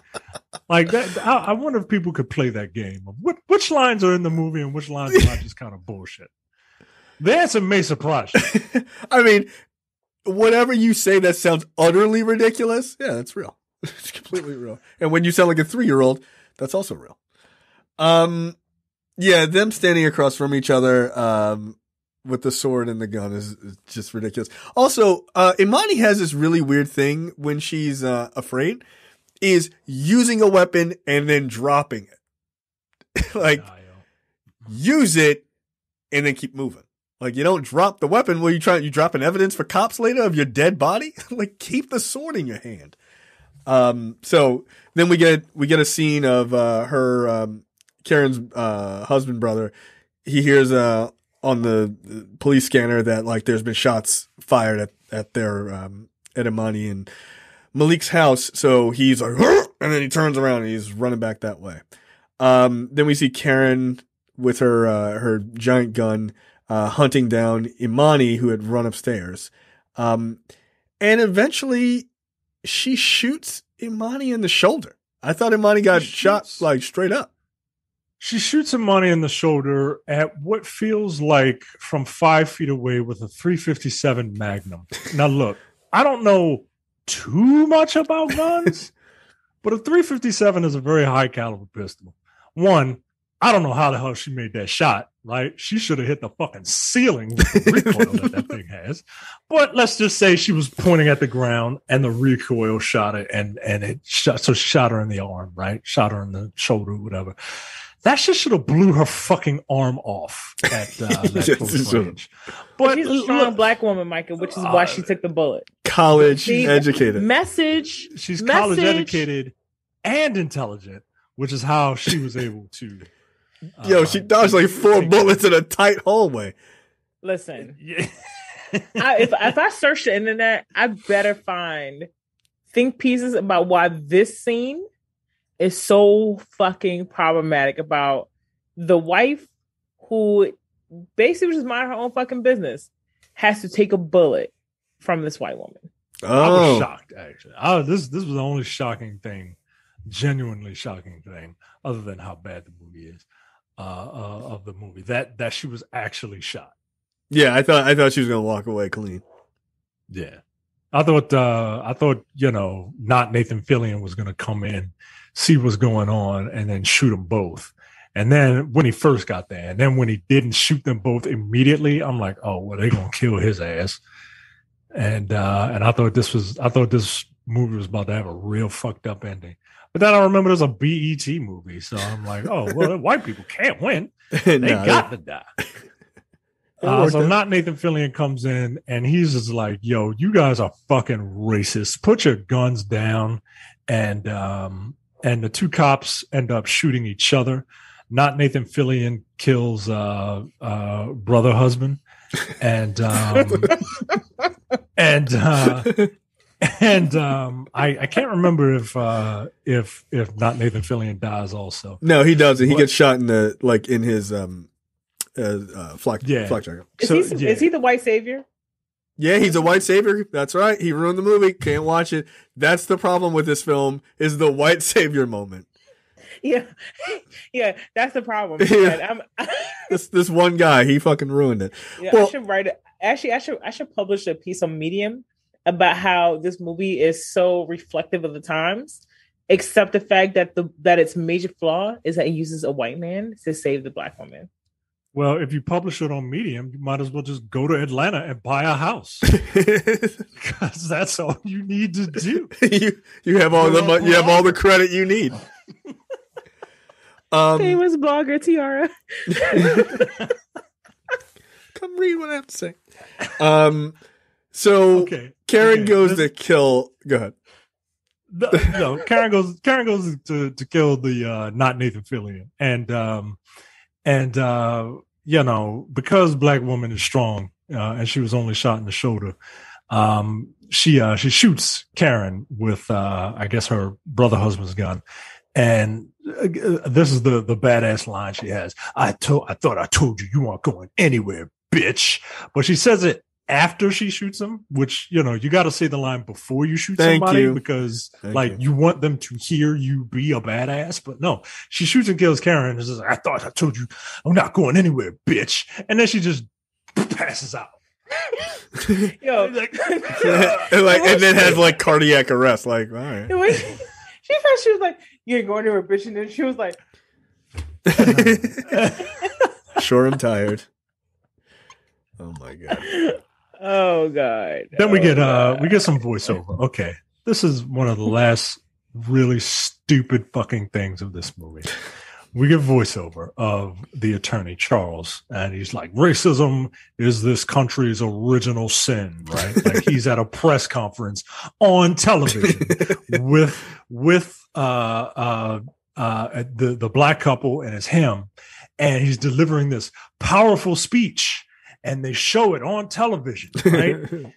like that. I wonder if people could play that game. Which lines are in the movie and which lines are not just kind of bullshit. The answer may surprise you. I mean, whatever you say that sounds utterly ridiculous, yeah, that's real. It's completely real. And when you sound like a 3-year-old, that's also real. Yeah, them standing across from each other, with the sword and the gun is just ridiculous. Also, Imani has this really weird thing when she's afraid. Is using a weapon and then dropping it. Like, use it and then keep moving. Like, you don't drop the weapon. Well, you dropping evidence for cops later of your dead body? Like, keep the sword in your hand. So then we get a scene of her Karen's husband brother. He hears on the police scanner that like there's been shots fired at their at Imani and Malik's house, so he's like, "Hur!" And then he turns around and he's running back that way. Then we see Karen with her giant gun, hunting down Imani, who had run upstairs. And eventually she shoots Imani in the shoulder. I thought Imani got shot like straight up. She shoots Imani in the shoulder at what feels like from 5 feet away with a .357 Magnum. Now look, I don't know too much about guns, but a .357 is a very high caliber pistol. One, I don't know how the hell she made that shot, right? She should have hit the fucking ceiling with the recoil that thing has. But let's just say she was pointing at the ground and the recoil shot it and it shot, so she shot her in the arm, right? Shot her in the shoulder, whatever. That shit should have blew her fucking arm off at that close range. But she's a strong black woman, Micah, which is why she took the bullet. College educated. She's college educated and intelligent, which is how she was able to. She dodged like 4 bullets in a tight hallway. Listen, if I search the internet, I better find think pieces about why this scene is so fucking problematic about the wife who basically was just minding her own fucking business has to take a bullet from this white woman. I was shocked, actually. This was the only shocking thing, genuinely shocking thing, other than how bad the movie is, of the movie, that she was actually shot. Yeah, I thought she was gonna walk away clean. Yeah, I thought not Nathan Fillion was gonna come in, see what's going on, and then shoot them both. And then when he first got there, and then when he didn't shoot them both immediately, I'm like, oh, well, they're gonna kill his ass. And I thought this movie was about to have a real fucked up ending. But then I remember there's a BET movie, so I'm like, oh, well, white people can't win. They got to die. So not Nathan Fillion comes in, and he's just like, yo, you guys are fucking racist. Put your guns down. And the 2 cops end up shooting each other. Not Nathan Fillion kills brother husband. And I can't remember if not Nathan Fillion dies also. No, he doesn't. He gets shot in his flak jacket. Is he the white savior? Yeah, he's a white savior. That's right. He ruined the movie. Can't watch it. That's the problem with this film is the white savior moment. Yeah, that's the problem. Yeah. This one guy, he fucking ruined it. Yeah, well, I should write it. Actually, I should publish a piece on Medium about how this movie is so reflective of the times, except the fact that that its major flaw is that it uses a white man to save the black woman. Well, if you publish it on Medium, you might as well just go to Atlanta and buy a house, because that's all you need to do. you have all the credit you need. Famous blogger Tiara. Come read what I have to say. So Karen goes to kill. Go ahead. No, Karen goes to kill the not Nathan Fillion, and because black woman is strong, and she was only shot in the shoulder. She shoots Karen with I guess her brother husband's gun. And this is the badass line she has. I thought I told you weren't going anywhere, bitch. But she says it after she shoots him, which, you got to say the line before you shoot somebody because you want them to hear you be a badass. But no, she shoots and kills Karen and says, I thought I told you I'm not going anywhere, bitch. And then she just passes out. Yo, and then has cardiac arrest. Like, all right. She thought she was like, you ain't going to her, bitch. And then she was like, sure, I'm tired. Oh my God. Oh God. Then we get some voiceover. Okay. This is one of the last really stupid fucking things of this movie. We get voiceover of the attorney, Charles, and he's like, racism is this country's original sin, right? Like he's at a press conference on television with the black couple, and it's him, and he's delivering this powerful speech, and they show it on television, right?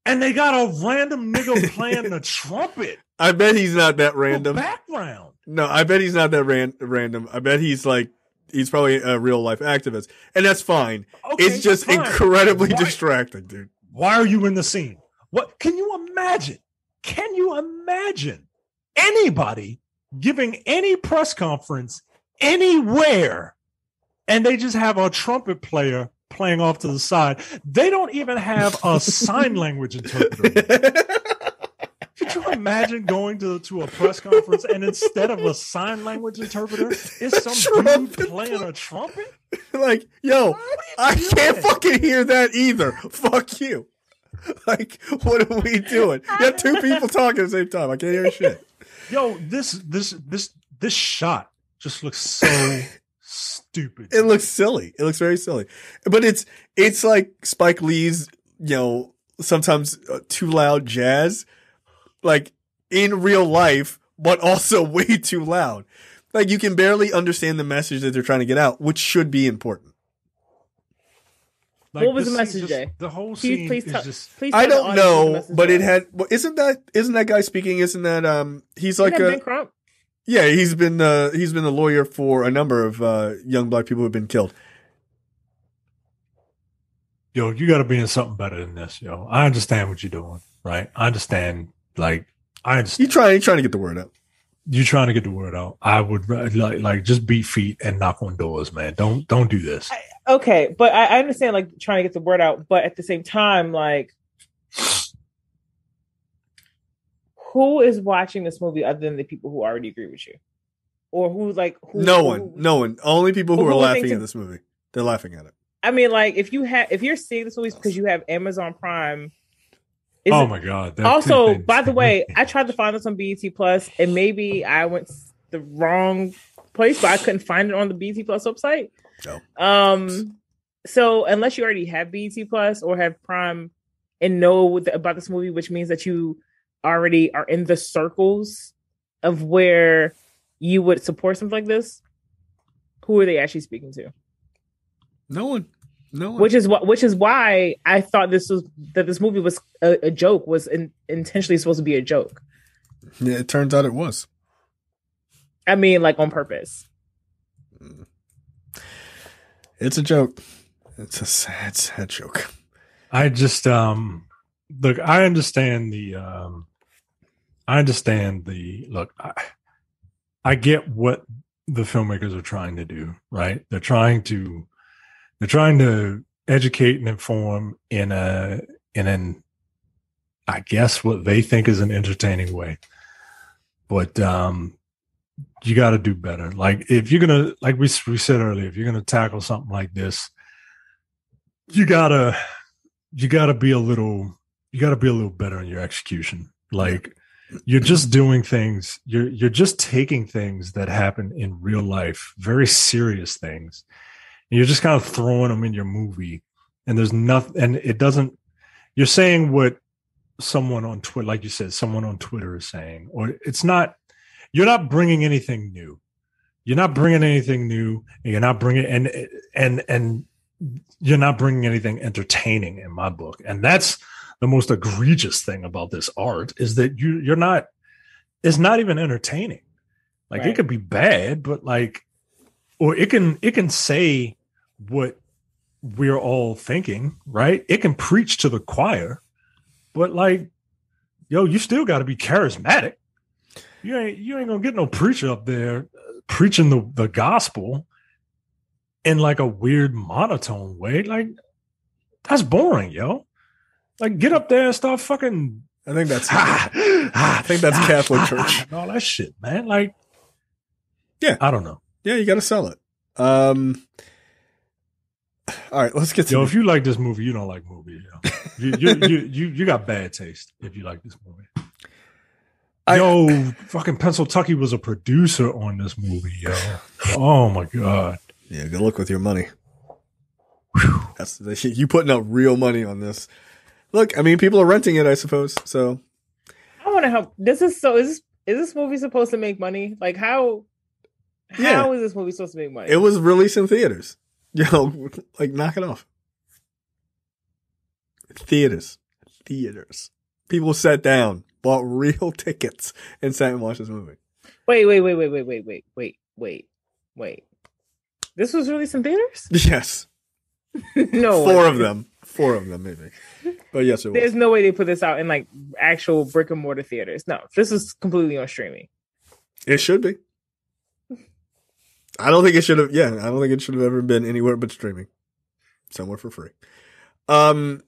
And they got a random nigga playing the trumpet. I bet he's not that random. Background. No, I bet he's not that random. I bet he's probably a real life activist, and that's fine. Okay, it's just incredibly distracting, dude. Why are you in the scene? What can you imagine? Can you imagine anybody giving any press conference anywhere, and they just have a trumpet player playing off to the side? They don't even have a sign language interpreter. Could you imagine going to a press conference and instead of a sign language interpreter, it's some dude playing a trumpet? Like, yo, I can't fucking hear that either. Fuck you. Like, what are we doing? You have two people talking at the same time. I can't hear shit. Yo, this shot just looks so stupid. It looks silly. It looks very silly. But it's like Spike Lee's, sometimes too loud jazz, like in real life, but also way too loud. Like you can barely understand the message that they're trying to get out, which should be important. Like, what was the message, Jay? The whole scene is just. I don't know, but it had. Isn't that guy speaking? Isn't that he's like Ben Crump? Yeah, he's been a lawyer for a number of young black people who have been killed. Yo, you got to be in something better than this, yo. I understand what you're doing, right? I understand. I understand. You're trying to get the word out. You're trying to get the word out. I would like just beat feet and knock on doors, man. Don't do this. Okay, but I understand like trying to get the word out, but at the same time, like, who is watching this movie other than the people who already agree with you, or no one. Only people who are laughing at this movie. They're laughing at it. I mean, like, if you're seeing this movie because you have Amazon Prime. Oh my God! Also, by the way, I tried to find this on BET Plus, and maybe I went the wrong place, but I couldn't find it on the BET Plus website. No. So unless you already have BET Plus or have Prime and know about this movie, which means that you already are in the circles of where you would support something like this, who are they actually speaking to? No one. Which is why I thought this movie was a joke, was intentionally supposed to be a joke. Yeah, it turns out it was. I mean, like on purpose. It's a joke. It's a sad joke. I just look. I understand the. I get what the filmmakers are trying to do. Right, they're trying to educate and inform in an I guess what they think is an entertaining way. But you got to do better. Like if you're going to, like we said earlier, if you're going to tackle something like this, you gotta be a little better in your execution. Like you're just doing things, you're just taking things that happen in real life, very serious things, and you're just kind of throwing them in your movie. And there's nothing, and it doesn't, you're saying what someone on Twitter, like you said, someone on Twitter is saying, or it's not, you're not bringing anything new. You're not bringing anything new, and you're not bringing, and you're not bringing anything entertaining in my book. And that's the most egregious thing about this art, is that you're not, it's not even entertaining. Like right. It could be bad, but like, or it can say what we're all thinking, right? It can preach to the choir, but like, yo, you still got to be charismatic. You ain't gonna get no preacher up there preaching the gospel in like a weird monotone way. Like that's boring, yo. Like get up there and start fucking. I think that's Catholic Church and all that shit, man. Like, yeah, I don't know. Yeah, you got to sell it. All right, let's get to. Yo, if you like this movie, you don't like movies. You got bad taste if you like this movie. Fucking Pennsylvania was a producer on this movie, yo. Oh my god. Yeah, good luck with your money. That's you putting up real money on this. Look, I mean, people are renting it, I suppose. So I want to help. Is this movie supposed to make money? Like how is this movie supposed to make money? It was released in theaters. Yo, like knock it off. Theaters. People sat down, bought real tickets, and sat and watched this movie. Wait. This was released in theaters? Yes. No. Four of them, maybe. But yes, it was. There's no way they put this out in like actual brick and mortar theaters. No, this is completely on streaming. It should be. I don't think it should have. Yeah, I don't think it should have ever been anywhere but streaming, somewhere for free. All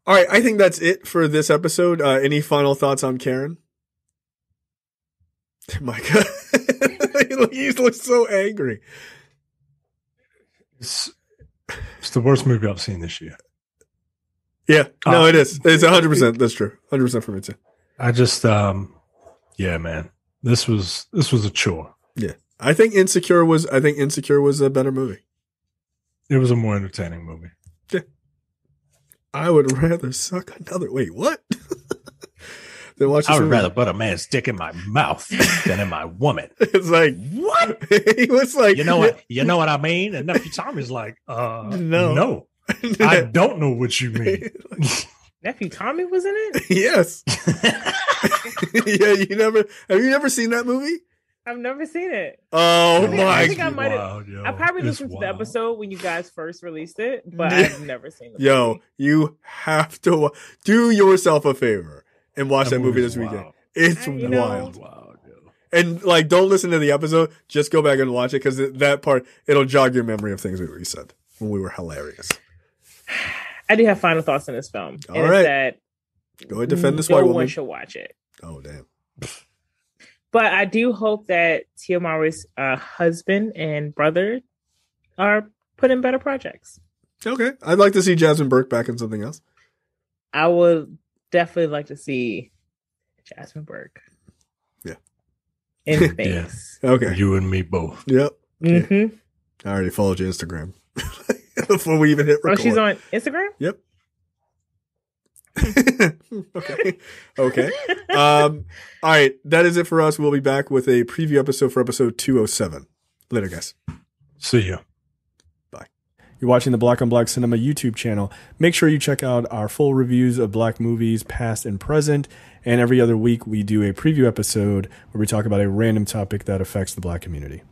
right, I think that's it for this episode. Any final thoughts on Karen? My God. He looks so angry. It's the worst movie I've seen this year. Yeah. No, it is. It's 100%. That's true. 100% for me too. I just, yeah, man, this was a chore. Yeah. I think Insecure was a better movie. It was a more entertaining movie. Yeah. I would rather suck another. Wait, what? Than watch this I would movie. rather put a man's dick in my mouth than in my woman. It's like, what? He was like, You know what? You know what I mean? And Nephew Tommy's like, no. I don't know what you mean. Nephew Tommy was in it? Yes. Yeah, have you never seen that movie? I've never seen it. Oh I think my I might have. I probably listened to the episode when you guys first released it, but I've never seen it. Yo, you have to do yourself a favor and watch that movie this weekend. It's wild. And like, don't listen to the episode. Just go back and watch it because that part, it'll jog your memory of things that we said when we were hilarious. I do have final thoughts on this film. All right. That go ahead, defend this white woman. No one should watch it. Oh, damn. But I do hope that Tia Mowry's husband and brother are put in better projects. Okay. I'd like to see Jasmine Burke back in something else. I would definitely like to see Jasmine Burke. Yeah. In things. Yeah. Okay. You and me both. Yep. Mm-hmm. Yeah. I already followed your Instagram before we even hit record. Oh, she's on Instagram? Yep. Okay. All right. That is it for us. We'll be back with a preview episode for episode 207. Later, guys. See ya. Bye. You're watching the Black on Black Cinema YouTube channel. Make sure you check out our full reviews of black movies, past and present. And every other week, we do a preview episode where we talk about a random topic that affects the black community.